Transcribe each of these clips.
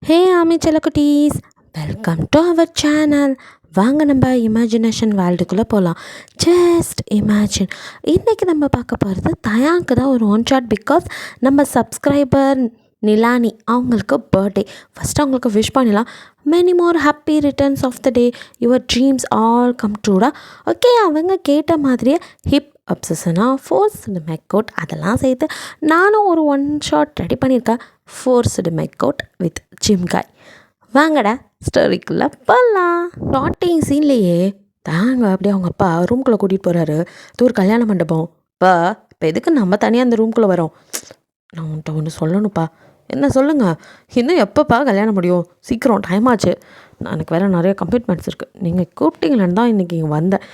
ஹே ஆமி செல்லக்குட்டீஸ், welcome to our channel. வாங்க நம்ம இமேஜினேஷன் வேர்ல்டுக்குள்ளே போகலாம். Just imagine. இன்றைக்கி நம்ம பார்க்க போகிறது தயாங்க்கு தான் ஒரு ஒன் ஷாட். பிகாஸ் நம்ம சப்ஸ்கிரைபர் நிலானி அவங்களுக்கு பர்த்டே. ஃபஸ்ட்டு அவங்களுக்கு விஷ் பண்ணிடலாம். Many more happy returns of the day, your dreams all come ட்ரூடா. ஓகே, அவங்க கேட்ட மாதிரியே ஹிப் அப்சஷனாக ஃபோர்ஸ்டு மேக்கவுட் அதெல்லாம் சேர்த்து நானும் ஒரு ஒன் ஷாட் ரெடி பண்ணியிருக்கேன். ஃபோர்ஸ்டு மேக்கவுட் வித் ஜிம் காய். வாங்கடா ஸ்டோரிக்குள்ளே போகலாம். ஸ்டார்டிங் சீன்லேயே தாங்க அப்படியே அவங்க அப்பா ரூம்குள்ளே கூட்டிகிட்டு போகிறாரு. இது ஒரு கல்யாண மண்டபம். இப்போ எதுக்கு நம்ம தனியாக அந்த ரூம்குள்ளே வரோம்? நான் உன்ட்ட ஒன்று சொல்லணும்ப்பா. என்ன சொல்லுங்கள்? இன்னும் எப்போப்பா கல்யாணம் முடியும்? சீக்கிரம், டைம் ஆச்சு. எனக்கு வேறு நிறைய கமிட்மெண்ட்ஸ் இருக்குது. நீங்கள் கூப்பிட்டீங்களேன்னு தான் இன்றைக்கி இங்கே வந்தேன்.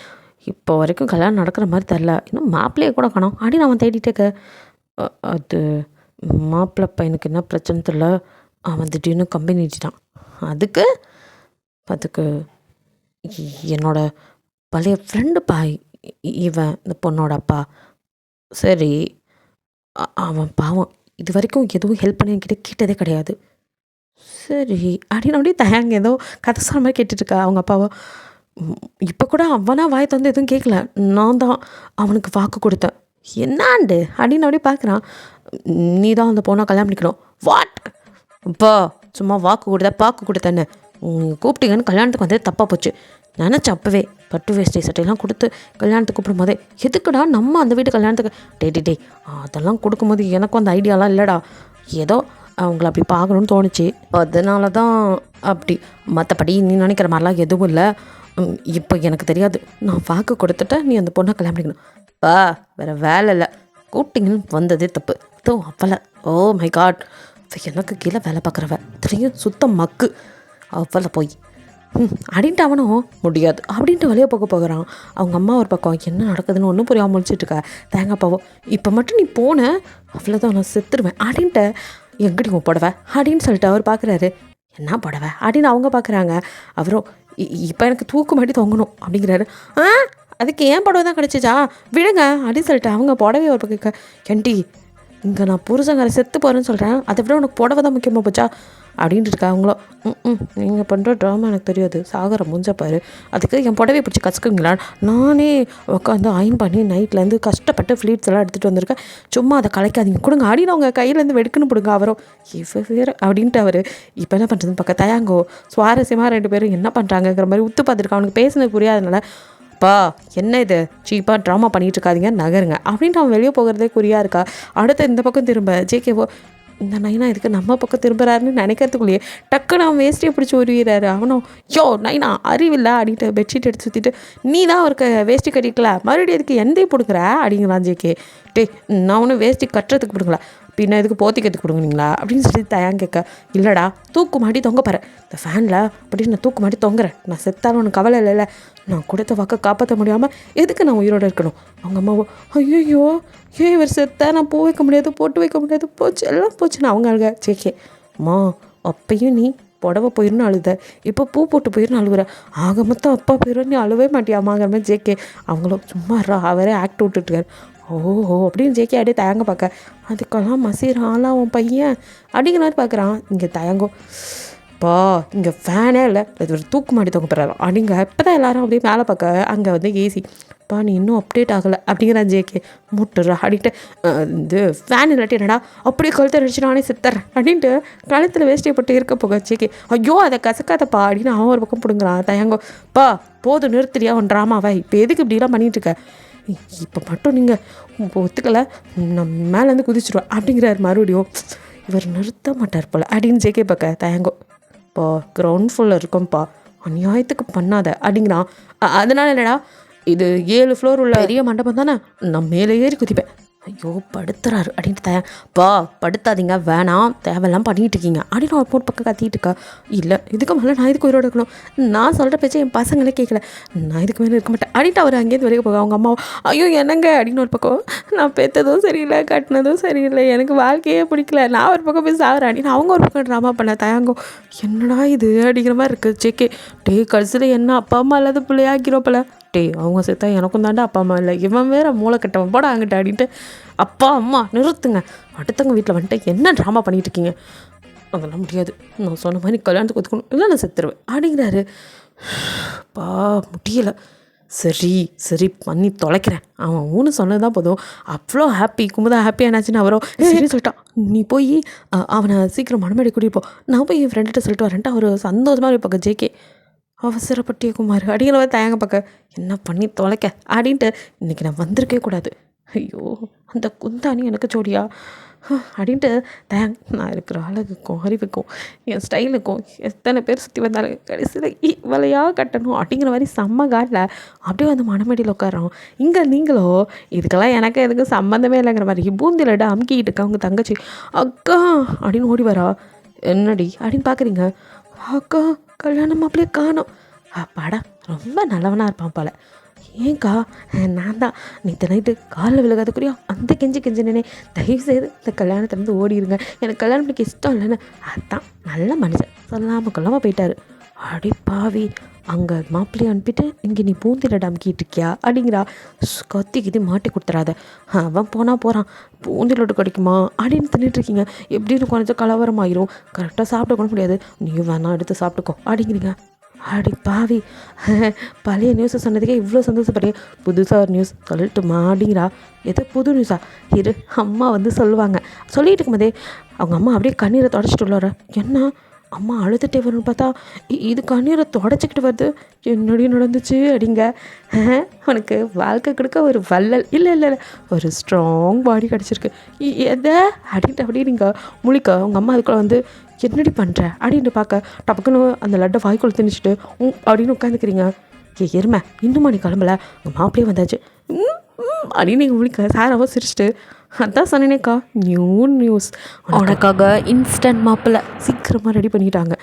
இப்போ வரைக்கும் கல்யாணம் நடக்கிற மாதிரி தெரில. இன்னும் மாப்பிள்ளையே கூட காணோம். நான் அவன் தேடிட்டேக்க. அது மாப்பிள்ளை பையனுக்கு என்ன பிரச்சனை தெரியல. அவன் திடீர்னு கம்பெனி வச்சுட்டான். அதுக்கு என்னோட பழைய ஃப்ரெண்டுப்பா இவன், இந்த பொண்ணோட அப்பா. சரி, அவன் பாவம் இது வரைக்கும் எதுவும் ஹெல்ப் பண்ணி என்கிட்ட கேட்டதே கிடையாது. சரி அப்படியே தயாங்க ஏதோ கதை சொல்ல மாதிரி கேட்டுட்ருக்கா அவங்க அப்பாவை. இப்போ கூட அவனா வாய் தந்து எதுவும் கேட்கல. நான் தான் அவனுக்கு வாக்கு கொடுத்தேன். என்னாண்டு அப்படியே பார்க்குறான். நீ தான் அந்த பொண்ணை கல்யாணம் பண்ணிக்கணும். வாட்? இப்போ சும்மா வாக்கு கொடுத்தேன்னு கூப்பிட்டீங்கன்னு கல்யாணத்துக்கு வந்து தப்பாக போச்சு. நினச்சேன் அப்போவே. பட்டு வேஷ்டி சட்டையெல்லாம் கொடுத்து கல்யாணத்துக்கு கூப்பிடும் போதே எதுக்குடா நம்ம அந்த வீட்டு கல்யாணத்துக்கு டே அதெல்லாம் கொடுக்கும்போது எனக்கும் அந்த ஐடியாலாம் இல்லைடா. ஏதோ அவங்கள அப்படி பார்க்கணுன்னு தோணுச்சு, அதனால தான் அப்படி. மற்றபடி நீ நினைக்கிற மாதிரிலாம் எதுவும் இல்லை. இப்போ எனக்கு தெரியாது. நான் வாக்கு கொடுத்துட்டேன், நீ அந்த பொண்ணை கல்யாணம் பண்ணிக்கணும். வேறு வேலை இல்லை. கூப்பிட்டிங்கன்னு வந்ததே தப்பு. தோ அவளை, ஓ மை காட், எனக்கு கீழே வேலை பார்க்குறவ தெரியும், சுத்தம் மக்கு. அவளை போய் அப்படின்ட்டு அவனும் முடியாது அப்படின்ட்டு வெளியே போகிறான். அவங்க அம்மா ஒரு பக்கம் என்ன நடக்குதுன்னு ஒன்றும் புரியாமல் முடிச்சிட்ருக்கா. தேங்காய்ப்பாவோ இப்போ மட்டும் நீ போன அவ்வளோதான், நான் செத்துருவேன் அப்படின்ட்டு. எங்கடி உன் புடவை அப்படின்னு சொல்லிட்டு அவர் பார்க்குறாரு. என்ன புடவை அப்படின்னு அவங்க பார்க்குறாங்க. அவரும் இப்போ எனக்கு தூக்கு மாட்டி தொங்கணும் அப்படிங்கிறாரு. அதுக்கு ஏன் புடவை தான் கிடச்சிச்சா, விடுங்க அப்படின்னு சொல்லிட்டு அவங்க புடவையை ஒரு பக்கம் கெண்டி, இங்கே நான் புருஷங்கார செத்து போகிறேன்னு சொல்கிறேன், அதை விட உனக்கு புடவை தான் முக்கியமாக போச்சா அப்படின்ட்டு இருக்கா. அவங்களோ நீங்கள் பண்ணுற ட்ராமா எனக்கு தெரியாது, சாகர முடிஞ்சப்பாரு, அதுக்கு என் புடவையை பிடிச்சி கற்றுக்குங்களா? நானே உட்காந்து அயன் பண்ணி நைட்லேருந்து கஷ்டப்பட்டு ஃப்ளீட்ஸ் எல்லாம் எடுத்துகிட்டு வந்திருக்கேன், சும்மா அதை கலைக்காதீங்க கொடுங்க அப்படின்னு அவங்க கையிலேருந்து வெடுக்குன்னு பிடுங்க. அவரும் இவ வேறு அப்படின்ட்டு அவர் இப்போ என்ன பண்ணுறதுன்னு பக்கம் தயாங்கோ சுவாரஸ்யமாக ரெண்டு பேரும் என்ன பண்ணுறாங்கங்கிற மாதிரி உத்து பார்த்துருக்கா. அவனுக்கு பேசுனது புரியாதனால, என்ன இது சீப்பாக ட்ராமா பண்ணிகிட்டு இருக்காதிங்க, நகருங்க அப்படின்ட்டு அவன் வெளியே போகிறதே குறியாக இருக்கா. அடுத்த இந்த பக்கம் திரும்ப ஜேகேவோ, இந்த நைனா இதுக்கு நம்ம பக்கம் திரும்புறாருன்னு நினைக்கிறதுக்குள்ளேயே டக்குன்னு அவன் வேஸ்ட்டியை பிடிச்சி உருவிறாரு. அவனும் யோ நைனா அறிவில்லை அப்படின்ட்டு பெட்ஷீட் எடுத்து சுற்றிட்டு, நீ தான் அவருக்கு வேஷ்டி கட்டிக்கல, மறுபடியும் எதுக்கு எந்தையும் பிடுங்குற அப்படிங்கிறான் ஜேகே. நான் ஒன்றும் வேஷ்டி கட்டுறதுக்கு பிடுங்கல, பின்ன எதுக்கு போத்திக்கிறதுக்கு கொடுங்குனீங்களா அப்படின்னு சொல்லி தயாங்க கேட்க. இல்லைடா தூக்கு மாட்டி தொங்க பாரு இந்த ஃபேனில் அப்படின்னு, நான் தூக்கு மாட்டி தொங்குறேன், நான் செத்தாலும் உனக்கு கவலை இல்லைல்ல, நான் கொடுத்த வாக்கை காப்பாற்ற முடியாமல் எதுக்கு நான் உயிரோடு இருக்கணும்? அவங்க அம்மாவோ ஐயோ ஏன் இவர் செத்தா நான் பூ வைக்க முடியாது, போட்டு வைக்க முடியாது, போச்சு எல்லாம் போச்சுன்னு அவங்க அழுக. சேக்கே அம்மா அப்பையும் நீ புடவை போயிருந்து அழுத, இப்போ பூ போட்டு போயிருந்து அழுகுற, ஆக மொத்தம் அப்பா போயிடும், நீ அழுவே மாட்டியாமாங்கிற மாதிரி ஜேகே. அவங்களும் சும்மா அவரே ஆக்ட் விட்டுட்டுருக்காரு. ஓஹோ அப்படின்னு ஜேகே அப்படியே தயங்க பார்க்க, அதுக்கெல்லாம் மசீராலாம் உன் பையன் அப்படிங்கிற மாதிரி பார்க்குறான். இங்கே தயங்கோ இங்கே ஃபேனே இல்லை, அது ஒரு தூக்கு மாட்டி தொங்க போகிறாரோ அப்படிங்க. இப்போ தான் எல்லாரும் அப்படியே மேலே பார்க்க அங்கே வந்து ஏசி. நீ இன்னும் அப்டேட் ஆகலை அப்படிங்கிறான் ஜேகே. முட்டுறா அப்படின்ட்டு, இது ஃபேன் இல்லாட்டி என்னடா அப்படியே கழுத்தை அடிச்சு நானே செத்துறேன் அப்படின்ட்டு கழுத்தில் வேஷ்டியை போட்டு இருக்க போக ஜேகே. ஐயோ அதை கசக்காதப்பா அப்படின்னு அவன் ஒரு பக்கம் பிடுங்குறான். தயங்கோ போதும் நிறுத்துறியா உன் ட்ராமாவை, இப்போ எதுக்கு இப்படிலாம் பண்ணிகிட்ருக்க, இப்போ மட்டும் நீங்கள் ஒத்துக்கலை நான் மேலேருந்து குதிச்சிடுவேன் அப்படிங்கிறாரு மறுபடியும். இவர் நிறுத்த மாட்டார் போல் அப்படின்னு ஜேகே பார்க்க. தயங்கோ கிரவுண்ட் ஃபுல்லில் இருக்கும்ப்பா, அநியாயத்துக்கு பண்ணாத அப்படிங்கிறான். அதனால இல்லைடா, இது 7 ஃப்ளோர் உள்ள பெரிய மண்டபம் தானே, நான் மேலே ஏறி குதிப்பேன். ஐயோ படுத்துறாரு அப்படின்ட்டு படுத்தாதீங்க வேணாம், தேவையெல்லாம் பண்ணிகிட்டு இருக்கீங்க அப்படின்னு ஒரு போட்டு பக்கம் கத்திட்டு இருக்கா. இல்லை இதுக்கு மேலே நான் இதுக்கு உயிரோடு இருக்கணும், நான் சொல்கிற பேச்சு என் பசங்களே கேட்கல, நான் இதுக்கு மேலே இருக்க மாட்டேன் அப்படின்ட்டு அவர் அங்கேயிருந்து வெளியே போக. அவங்க அம்மா ஐயோ என்னங்க அப்படின்னு ஒரு பக்கம், நான் பெற்றதும் சரியில்லை கட்டினதும் சரியில்லை, எனக்கு வாழ்க்கையே பிடிக்கல, நான் ஒரு பக்கம் போய் சாகுறேன் அப்படின்னு அவங்க ஒரு பக்கம் ட்ராமா பண்ண. தயாங்கோ என்னடா இது அப்படிங்கிற மாதிரி இருக்குது. ஜேகே கடைசியில் என்ன அப்பா அம்மா இல்லாத பிள்ளையாக்கிறோப்பல, அவங்க சேர்த்தா எனக்கும் தாண்டா அப்பா அம்மா இல்லை, இவன் வேற மூளை கட்டவன் போட அங்கிட்ட அப்படின்ட்டு. அப்பா அம்மா நிறுத்துங்க, அடுத்தவங்க வீட்டில் வந்துட்டு என்ன ட்ராமா பண்ணிகிட்டு இருக்கீங்க? அதெல்லாம் முடியாது, நான் சொன்ன மாதிரி கல்யாணத்துக்கு ஒத்துக்கணும், இல்லை நான் செத்துருவேன் அப்படிங்கிறாரு. பா முடியலை. சரி பண்ணி தொலைக்கிறேன், அவன் ஊன்னு சொன்னது தான் போதும். அவ்வளோ ஹாப்பி, குமுதா ஹாப்பியானாச்சுன்னு அவரோ சரி சொல்லிட்டான். நீ போய் அவனை சீக்கிரம் மணமேடை கூட்டிகிட்டு போ, நான் போய் என் ஃப்ரெண்ட்ட சொல்லிட்டு வரேன்ட்டு அவர் சந்தோஷமாக இருப்பாங்க. ஜேகே அவசரப்பட்டிய குமார் அப்படிங்கிற மாதிரி தயங்க பார்க்க, என்ன பண்ணி தொலைக்க அப்படின்ட்டு இன்றைக்கி நான் வந்திருக்கே கூடாது. ஐயோ அந்த குந்தாணி எனக்கு ஜோடியா அப்படின்ட்டு நான் இருக்கிற அழகுக்கும் அறிவுக்கும் என் ஸ்டைலுக்கும் எத்தனை பேர் சுற்றி வந்தாலும் கடைசியில் இவளையாக கட்டணும் அப்படிங்கிற மாதிரி செம்ம காட்டில் அப்படியே வந்து மணமேடியில் உட்காரோம். இங்கே நீங்களோ இதுக்கெல்லாம் எனக்கு எதுக்கும் சம்மந்தமே இல்லைங்கிற மாதிரி பூந்திலட அமுக்கிட்டு இருக்க அவங்க தங்கச்சி அக்கா அப்படின்னு ஓடி வரா. என்னடி அப்படின்னு பார்க்குறீங்க. அக்கா கல்யாணம் அப்படியே காணோம். அப்பாடா ரொம்ப நல்லவனாக இருப்பான் போல. ஏன்க்கா நான் தான் நேற்று நைட்டு காலில் விழுகாதக்குறியா அந்த கெஞ்சினே தயவு செய்து இந்த கல்யாணத்துலேருந்து ஓடிடுங்க, எனக்கு கல்யாணம் பண்ணிக்க இஷ்டம் இல்லைன்னு. அதான் நல்ல மனுஷன் சொல்லாமல் கொள்ளாமல் போயிட்டாரு. அடி பாவி, அங்கே மாப்பிள்ளையை அனுப்பிட்டு இங்கே நீ பூந்தில டம்கிட்டு இருக்கியா அப்படிங்கிறா. கத்திக்கிது மாட்டி கொடுத்துறாத, அவன் போகிறான் பூந்திலோட்டு கிடைக்குமா அப்படின்னு தின்னுட்டுருக்கீங்க. எப்படின்னு கொஞ்சம் கலவரமாயிரும், கரெக்டாக சாப்பிட கூட முடியாது, நீ வேணா எடுத்து சாப்பிட்டுக்கோ அப்படிங்கிறீங்க. அடி பாவி, பழைய நியூஸை சொன்னதுக்கே இவ்வளோ சந்தோஷப்படுறேன், புதுசாக ஒரு நியூஸ் சொல்லட்டுமா அப்படிங்கிறா. எது புது நியூஸா? இரு அம்மா வந்து சொல்லுவாங்க. சொல்லிட்டு இருக்கும்போதே அவங்க அம்மா அப்படியே கண்ணீரை தொடச்சிட்டு உள்ளார. என்ன அம்மா அழுதுகிட்டே வரும்னு பார்த்தா இது கண்ணீரை தொடச்சிக்கிட்டு வருது. என்னடி நடந்துச்சு அப்படிங்க. உனக்கு வாழ்க்கை கொடுக்க ஒரு வள்ளல் இல்லை ஒரு ஸ்ட்ராங் பாடி கிடச்சிருக்கு எதை அப்படின்ட்டு அப்படியே நீங்கள் முழிக்க உங்கள் அம்மா அதுக்குள்ளே வந்து என்னடி பண்ணுற அப்படின்ட்டு பார்க்க டப்புக்குன்னு அந்த லட்டை வாய்க்குள்ள திணிச்சிட்டு அப்படின்னு உட்காந்துக்கிறீங்க. எருமை இன்னுமா நீ கிளம்பல, உங்கள் மாப்பிள்ளையே வந்தாச்சு அப்படின்னு நீங்கள் முழிக்க சாராவோ சிரிச்சிட்டு அதான் சொன்னேனேக்கா நியூஸ் உனக்காக இன்ஸ்டன்ட் மாப்பிள்ளை சீக்கிரமாக ரெடி பண்ணிட்டாங்க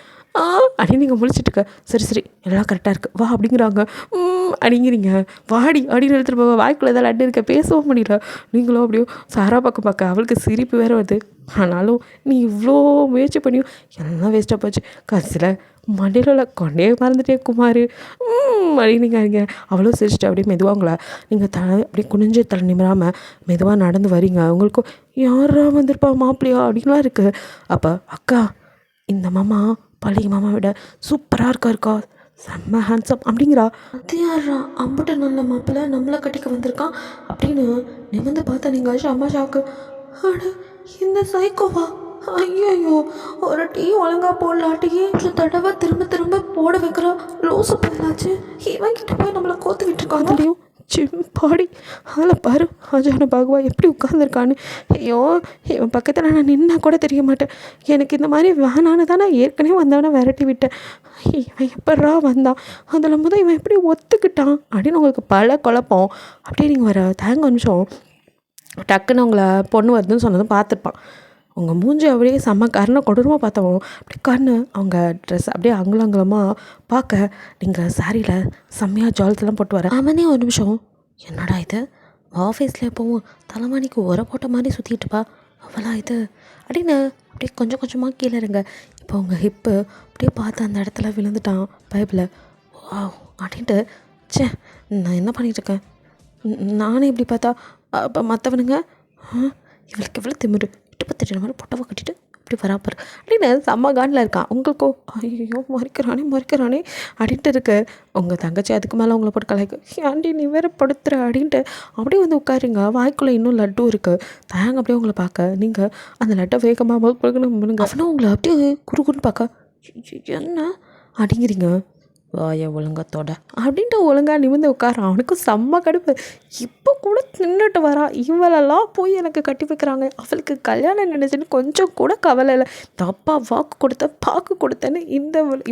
அப்படின்னு நீங்கள் முழிச்சிட்டுக்க. சரி எல்லாம் கரெக்டாக இருக்குது வா அப்படிங்கிறாங்க. அப்படிங்கிறீங்க. வாடி அப்படின்னு எடுத்துகிட்டு போக வாய்க்குள்ளே ஏதாவது லட்டு இருக்க பேசவும் முடியல. நீங்களும் அப்படியோ சாரா பார்க்க அவளுக்கு சிரிப்பு வேறு வருது. ஆனாலும் நீ இவ்வளோ முயற்சி பண்ணியும் எல்லாம் வேஸ்ட்டாக போச்சு. கடைசியில் மண்டையில் கொண்டே மறந்துட்டே குமார் அப்படின்னுங்க. அவ்வளோ சிரிச்சிட்டு அப்படியே மெதுவாக உங்களை நீங்கள் அப்படியே குனிஞ்சு தலை நிமிராமல் மெதுவாக நடந்து வரீங்க. உங்களுக்கும் யாரா வந்திருப்பா மாப்பிள்ளையா அப்படின்லாம் இருக்குது. அப்போ அக்கா இந்த மாமா பழைய மாமா விட சூப்பராக இருக்காருக்கா, செம்ம ஹேண்ட்ஸம் அப்படிங்கிறா. அது யாரா அம்புட்ட நல்ல மாப்பிள்ளை நம்மளை கட்டிக்க வந்திருக்கான் அப்படின்னு நிமிர்ந்து பார்த்தா நீங்கள் அம்மா ஷாக்கு. அட இந்த சைக்கோவா, ஐயோ ஒரு டீ ஒழுங்கா போடலாட்டியே ஒரு தடவை திரும்ப போட வைக்கிறா. லூசு போயிடாச்சு, இவன் கிட்ட போய் நம்மளை கோத்துக்கிட்டு இருக்கான். அதுலேயும் சிம்பாடி அதில் பாரு அஜான பாகுவா எப்படி உட்காந்துருக்கான்னு. ஐயோ இவன் பக்கத்தில் நான் நின்னா கூட தெரிய மாட்டேன். எனக்கு இந்த மாதிரி வேணான்னு தான் நான் ஏற்கனவே வந்தவனை விரட்டி விட்டேன். இவன் எப்படா வந்தான், அதில் முதல் இவன் எப்படி ஒத்துக்கிட்டான் அப்படின்னு உங்களுக்கு பல குழப்பம். அப்படியே நீங்கள் வர தேங்க நிமிஷம் டக்குன்னு உங்களை பொண்ணு வருதுன்னு சொன்னதும் பார்த்துருப்பான். உங்கள் மூஞ்சி அப்படியே செம்ம கருணை கொடூரமாக பார்த்தவன் அப்படியே கண்ணு அவங்க ட்ரெஸ் அப்படியே அங்குலங்கலமாக பார்க்க நீங்கள் சாரியில் செம்மையாக ஜுவல்ஸ்லாம் போட்டு வர. அவனே ஒரு நிமிஷம் என்னடா இது ஆஃபீஸில் எப்போவும் தலைமானிக்கு உர போட்ட மாதிரி சுற்றிட்டுப்பா அவளா இது அப்படின்னு அப்படியே கொஞ்சம் கொஞ்சமாக கீழே இருங்க. இப்போ உங்கள் ஹிப்பு அப்படியே பார்த்து அந்த இடத்துல விழுந்துட்டான் பைப்பில். வா அப்படின்ட்டு சே நான் என்ன பண்ணிகிட்ருக்கேன் நானே இப்படி பார்த்தா அப்போ மற்றவனுங்க இவளுக்கு எவ்வளோ திமிரு இட்டுப்பத்தெட்டு மாதிரி பொட்டவை கட்டிட்டு இப்படி வராப்பார் அப்படின்னு செம்ம காண்டில் இருக்கான். உங்களுக்கோ ஐயோ மறிக்கிறானே அப்படின்ட்டு இருக்கு. உங்கள் தங்கச்சி அதுக்கு மேலே உங்களை போட்டு கலாய்க்கு, ஏன்டி நீ வேறு படுத்துற அப்படின்ட்டு அப்படியே வந்து உட்காருங்க. வாய்க்குள்ளே இன்னும் லட்டும் இருக்குது. தாங்க அப்படியே உங்களை பார்க்க நீங்கள் அந்த லட்டை வேகமாக முழுங்க அவனும் உங்களை அப்படியே குறுக்குன்னு பார்க்க என்ன அப்படிங்கிறீங்க. வாய ஒழுங்கத்தோட அப்படின்ட்டு ஒழுங்காக நிமிர்ந்து உட்காரான். அவனுக்கும் செம்ம கடுப்பு. இப்போ கூட நின்றுட்டு வரான். இவளெல்லாம் போய் எனக்கு கட்டி வைக்கிறாங்க, அவளுக்கு கல்யாணம் நினைச்சுன்னு கொஞ்சம் கூட கவலை இல்லை. தப்பா வாக்கு கொடுத்தேன் பாக்கு கொடுத்தேன்னு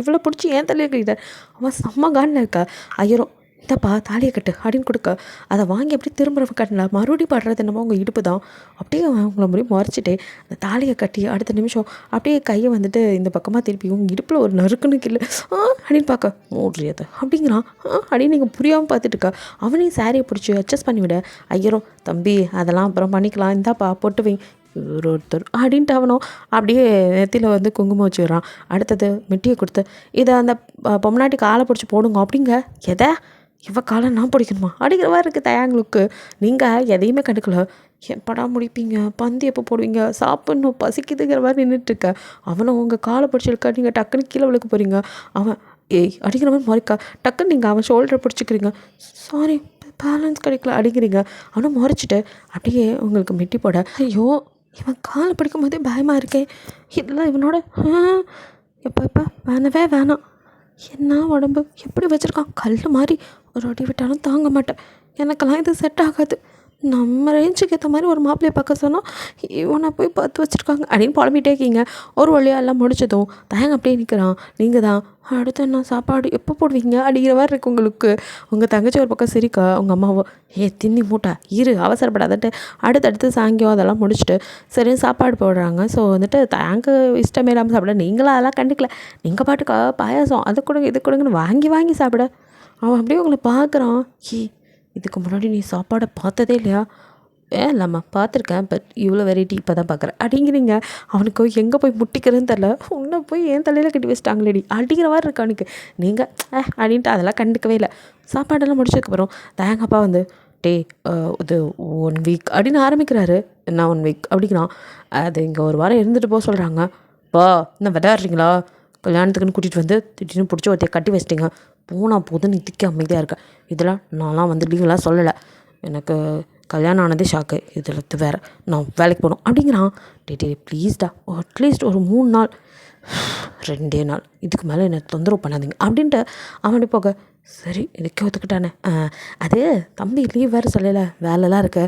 இவளை பிடிச்சி ஏன் தலையை கழித. அவன் செம்ம காண்டில் இருக்கா. ஐயரோ இந்தப்பா தாலியை கட்டு அப்படின்னு கொடுக்க அதை வாங்கி அப்படியே திரும்ப கட்டினா மறுபடியும் படுறது என்னமோ உங்கள் இடுப்பு தான். அப்படியே அவங்கள முடியும் மறைச்சிட்டே அந்த தாலியை கட்டி அடுத்த நிமிஷம் அப்படியே கையை வந்துட்டு இந்த பக்கமாக திருப்பி உங்கள் இடுப்பில் ஒரு நறுக்குன்னு கில்லு அப்படின்னு பார்க்க மூடுறியது அப்படிங்கிறான். அப்படின்னு நீங்கள் புரியாமல் பார்த்துட்டு இருக்கா. அவனையும் சாரியை பிடிச்சி அட்ஜஸ்ட் பண்ணிவிட. ஐயரோ தம்பி அதெல்லாம் அப்புறம் பண்ணிக்கலாம், இந்தாப்பா போட்டு வை ஒருத்தர் அப்படின்ட்டு அவனும் அப்படியே நெத்தியில் வந்து குங்குமம் வச்சுக்கிறான். அடுத்தது மெட்டியை கொடுத்து இதை அந்த பொம்னாட்டிக்கு ஆளை பிடிச்சி போடுங்க அப்படிங்க. எதை இவ காலை நான் பிடிக்கணுமா அப்படிங்கிற மாதிரி இருக்குது தயாங்களுக்கு. நீங்கள் எதையுமே கண்டுக்கல. எப்படா முடிப்பீங்க, பந்து எப்போ போடுவீங்க, சாப்பிட்ணும் பசிக்குதுங்கிற மாதிரி நின்றுட்டுருக்க. அவனை உங்கள் காலை பிடிச்சிருக்கா, நீங்கள் டக்குன்னு கீழே விழுக்க போகிறீங்க. அவன் ஏய் அடிக்கிற மாதிரி முறைக்கா, டக்குன்னு நீங்கள் அவன் ஷோல்டரை பிடிச்சிக்கிறீங்க. சாரி பேலன்ஸ் கிடைக்கல அடிக்கிறீங்க. அவனை முறைச்சிட்டு அப்படியே உங்களுக்கு மெட்டி போட, ஐயோ இவன் காலை பிடிக்கும் போதே பயமாக இருக்கேன். இதெல்லாம் இவனோட எப்போ வேணவே வேணாம். என்ன உடம்பு எப்படி வச்சுருக்கான், கல் மாதிரி ஒரு அடி விட்டாலும் தாங்க மாட்டேன். எனக்கெல்லாம் இது செட் ஆகாது. நம்ம ரேஞ்சுக்கு ஏற்ற மாதிரி ஒரு மாப்பிள்ளையை பார்க்க சொன்னால் இவனை போய் பார்த்து வச்சுருக்காங்க அப்படின்னு புலம்பிகிட்டே இருக்கீங்க. ஒரு வழியாக எல்லாம் முடிச்சதும் தயங்க அப்படியே நிற்கிறான். நீங்கள் தான் அடுத்து என்ன சாப்பாடு எப்போ போடுவீங்க அப்படிங்கிற மாதிரி இருக்குது உங்களுக்கு. உங்கள் தங்கச்சி ஒரு பக்கம் சிரிக்க, உங்கள் அம்மாவோ தின்னி மூட்டை இரு அவசரப்படாதட்டு அடுத்தடுத்து சாங்கியம் அதெல்லாம் முடிச்சுட்டு சரி சாப்பாடு போடுறாங்க. ஸோ வந்துட்டு தயங்க இஷ்டமே இல்லாமல் சாப்பிட, நீங்களும் அதெல்லாம் கண்டுக்கல. நீங்கள் பாட்டுக்கா பாயாசம் அது கொடுங்க இது கொடுங்கன்னு வாங்கி வாங்கி சாப்பிட. அவன் அப்படியே உங்களை பார்க்குறான். இதுக்கு முன்னாடி நீ சாப்பாடை பார்த்ததே இல்லையா? இல்லைம்மா பார்த்துருக்கேன், பட் இவ்வளோ வெரைட்டி இப்போ தான் பார்க்குறேன் அப்படிங்கிறீங்க. அவனுக்கு எங்கே போய் முட்டிக்கிறதுன்னு தெரில. உன்னை போய் என் தலையில் கட்டி வச்சிட்டாங்களேடி அப்படிங்கிற மாதிரி இருக்கு அவனுக்கு. நீங்கள் அப்படின்ட்டு அதெல்லாம் கண்டுக்கவே இல்லை. சாப்பாடெல்லாம் முடிச்சதுக்கப்புறம் தயங்கப்பா வந்து இது 1 வீக் அப்படின்னு ஆரம்பிக்கிறாரு. என்ன 1 வீக் அப்படிங்கிறான். அது இங்கே ஒரு வாரம் இருந்துட்டு போக சொல்கிறாங்க. இன்னும் விளையாடுறீங்களா? கல்யாணத்துக்குன்னு கூட்டிகிட்டு வந்து திடீர்னு பிடிச்சி ஒருத்தைய கட்டி வச்சிட்டிங்க. போனால் போதும் நீ திக்க அமைதியாக இருக்க. இதெல்லாம் நான்லாம் வந்து லீவெலாம் சொல்லலை. எனக்கு கல்யாணம் ஆனதே ஷாக்கு. இதில் வேறு நான் வேலைக்கு போகணும் அப்படிங்கிறான். ப்ளீஸ்டா அட்லீஸ்ட் ஒரு 3 நாள் 2 நாள் இதுக்கு மேலே என்னை தொந்தரவு பண்ணாதீங்க அப்படின்ட்டு அவனே போக, சரி இதுக்கே ஒத்துக்கிட்டானே. அது தம்பி லீவ் வேறு சொல்லலை, வேலைலாம் இருக்கு.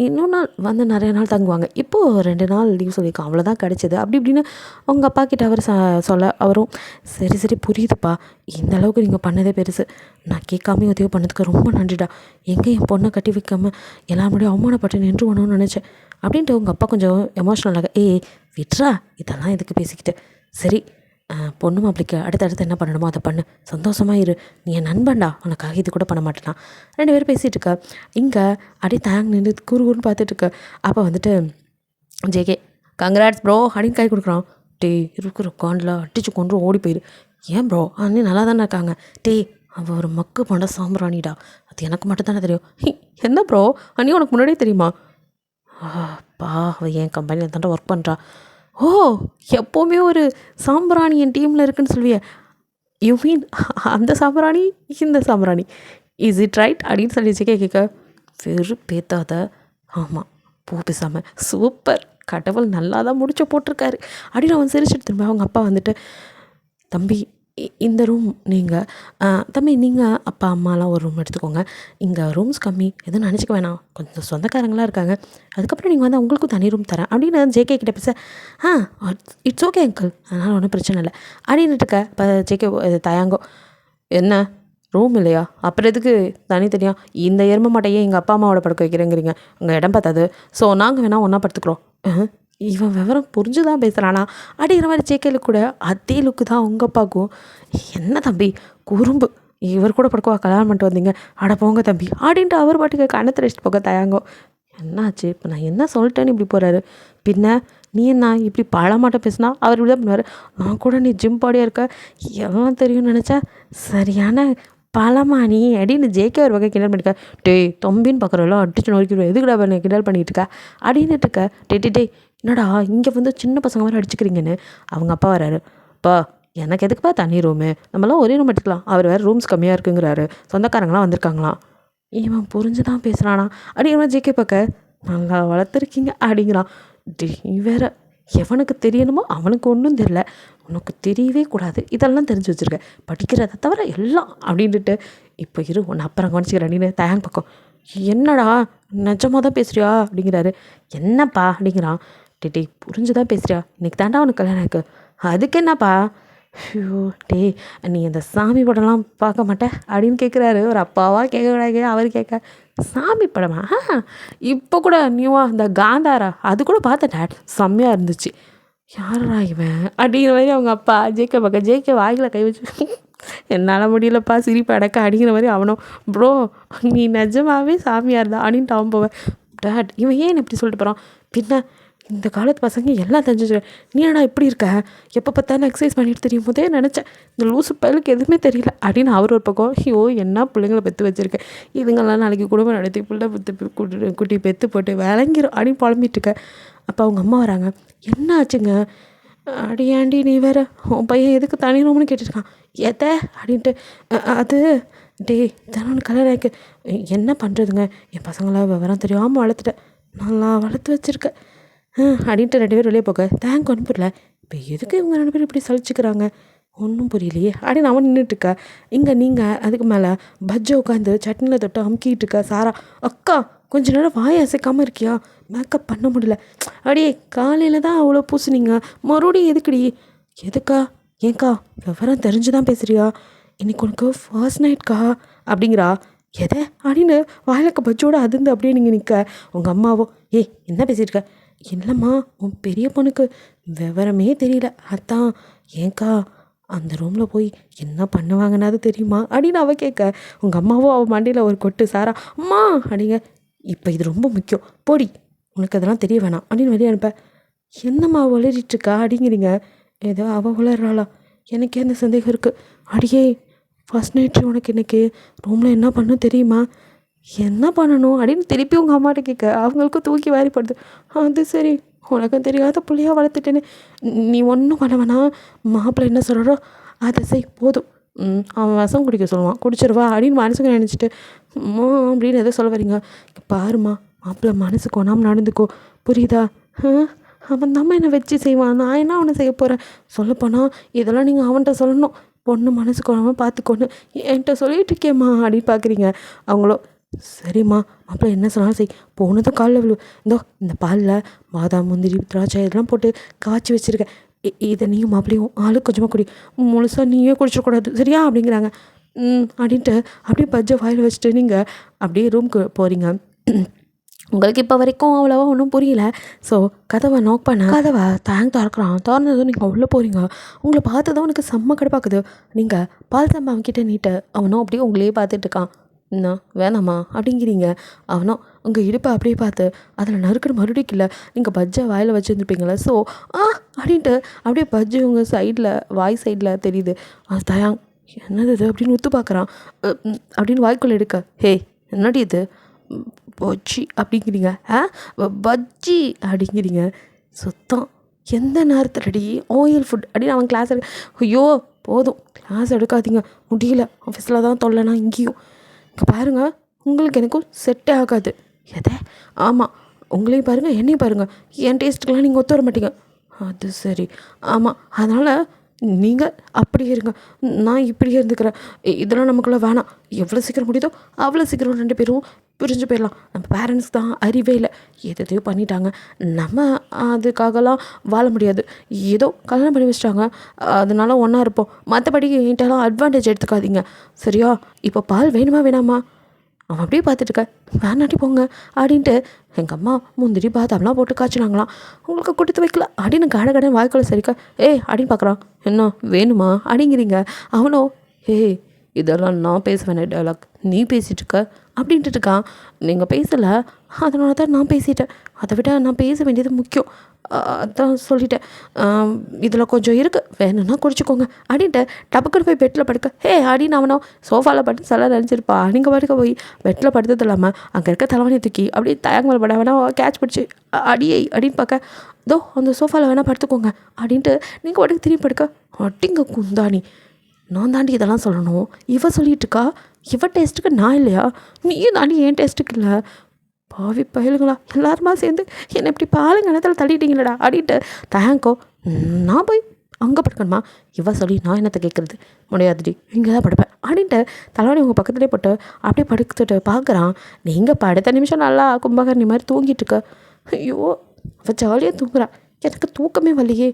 இன்னொரு நாள் வந்து நிறைய நாள் தங்குவாங்க. இப்போது 2 நாள் லீவ் சொல்லியிருக்கான், அவ்வளோதான் கிடச்சிது அப்படி இப்படின்னு அவங்க அப்பா கிட்ட அவர் சொல்ல, அவரும் சரி புரியுதுப்பா, இந்த அளவுக்கு நீங்கள் பண்ணதே பெருசு. நான் கேட்காம உதவி பண்ணதுக்கு ரொம்ப நன்றிடா. எங்கே என் பொண்ணை கட்டி வைக்காமல் எல்லாருடைய அவமானப்பட்டு நின்று போகணும்னு நினச்சேன் அப்படின்ட்டு உங்கள் அப்பா கொஞ்சம் எமோஷ்னலாக, விட்றா இதெல்லாம் எதுக்கு பேசிக்கிட்டு, சரி பொண்ணு மாப்பிளைக்கு அடுத்தடுத்து என்ன பண்ணணுமோ அதை பண்ணு, சந்தோஷமாக இரு, நீ என் நண்பன்டா, உனக்காக இது கூட பண்ண மாட்டேனா. 2 பேரும் பேசிகிட்டு இருக்க. இங்கே அப்படியே தாங்க நின்று கூறுன்னு பார்த்துட்ருக்க. அப்போ வந்துட்டு ஜேகே கங்க்ராட்ஸ் ப்ரோ அப்படின்னு கை கொடுக்குறான். இருக்கிற காண்டில் அடிச்சு கொண்டு ஓடி போயிரு. ஏன் ப்ரோ அண்ணி நல்லா தானே இருக்காங்க. அவள் ஒரு மக்கு பண்ண சாம்பிராணிடா, அது எனக்கு மட்டும் தானே தெரியும். என்ன ப்ரோ அண்ணி உனக்கு முன்னாடியே தெரியுமா? அவள் என் கம்பெனியில் தான்டா ஒர்க் பண்ணுறா. எப்போவுமே ஒரு சாம்பிராணி என் டீமில் இருக்குன்னு சொல்லுவிய, யூ மீன் அந்த சாம்பிராணி இந்த சாம்பிராணி, இஸ் இட் ரைட் அப்படின்னு சொல்லி கேட்க வெறும் பேத்தாத. ஆமாம் போ பேசாமல், சூப்பர் கடவுள் நல்லா தான் முடிச்சு போட்டிருக்காரு அப்படின்னு அவன் சிரிச்சுட்டு திரும்ப அவங்க அப்பா வந்துட்டு, தம்பி இந்த ரூம் நீங்கள் தம்பி நீங்கள் அப்பா அம்மாலாம் ஒரு ரூம் எடுத்துக்கோங்க, இங்கே ரூம்ஸ் கம்மி எதுவும் நினச்சிக்க வேணாம், கொஞ்சம் சொந்தக்காரங்களாம் இருக்காங்க, அதுக்கப்புறம் நீங்கள் வந்து உங்களுக்கும் தனி ரூம் தரேன் அப்படின்னு ஜேகே கிட்ட பேச, இட்ஸ் ஓகே அங்கிள் அதனால் ஒன்றும் பிரச்சனை இல்லை அப்படின்ட்டு இருக்க. இப்போ ஜேகே தயாங்கோ, என்ன ரூம் இல்லையா, அப்புறம் எதுக்கு தனித்தனியாக இந்த எருமை மாட்டையே எங்கள் அப்பா அம்மாவோட படுக்க வைக்கிறேங்கிறீங்க, உங்கள் இடம் பார்த்தாது, ஸோ நாங்கள் வேணால் ஒன்றா படுத்துக்கிறோம். இவன் விவரம் புரிஞ்சு தான் பேசுகிறானா அப்படிங்கிற மாதிரி ஜேகேலு கூட அதே லுக்கு தான் உங்கள் அப்பாவுக்கும். என்ன தம்பி குறும்பு, இவர் கூட படுக்கவா கல்யாணம் பண்ணிட்டு வந்தீங்க, அட போங்க தம்பி அப்படின்ட்டு அவர் பாட்டுக்கு கண்ணத்தை ரெஸ்ட் போக தயாங்கோ. என்னாச்சு இப்போ நான் என்ன சொல்லிட்டேன்னு இப்படி போகிறாரு, பின்ன நீ என்ன இப்படி பழமாட்ட பேசுனா அவர் இப்படி தான் பண்ணுவார். நான் கூட நீ ஜிம் பாடியாக இருக்க எல்லாம் தெரியும்னு நினச்சா சரியான பழமானி அப்படின்னு ஜேகே ஒரு வகை கிண்டல் பண்ணிக்க. தொம்பின்னு பார்க்குறோம்ல அடிச்சு நோக்கிடுவேன், எதுக்குடா பண்ண கிண்டல் பண்ணிகிட்டு இருக்கா அப்படின்ட்டு இருக்க. என்னடா இங்கே வந்து சின்ன பசங்க மாதிரி அடிச்சுக்கிறீங்கன்னு அவங்க அப்பா வராரு. எனக்கு எதுக்குப்பா தனி ரூமு, நம்மளாம் ஒரே ரூம் எடுத்துக்கலாம், அவர் வேறு ரூம்ஸ் கம்மியாக இருக்குங்கிறாரு, சொந்தக்காரங்களாம் வந்திருக்காங்களாம். இவன் புரிஞ்சு தான் பேசுகிறானா அப்படிங்கிற ஜேகே பார்க்க, நல்லா வளர்த்துருக்கீங்க அப்படிங்கிறான். வேற எவனுக்கு தெரியணுமோ அவனுக்கு ஒன்றும் தெரியல, உனக்கு தெரியவே கூடாது, இதெல்லாம் தெரிஞ்சு வச்சுருக்க, படிக்கிறத தவிர எல்லாம் அப்படின்ட்டு இப்போ இரு ஒன்று அப்புறம் கவனிச்சிக்கிறேன் அப்படின்னு தயாங்க பக்கம். என்னடா நிஜமாக தான் பேசுறியா அப்படிங்கிறாரு. என்னப்பா அப்படிங்கிறான். புரிஞ்சு தான் பேசுறியா, இன்னைக்கு தாண்டா உனக்கு கல்யாணம் இருக்கு, அதுக்கு என்னப்பா, ஐயோ நீ அந்த சாமி படம்லாம் பார்க்க மாட்டேன் அப்படின்னு கேட்குறாரு. ஒரு அப்பாவா கேட்க அவர் கேட்க, சாமி படமா, இப்போ கூட நியூவாக இந்த காந்தாரா அது கூட பார்த்தேன் டேட், செம்மையாக இருந்துச்சு, யாரா இவன் அப்படிங்கிற மாதிரி அவங்க அப்பா ஜேகே பார்க்க. ஜேகே வாயில கை வச்சு, என்னால் முடியலப்பா சிரிப்பு அடக்க அப்படிங்கிற மாதிரி அவனும், ப்ரோ நீ நிஜமாவே சாமியார் தான் அப்படின்ட்டு அவன் போவேன். டேட் இவன் ஏன் இப்படி சொல்லிட்டு போகிறான், பின்ன இந்த காலத்து பசங்க எல்லாம் தெரிஞ்சிச்சு. நீ ஏன்டா இப்படி இருக்க, எப்போ பார்த்தாலும் எக்ஸசைஸ் பண்ணிட்டு தெரியும் போதே நினச்சேன் இந்த லூசு பயலுக்கு எதுவுமே தெரியல அப்படின்னு அவர் ஒரு பக்கம். ஐயோ என்ன பிள்ளைங்களை பெற்று வச்சுருக்கேன், இதுங்கெல்லாம் நாளைக்கு குடும்பம் நடத்தி பிள்ளை பெற்று குட்டி பெற்று போட்டு விளங்கிரும் அப்படின்னு புலம்பிட்டு இருக்க. அப்போ அவங்க அம்மா வராங்க. என்ன ஆச்சுங்க? அடியாண்டி நீ வேற, உன் பையன் எதுக்கு தனி ரூம்னு கேட்டுருக்கான். எதை அப்படின்ட்டு. அது டே தானே கல்யாணம் ஆயிருக்கு. என்ன பண்ணுறதுங்க, என் பசங்கள விவரம் தெரியாமல் வளர்த்துட்டேன், நல்லா வளர்த்து வச்சுருக்கேன் அப்படின்ட்டு 2 பேர் வெளியே போக தேங்க் ஒன்றும் புரியல. இப்போ எதுக்கு இவங்க 2 பேர் இப்படி சலிச்சுக்கிறாங்க ஒன்றும் புரியலையே அப்படின்னு அவன் நின்றுட்டுருக்க. இங்கே நீங்கள் அதுக்கு மேலே பஜ்ஜை உட்காந்து சட்னியில் தொட்டு அமுக்கிட்டு இருக்க சாரா. அக்கா கொஞ்ச நேரம் வாயை அசைக்காமல் இருக்கியா, மேக்கப் பண்ண முடியல. அடியே காலையில் தான் அவ்வளோ பூசுனீங்க, மறுபடியும் எதுக்குடி? எதுக்கா? ஏங்க்கா விவரம் தெரிஞ்சு தான் பேசுகிறியா? இன்னைக்கு உனக்கு ஃபர்ஸ்ட் நைட்க்கா அப்படிங்கிறா. எதை அப்படின்னு வாயிலக்க பஜ்ஜோடு அதிர்ந்து அப்படியே நீங்கள் நிற்க. உங்கள் அம்மாவோ ஏய் என்ன பேசியிருக்க? இல்லைம்மா உன் பெரிய பொண்ணுக்கு விவரமே தெரியல, அதான். ஏங்க்கா அந்த ரூமில் போய் என்ன பண்ணுவாங்கன்னாது தெரியுமா அப்படின்னு அவள் கேட்க. உங்கள் அம்மாவோ அவள் மண்டியில் ஒரு கொட்டு. சாரா அம்மா அப்படிங்க. இப்போ இது ரொம்ப முக்கியம், போடி, உனக்கு அதெல்லாம் தெரிய வேணாம் அப்படின்னு வெளியே அனுப்ப. என்னம்மா உளறிட்டுருக்கா அப்படிங்கிறீங்க. ஏதோ அவள் உளறாளா, எனக்கே அந்த சந்தேகம் இருக்குது. அடியே ஃபர்ஸ்ட் நைட்டு உனக்கு இன்றைக்கி ரூமில் என்ன பண்ணணும் தெரியுமா? என்ன பண்ணணும் அப்படின்னு திருப்பி உங்கள் அம்மாட்ட கேட்க. அவங்களுக்கும் தூக்கி வாரிப்படுது. அது சரி, உனக்கும் தெரியாத பிள்ளையாக வளர்த்துட்டேன்னு. நீ ஒன்றும் பண்ண வேணாம், மாப்பிள்ளை என்ன சொல்கிறோ அதை செய் போதும். அவன் விஷம் குடிக்க சொல்லுவான், குடிச்சிருவா அப்படின்னு மனசுக்கு நினச்சிட்டு அப்படின்னு எதோ சொல்ல வரீங்க. பாருமா, மாப்பிள்ளை மனசுக்கு ஒன்றாமல் நடந்துக்கோ, புரியுதா? அவன் தான் என்னை வச்சு செய்வான், நான் என்ன அவனை செய்ய போகிறேன்? சொல்லப்போனால் இதெல்லாம் நீங்கள் அவன்கிட்ட சொல்லணும், பொண்ணு மனசுக்கு ஒன்றாமல் பார்த்துக்கோன்னு என்கிட்ட சொல்லிகிட்டு இருக்கேம்மா அப்படின்னு பார்க்குறீங்க. அவங்களோ சரிம்மா மாப்பிள்ளை என்ன சொன்னாலும் சரி, போனதும் காலில் விழு, இந்த பாலில் பாதாம் முந்திரி திராட்சை இதெல்லாம் போட்டு காய்ச்சி வச்சுருக்கேன், இதை நீயும் மாப்பிள்ளையும் ஆளுக்கு கொஞ்சமாக குடி, முழுசாக நீயே குடிச்சிடக்கூடாது சரியா அப்படிங்கிறாங்க. அப்படின்ட்டு அப்படியே பஜ்ஜை வாயில் வச்சுட்டு நீங்கள் அப்படியே ரூமுக்கு போகிறீங்க. உங்களுக்கு இப்போ வரைக்கும் அவ்வளோவா ஒன்றும் புரியல. ஸோ கதவை நாக் பண்ண, கதவை திறக்கிறான். திறந்ததும் நீங்கள் உள்ளே போகிறீங்க. உங்களை பார்த்ததும் உனக்கு செம்ம கடுப்பாக்குது. நீங்கள் பால் சம்பா அவன்கிட்ட நீட்ட, அவனும் அப்படியே உங்களையே பார்த்துட்டு இருக்கான். என்ன வேணாமா அப்படிங்கிறீங்க. அவனும் உங்கள் இடுப்பை அப்படியே பார்த்து அதில் நறுக்குன்னு மறுபடியும் இல்லை, நீங்கள் பஜ்ஜை வாயில் வச்சுருந்துருப்பீங்களே. ஸோ அப்படின்ட்டு அப்படியே பஜ்ஜி உங்கள் சைடில் வாய் சைடில் தெரியுது. அது தயாங் என்னது இது அப்படின்னு ஒத்து பார்க்குறான். அப்படின்னு வாய்க்குள்ளே எடுக்க, ஹே என்னடி இது பஜ்ஜி அப்படிங்கிறீங்க, பஜ்ஜி அப்படிங்கிறீங்க. சுத்தம் எந்த நேரத்துலடி ஆயில் ஃபுட் அப்படின்னு அவன் கிளாஸ் எடுக்க. ஐயோ போதும் கிளாஸ் எடுக்காதீங்க, முடியல, ஆஃபீஸில் தான் தொல்லைனா இங்கேயும். இங்கே பாருங்கள், உங்களுக்கு எனக்கும் செட்டே ஆகாது. எதை? ஆமாம், உங்களையும் பாருங்கள் என்னையும் பாருங்கள், என் டேஸ்ட்டுக்கெலாம் நீங்கள் ஒத்து வர மாட்டீங்க. அது சரி, ஆமாம், அதனால் நீங்கள் அப்படியே இருங்க, நான் இப்படியே இருந்துக்கிறேன். இதெல்லாம் நமக்குள்ளே வேணாம். எவ்வளோ சீக்கிரம் முடியுதோ அவ்வளோ சீக்கிரம் 2 பேரும் பிரிஞ்சு போயிடலாம். நம்ம பேரண்ட்ஸ் தான் அறிவே இல்லை, எதையோ பண்ணிட்டாங்க, நம்ம அதுக்காகலாம் வாழ முடியாது. ஏதோ கல்யாணம் பண்ணி வச்சிட்டாங்க, அதனால ஒன்றா இருப்போம். மற்றபடி என்கிட்டலாம் அட்வான்டேஜ் எடுத்துக்காதீங்க சரியா? இப்போ பால் வேணுமா வேணாமா? அவன் அப்படியே பார்த்துட்டுருக்க. வேணாட்டி போங்க அப்படின்ட்டு எங்கள் அம்மா முந்திரி பாதாம்லாம் போட்டு காய்ச்சினாங்களாம், உங்களுக்கு கொடுத்து வைக்கல அப்படின்னு கடன் வாய்க்குள்ள சரிக்கா. அப்படின்னு பார்க்குறான். என்ன வேணுமா அப்படிங்கிறீங்க. அவனோ இதெல்லாம் நான் பேச வேண்டிய டைலாக், நீ பேசிகிட்டு இருக்க அப்படின்ட்டு இருக்கான். நீங்கள் பேசலை, அதனால தான் நான் பேசிட்டேன், அதை விட நான் பேச வேண்டியது முக்கியம், அதான் சொல்லிட்டேன். இதில் கொஞ்சம் இருக்குது, வேணும்னா குடிச்சிக்கோங்க அப்படின்ட்டு டப்புக்குன்னு போய் பெட்டில் படுக்க. அப்படின்னு அவனோ சோஃபாவில் படுத்து சில நினச்சிருப்பா. நீங்கள் படுக்க போய் பெட்டில் படுத்தது இல்லாமல் அங்கே இருக்க தலைவனை தூக்கி அப்படியே தயங்க மேலே பட வேணா கேட்ச் பிடிச்சி அடியை அப்படின்னு பார்க்க, இதோ அந்த சோஃபாவில் வேணால் படுத்துக்கோங்க அப்படின்ட்டு நீங்கள் படுக்க திரும்பி படுக்க. அட்டிங்க குந்தாணி, நான் தாண்டி இதெல்லாம் சொல்லணும், இவ சொல்லிட்டு இருக்கா. இவ டேஸ்ட்டுக்கு நான் இல்லையா? நீயும் தாண்டி என் டேஸ்ட்டுக்கு இல்லை. பாவி பயலுங்களா, எல்லாருமா சேர்ந்து என்னை இப்படி பாலுங்க நேரத்தில் தள்ளிட்டீங்களடா அப்படின்ட்டு தேங்கோ. நான் போய் அங்கே படுக்கணுமா? இவ சொல்லி நான் என்னத்தை கேட்குறது, முடியாதுடி, இங்கே தான் படுப்பேன் அப்படின்ட்டு தலைவலி உங்கள் பக்கத்துலேயே போட்டு அப்படியே படுத்துட்டு பார்க்குறான். நீங்கள் படுத்த நிமிஷம் நல்லா கும்பகர்ணி மாதிரி தூங்கிட்டு இருக்க. ஐயோ அவள் ஜாலியாக தூங்குறா, எனக்கு தூக்கமே வரலையே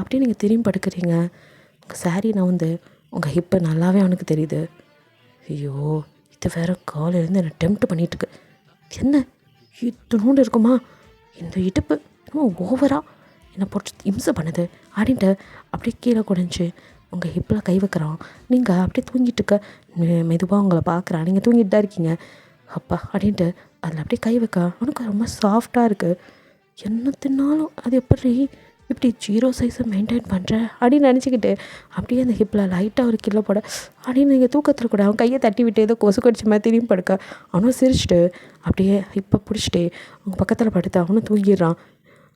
அப்படியே நீங்கள் திரும்பி படுக்கிறீங்க. உங்கள் சாரி நான் வந்து உங்கள் ஹிப்பு நல்லாவே அவனுக்கு தெரியுது. ஐயோ இது வேறு காலையிலேருந்து என்னை டெம்ப்ட் பண்ணிகிட்ருக்கு. என்ன இத்தனோண்டு இருக்குமா இந்த இடுப்பு, என்னமோ ஓவராக என்னை போட்டு இம்சை பண்ணுது அப்படின்ட்டு அப்படியே கீழே குடஞ்சி உங்கள் ஹிப்பில் கை வைக்கிறான். நீங்கள் அப்படியே தூங்கிட்டு இருக்க, மெதுவாக உங்களை பார்க்குறான், நீங்கள் தூங்கிட்டு தான் இருக்கீங்க. அப்பா அப்படின்ட்டு அதில் அப்படியே கை வைக்க அவனுக்கு ரொம்ப சாஃப்டாக இருக்குது. என்ன தின்னாலும் அது எப்படி இப்படி 0 சைஸை மெயின்டைன் பண்ணுற அப்படின்னு நினச்சிக்கிட்டு அப்படியே அந்த ஹிப்பில் லைட்டாக ஒரு கிலோ போட அப்படின்னு நீங்கள் தூக்கத்தில் கூட அவன் கையை தட்டி விட்டு ஏதோ கொசு கடிச்ச மாதிரி திரும்பி படுக்க அவனும் சிரிச்சிட்டு அப்படியே ஹிப்பை பிடிச்சிட்டு அவங்க பக்கத்தில் படுத்து அவனும் தூங்கிடுறான்.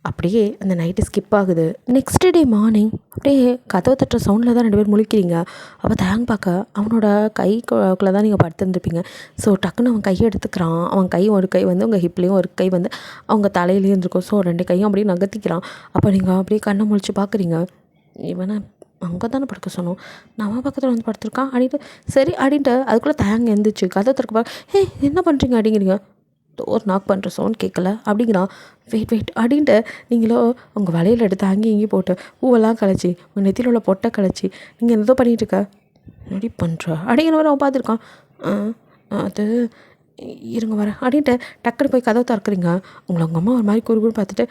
அப்படியே அந்த நைட்டு ஸ்கிப் ஆகுது. நெக்ஸ்ட் டே மார்னிங் அப்படியே கதவை தட்டுற சவுண்டில் தான் 2 பேர் முழிக்கிறீங்க. அப்போ தயாங் பார்க்க அவனோட கைக்குள்ளே தான் நீங்கள் படுத்துருந்துருப்பீங்க. ஸோ டக்குன்னு அவன் கையை எடுத்துக்கிறான். அவன் கை ஒரு கை வந்து உங்கள் ஹிப்லேயும் ஒரு கை வந்து அவங்க தலையிலையும் இருந்திருக்கும். ஸோ 2 கையும் அப்படியே நகர்த்திக்கிறான். அப்போ நீங்கள் அப்படியே கண்ணை முழிச்சு பார்க்குறீங்க. இவனை அங்கே தானே படுக்க சொன்னோம், நம்ம பக்கத்தில் வந்து படுத்துருக்கான் அப்படின்ட்டு. சரி அப்படின்ட்டு அதுக்குள்ளே தயாங்க எழுந்திரிச்சு கதை திறக்க ஹே என்ன பண்ணுறீங்க அப்படிங்கிறீங்க. ஒரு நாக் பண்ணுற சவுண்ட் கேட்கல அப்படிங்கிறான். வெயிட் அப்படின்ட்டு நீங்களோ உங்கள் வலையில் எடுத்து அங்கேயும் இங்கேயும் போட்டு பூவெல்லாம் கலைச்சி உங்கள் நெத்தியில் உள்ள பொட்டை கலைச்சி நீங்கள் என்னதோ பண்ணிகிட்டு இருக்க ரெடி பண்ணுற அப்படிங்கிறவரை அவன் பார்த்துருக்கான். அது இருங்க வரேன் அப்படின்ட்டு டக்குனு போய் கதவை திறக்கிறீங்க. உங்களை உங்கள் அம்மா ஒரு மாதிரி குறுகுன்னு பார்த்துட்டு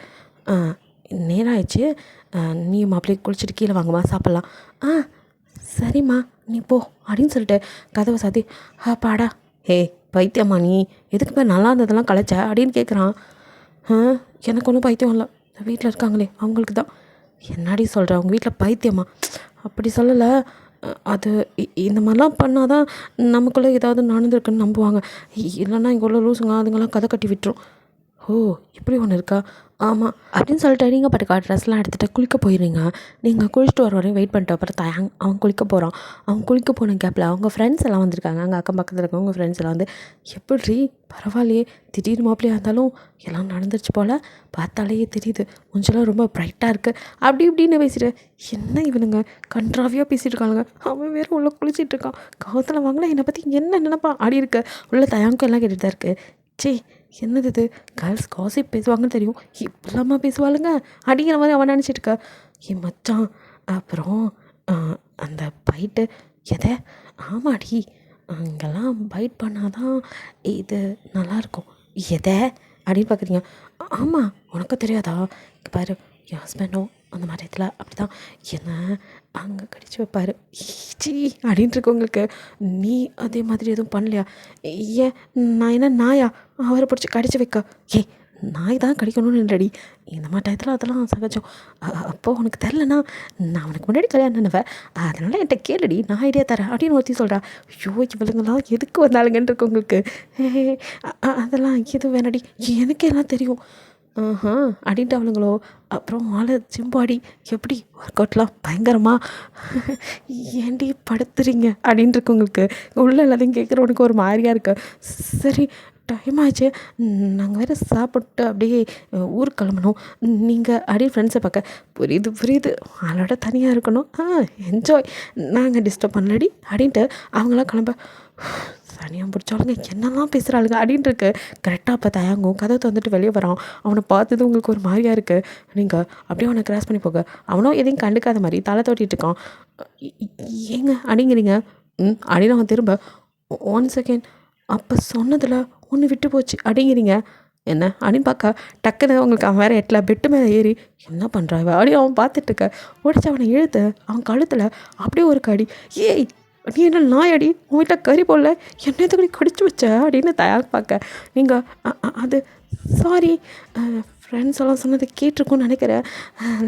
நேரம் ஆயிடுச்சு, நீ மாப்பிள்ளையை குளிச்சுட்டு கீழே வாங்கம்மா சாப்பிட்லாம். சரிம்மா நீ போ அப்படின்னு சொல்லிட்டு கதவை சாத்தி பாடா ஹே பைத்தியம்மா நீ எதுக்கு போய் நல்லா இருந்ததெல்லாம் கலைச்ச அப்படின்னு கேட்குறான். எனக்கு ஒன்றும் பைத்தியம் இல்லை, வீட்டில் இருக்காங்களே அவங்களுக்கு தான். என்னடி சொல்கிற அவங்க வீட்டில் பைத்தியம்மா? அப்படி சொல்லலை, அது இந்த மாதிரிலாம் பண்ணால் தான் நமக்குள்ளே ஏதாவது நடந்திருக்குன்னு நம்புவாங்க. இல்லைன்னா இங்கே உள்ள லூசுங்க அதுங்கெல்லாம் கதை கட்டி விட்டுரும். ஓ இப்படி ஒன்று இருக்கா? ஆமாம் அப்படின்னு சொல்லிட்டு நீங்கள் பாட்டுக்கா ட்ரெஸ்லாம் எடுத்துகிட்டு குளிக்க போயிடுறீங்க. நீங்கள் குளிச்சுட்டு வர வரையும் வெயிட் பண்ணிட்டு அப்புறம் தயாங் அவன் குளிக்க போகிறான். அவன் குளிக்க போன கேப்பில் அவங்க ஃப்ரெண்ட்ஸ் எல்லாம் வந்திருக்காங்க. அங்கே அக்கம் பக்கத்தில் இருக்கவங்க ஃப்ரெண்ட்ஸ் எல்லாம் வந்து எப்படி பரவாயில்லையே திடீர்னு மாப்பிள்ளையாக இருந்தாலும் எல்லாம் நடந்துருச்சு போல், பார்த்தாலே தெரியுது கொஞ்சம் ரொம்ப ப்ரைட்டாக இருக்குது அப்படி இப்படின்னு பேசிட்டு என்ன இவனுங்க கன்றாவியாக பேசிகிட்டு இருக்காங்க. அவன் வேறு உள்ளே குளிச்சிட்டு இருக்கான். கவுத்தில் வாங்கினா என்னை பற்றி என்ன நினைப்பான் ஆடி இருக்க உள்ள தயாங்கும் எல்லாம் கேட்டுட்டு தான் இருக்குது. சே என்னது இது கேர்ள்ஸ் காசிப் பேசுவாங்கன்னு தெரியும், இப்படிலாமா பேசுவாளுங்க அப்படிங்கிற மாதிரி அவன் நினச்சிட்டு இருக்கா. என் மச்சான் அப்புறம் அந்த பைட்டு எதை ஆமாடி இங்கெல்லாம் பைட் பண்ணாதான் இது நல்லாயிருக்கும் எதை அப்படின்னு பார்க்குறீங்க. ஆமாம் உனக்கு தெரியாதா பாரு என் ஹஸ்பண்டும் அந்த மாதிரி இடத்துல அப்படி தான் என்ன அங்கே கடிச்சு வைப்பார் ஈச்சி அப்படின்ட்டு இருக்கவங்களுக்கு. நீ அதே மாதிரி எதுவும் பண்ணலையா? ஏன் நான் என்ன நாயா அவரை பிடிச்சி கடிச்சு வைக்க? நாய் தான் கடிக்கணும்னு இல்லடி, இந்த மாதிரி டயத்தில் அதெல்லாம் சகஜம். அப்போது உனக்கு தெரிலனா நான் அவனுக்கு முன்னாடி கல்யாணம் பண்ணுவேன், அதனால் என்கிட்ட கேளுடி நான் ஐடியா தரேன் அப்படின்னு ஒருத்தி சொல்கிறா. ஐயோ இவளுங்கெல்லாம் எதுக்கு வந்தாளுங்கன்னு இருக்கவங்களுக்கு. அதெல்லாம் எதுவும் வேணாடி எனக்கு எல்லாம் தெரியும் அப்படின்ட்டு அவளுங்களோ. அப்புறம் ஆளை ஜிம்பாடி எப்படி ஒர்க் அவுட்லாம் பயங்கரமாக ஏண்டி படுத்துறீங்க அப்படின்ட்டு இருக்கவங்களுக்கு. உள்ள எல்லாத்தையும் கேட்குறவனுக்கு ஒரு மாதிரியாக இருக்கு. சரி டைம் ஆச்சு, நாங்கள் வேறு சாப்பிட்டு அப்படியே ஊருக்கு கிளம்பணும், நீங்கள் அப்படியே ஃப்ரெண்ட்ஸை பார்க்க. புரியுது ஆளோட தனியாக இருக்கணும், என்ஜாய், நாங்கள் டிஸ்டர்ப் பண்ணலடி அப்படின்ட்டு அவங்களாம் கிளம்ப. தனியாக பிடிச்சாலுங்க என்னெல்லாம் பேசுகிறாளுங்க அப்படின்ட்டு இருக்கு. கரெக்டாக அப்போ தயாங்கும் கதை வந்துட்டு வெளியே வரான். அவனை பார்த்தது உங்களுக்கு ஒரு மாதிரியாக இருக்குது. நீங்கள் அப்படியே அவனை கிராஸ் பண்ணி போக அவனும் எதையும் கண்டுக்காத மாதிரி தலை தோட்டிகிட்டு இருக்கான். ஏங்க அப்படிங்கிறீங்க அப்படின்னு அவன் திரும்ப 1 செகண்ட் அப்போ சொன்னதில் ஒன்று விட்டு போச்சு அப்படிங்கிறீங்க என்ன அப்படின்னு பார்க்க டக்குன்னு அவங்களுக்கு அவன் வேறு எட்டில் பெட்டு மேலே ஏறி என்ன பண்ணுறான் அப்படி அவன் பார்த்துட்ருக்க ஓடிச்சு அவனை இழுத்து அவன் கழுத்தில் அப்படியே ஒரு கடி. ஏய் நீ என்ன நாயடி உன் வீட்டில் கறி போடல என்ன எதுக்கு கடிச்சு வச்ச அப்படின்னு தயார் பார்க்க நீங்கள் அது சாரி ஃப்ரெண்ட்ஸ் எல்லாம் சொன்னது கேட்டிருக்குன்னு நினைக்கிறேன்,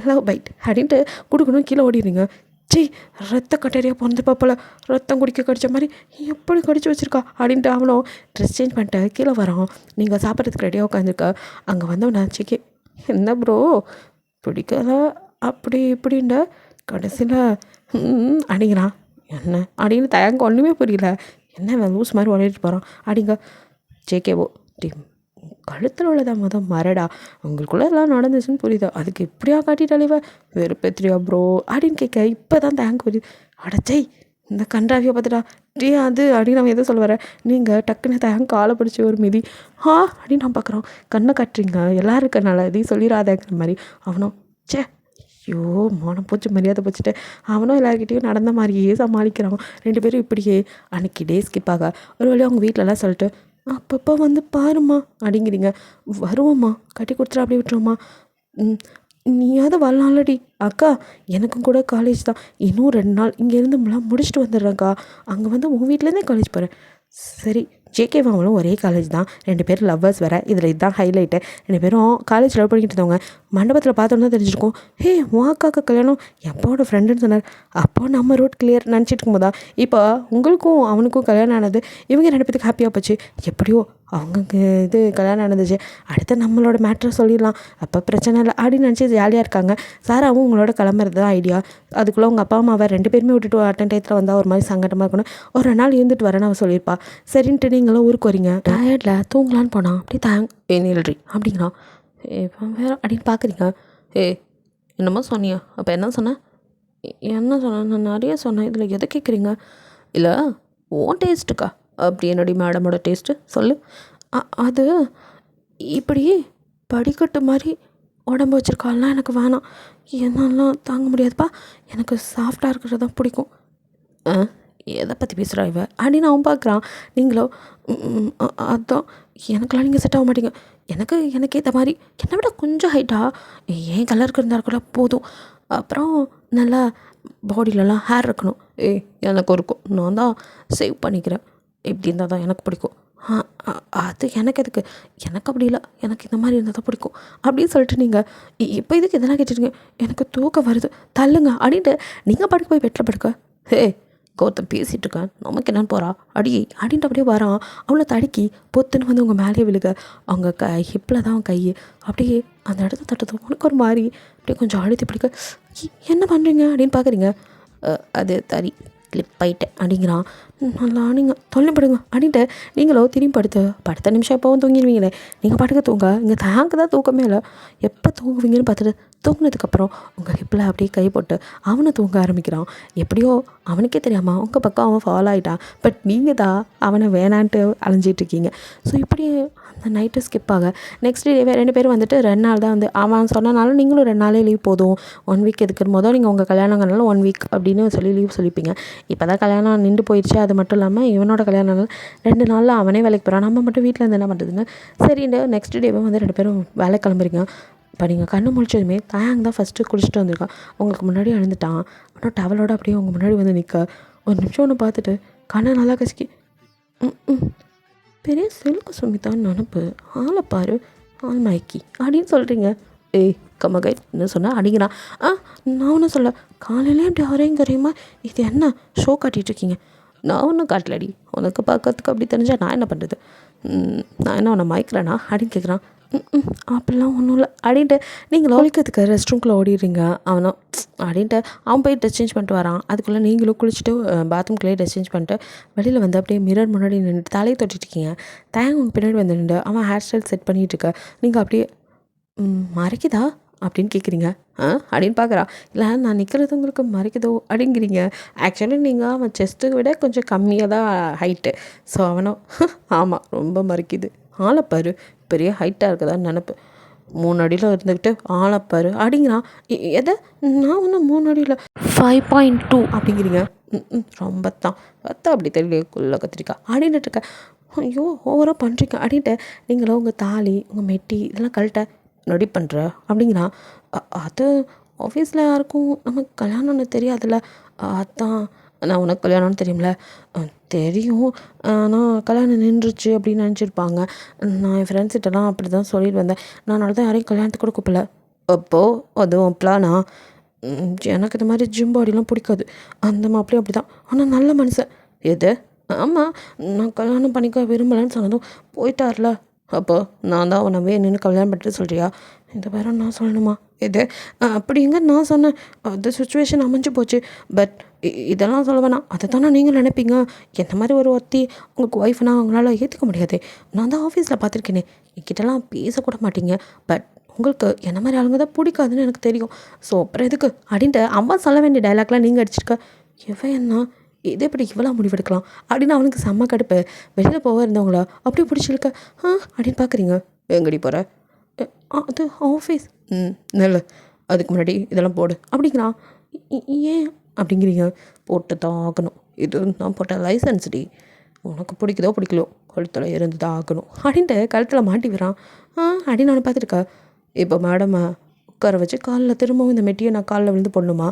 லவ் பைட் அப்படின்ட்டு கொடுக்கணும் கீழே ஓடிடுறீங்க. ரத்த கட்டறியாக பிறந்துப்பா போல் ரத்தம் குடிக்க கடிச்ச மாதிரி எப்படி கடிச்சு வச்சுருக்கா அப்படின்ட்டு அவனும் ட்ரெஸ் சேஞ்ச் பண்ணிட்டு கீழே வரான். நீங்கள் சாப்பிட்றதுக்கு ரெடியாக உட்காந்துருக்க. அங்கே வந்தவன் சிக்கி என்ன ப்ரோ பிடிக்காத அப்படி இப்படின்ட்டு கடைசியில் அப்படிங்கிறான். என்ன அப்படின்னு தயங்க ஒன்றுமே புரியல. என்ன லூஸ் மாதிரி ஓடிட்டு போகிறான் அப்படிங்க. ஜேகேவோ டீம் கழுத்தில் உள்ளதா மரடா உங்களுக்குள்ளே எல்லாம் நடந்துச்சுன்னு புரியுதா, அதுக்கு இப்படியா காட்டிட்டாலேவ வெறுப்பேத்திரியா ப்ரோ அப்படின்னு கேட்க இப்போ தான் தேங்க் புரியுது. அடச்சை இந்த கன்றாவியை பார்த்துட்டா அது அப்படின்னு நம்ம எதுவும் சொல்ல வர நீங்கள் டக்குன்னு தேங்க் காலை பிடிச்சி ஒரு மிதி அப்படின்னு நான் பார்க்குறோம். கண்ணை கட்டுறீங்க எல்லோரும் இருக்கனால இதையும் சொல்லிடாதேங்கிற மாதிரி. அவனும் ஐயோ மோனம் போச்சு மரியாதை போச்சுட்டு அவனும் எல்லாருக்கிட்டையும் நடந்த மாதிரியே சமாளிக்கிறான். 2 பேரும் இப்படியே அன்றைக்கி டே ஸ்கிப் ஆக ஒரு வழியாக அவங்க வீட்டிலலாம் சொல்லிட்டு அப்பப்போ வந்து பாருமா அப்படிங்கிறீங்க. வருவோம்மா கட்டி கொடுத்துட்டு அப்படியே விட்டுருவோம்மா. நீயாவது வரலாம்லடி அக்கா, எனக்கும் கூட காலேஜ் தான், இன்னும் 2 நாள் இங்கேருந்து முடிச்சுட்டு வந்துடுறேன்க்கா, அங்கே வந்து உன் வீட்டிலேருந்தே காலேஜ் போகிறேன். சரி ஜேகே அவங்களும் ஒரே காலேஜ் தான், 2 பேரும் லவ்வர்ஸ் வேறு. இதில் இதுதான் ஹைலைட்டு. 2 பேரும் காலேஜ் லவ் பண்ணிக்கிட்டு இருந்தவங்க. மண்டபத்தில் பார்த்தோன்னு தான் தெரிஞ்சிருக்கும். ஹே உன் அக்காவுக்கு கல்யாணம் அப்பாவோட ஃப்ரெண்டுன்னு சொன்னார். அப்போ நம்ம ரூட் கிளியர் நினச்சிட்டு இருக்கும்போதா இப்போ உங்களுக்கும் அவனுக்கும் கல்யாணம் ஆனது. இவங்க 2 பேத்துக்கு ஹாப்பியாக போச்சு. எப்படியோ அவங்க இது கல்யாணம் நடந்துச்சு. அடுத்து நம்மளோட மேட்ரை சொல்லிடலாம், அப்போ பிரச்சனை இல்லை அப்படின்னு நினச்சி ஜாலியாக இருக்காங்க. சாராவும் உங்களோட கிளம்புறது தான் ஐடியா. அதுக்குள்ளே உங்கள் அப்பா அம்மாவை 2 பேருமே விட்டுட்டு அட்டன் டயத்தில் வந்தால் ஒரு மாதிரி சங்கடமாக இருக்கணும். ஒரு நாள் இருந்துட்டு வரேன்னு அவள் சொல்லியிருப்பா. சரின்ட்டு நீங்களும் ஊருக்கு வரீங்க. டயர்டில் தூங்கலான்னு போனான். அப்படி நில்றி அப்படிங்கிறான். இப்போ வேறு அப்படின்னு பார்க்குறீங்க. என்னமோ சொன்னியா? அப்போ என்ன சொன்னேன்? என்ன சொன்னேன்? நான் நிறைய சொன்னேன். இதில் எதை கேட்குறீங்க? இல்லை ஓன் டேஸ்ட்டுக்கா? அப்படி என்னடி மேடமோட டேஸ்ட்டு சொல்லு. அது இப்படி படிக்கட்டு மாதிரி உடம்பு வச்சுருக்காலாம் எனக்கு வேணாம். என்னெல்லாம் தாங்க முடியாதுப்பா. எனக்கு சாஃப்டாக இருக்கிறது தான் பிடிக்கும். எதை பற்றி பேசுகிறா இவ அப்படின்னு அவன் பார்க்குறான். நீங்களோ அதான் எனக்கெல்லாம் நீங்கள் செட் ஆக மாட்டீங்க. எனக்கு ஏற்ற மாதிரி என்னை விட கொஞ்சம் ஹைட்டாக ஏன் கலருக்கு இருந்தால் கூட போதும். அப்புறம் நல்லா பாடியிலலாம் ஹேர் இருக்கணும். எனக்கு இருக்கும், நான் தான் சேவ் பண்ணிக்கிறேன். இப்படி இருந்தால் தான் எனக்கு பிடிக்கும். அது எனக்கு எதுக்கு? எனக்கு அப்படி இல்லை, எனக்கு இந்த மாதிரி இருந்தால் தான் பிடிக்கும் அப்படின்னு சொல்லிட்டு நீங்கள் இப்போ இதுக்கு இதெல்லாம் கேட்டுருங்க. எனக்கு தூக்கம் வருது, தள்ளுங்க அப்படின்ட்டு நீங்கள் படுக்க போய் பெட்டில் படுக்க. கௌதம் பேசிகிட்டு இருக்கேன், நமக்கு என்னன்னு போகிறா அப்படின்ட்டு அப்படியே வரான். அவளை தடுக்கி பொத்துன்னு வந்து உங்கள் மேலே விழுக. அவங்க ஹிப்பில் தான் அவன் கை அப்படியே அந்த இடத்த தட்டுறது உனக்கு ஒரு மாதிரி அப்படியே கொஞ்சம் அழுத்தி பிடிக்க. என்ன பண்ணுறீங்க அப்படின்னு பார்க்குறீங்க. அது தறி கிளிப் ஆயிட்டேன் அப்படிங்கிறான். நல்லா நீங்கள் தொல்லைப்படுங்க அப்படின்ட்டு நீங்களோ திரும்பி படுத்த நிமிஷம் எப்போவும் தூங்கிடுவீங்களே. நீங்கள் பாட்டுக்க தூங்க, இங்கே தேங்க் தான் தூக்கமே இல்லை. எப்போ தூங்குவீங்கன்னு பார்த்துட்டு தூங்கினதுக்கப்புறம் உங்கள் ஹிப்பில் அப்படியே கை போட்டு அவனை தூங்க ஆரம்பிக்கிறான். எப்படியோ அவனுக்கே தெரியாமல் உங்கள் பக்கம் அவன் ஃபாலோ ஆகிட்டான். பட் நீங்கள் தான் அவனை வேணான்ட்டு அலைஞ்சிட்ருக்கீங்க. ஸோ இப்படி அந்த நைட்டு ஸ்கிப் ஆக நெக்ஸ்ட் டே 2 பேரும் வந்துட்டு 2 நாள் தான் வந்து அவன் சொன்னனாலும் நீங்களும் 2 நாளே லீவ் போதும், 1 வீக் எதுக்குன்னு மொதல் நீங்கள் உங்கள் கல்யாணங்கள்னால 1 வீக் அப்படின்னு சொல்லி லீவ் சொல்லிப்பீங்க. இப்போ தான் கல்யாணம் நின்று போயிடுச்சு. அது மட்டும் இல்லாமல் இவனோட கல்யாணம் 2 நாளில் அவனே வேலைக்கு போகிறான். நம்ம மட்டும் வீட்டில் இருந்து என்ன பண்ணுறதுன்னு சரின்னு நெக்ஸ்ட் டேவே வந்து 2 பேரும் வேலை கிளம்புறீங்க. இப்போ நீங்கள் கண்ணு முழிச்சதுமே தாயாங் தான் ஃபஸ்ட்டு குளிச்சுட்டு வந்திருக்கான். உங்களுக்கு முன்னாடி எழுந்துட்டான். ஆனால் டவலோட அப்படியே உங்கள் முன்னாடி வந்து நிற்க ஒரு நிமிஷம் ஒன்று பார்த்துட்டு கண்ணை நல்லா கசிக்கி பெரிய செல்கு சுமிதான்னு நினப்பு, ஆளை பாரு ஆள் மயக்கி அப்படின்னு சொல்கிறீங்க. கமகை என்ன சொன்னால் அடிக்கிறான். நான் ஒன்றும் சொல்ல, காலையிலே இப்படி அரையும் குறையுமா இது என்ன ஷோ காட்டிகிட்ருக்கீங்க? நான் ஒன்றும் காட்டலடி, உனக்கு பார்க்கறதுக்கு அப்படி தெரிஞ்சால் நான் என்ன பண்ணுறது? நான் என்ன உன்னை மயக்கிறேனா அப்படின்னு கேட்குறான். அப்படிலாம் ஒன்றும் இல்லை அப்படின்ட்டு நீங்கள் ஒழிக்கிறதுக்கு ரெஸ்ட் ரூம்குள்ளே ஓடிடுறீங்க. அவனும் அப்படின்ட்டு அவன் போய் ட்ரெஸ் சேஞ்ச் பண்ணிட்டு வரான். அதுக்குள்ளே நீங்களும் குளிச்சுட்டு பாத்ரூம்குள்ளேயே ட்ரெஸ் சேஞ்ச் பண்ணிட்டு வெளியில் வந்து அப்படியே மிரர் முன்னாடி நின்று தலையை தொட்டிருக்கீங்க. தேங்க உங்கள் பின்னாடி வந்து நின்று அவன் ஹேர் ஸ்டைல் செட் பண்ணிகிட்டு இருக்க. நீங்கள் அப்படியே மறைக்குதா அப்படின்னு கேட்குறீங்க. அப்படின்னு பார்க்குறா. இல்லை நான் நிற்கிறது உங்களுக்கு மறைக்குதோ அப்படிங்கிறீங்க. ஆக்சுவலி நீங்கள் அவன் செஸ்ட்டுக்கு விட கொஞ்சம் கம்மியாக தான் ஹைட்டு. ஸோ அவனும் ஆமாம் ரொம்ப மறைக்குது, ஆளைப்பாரு பெரிய ஹைட்டாக இருக்குதான்னு நினப்பு, 3 அடியில் இருந்துக்கிட்டு ஆளைப்பாரு அப்படிங்கிறான். எதை? நான் ஒன்றும் 3 அடியில் 5.2 அப்படிங்கிறீங்க. ரொம்ப தான் அப்படி தெரியல குள்ள கத்திரிக்கா அப்படின்ட்டு இருக்க. ஐயோ ஓவராக பண்ணுறீங்க அப்படின்ட்டு நீங்களும் உங்கள் தாலி உங்கள் மெட்டி இதெல்லாம் கழட்ட ரெடி பண்ணுற அப்படிங்கிறான். அது ஆஃபீஸில் யாருக்கும் நமக்கு கல்யாணம்னு தெரியாதுல்ல, அதான். நான் உனக்கு கல்யாணம்னு தெரியும்ல? தெரியும், ஆனால் கல்யாணம் நின்றுச்சு அப்படின்னு நினச்சிருப்பாங்க. நான் என் ஃப்ரெண்ட்ஸ்கிட்டலாம் அப்படி தான் சொல்லிட்டு வந்தேன். நான் தான் யாரையும் கல்யாணத்துக்கு கூட கூப்பிடல. அப்போது அதுவும் பிளானா? எனக்கு இந்த மாதிரி ஜிம் பாடிலாம் பிடிக்காது. அந்த மாப்பிளையும் அப்படி தான், ஆனால் நல்ல மனுஷன். எது? ஆமாம், நான் கல்யாணம் பண்ணிக்க விரும்பலைன்னு சொன்னதும் போயிட்டார்ல. அப்போ நான் தான் உன்னை வேணும்னு கல்யாணம் பண்ணிட்டு சொல்கிறியா? இந்த பேரம் நான் சொல்லணுமா? இது அப்படிங்க நான் சொன்னேன், அந்த சுச்சுவேஷன் அமைஞ்சு போச்சு. பட் இதெல்லாம் சொல்ல வேணாம், அதை தானே நீங்கள் நினைப்பீங்க. எந்த மாதிரி ஒரு ஒருத்தி உங்களுக்கு ஒய்ஃப்னா அவங்களால ஏற்றுக்க முடியாது. நான் தான் ஆஃபீஸில் பார்த்துருக்கேனே, என்கிட்டலாம் பேசக்கூட மாட்டீங்க. பட் உங்களுக்கு என்ன மாதிரி ஆளுங்க தான் பிடிக்காதுன்னு எனக்கு தெரியும். ஸோ அப்புறம் எதுக்கு அப்படின்ட்டு அம்மா சொல்ல வேண்டிய டைலாக்லாம் நீங்கள் அடிச்சிருக்க. இவன் என்ன இதே இப்படி இவ்வளோ முடிவெடுக்கலாம் அப்படின்னு அவனுக்கு செம்ம கடுப்பு. வெளியில் போக இருந்தவங்கள அப்படியே பிடிச்சிருக்க. அப்படின்னு பார்க்குறீங்க. எங்கடி போகிற? அது ஆஃபீஸ். நல்ல அதுக்கு முன்னாடி இதெல்லாம் போடு அப்படிங்கிறான். ஏன் அப்படிங்கிறீங்க? போட்டு தான் ஆகணும், இது நான் போட்ட லைசன்ஸ் டி, உனக்கு பிடிக்குதோ பிடிக்கலோ கழுத்தில் இருந்து தான் ஆகணும் அப்படின்ட்டு கழுத்தில் மாட்டி விடுறான். அப்படின்னு நான் பார்த்துருக்கா. இப்போ மேடமை உட்கார வச்சு காலில் திரும்பவும் இந்த மெட்டியை நான் காலில் விழுந்து போடணுமா?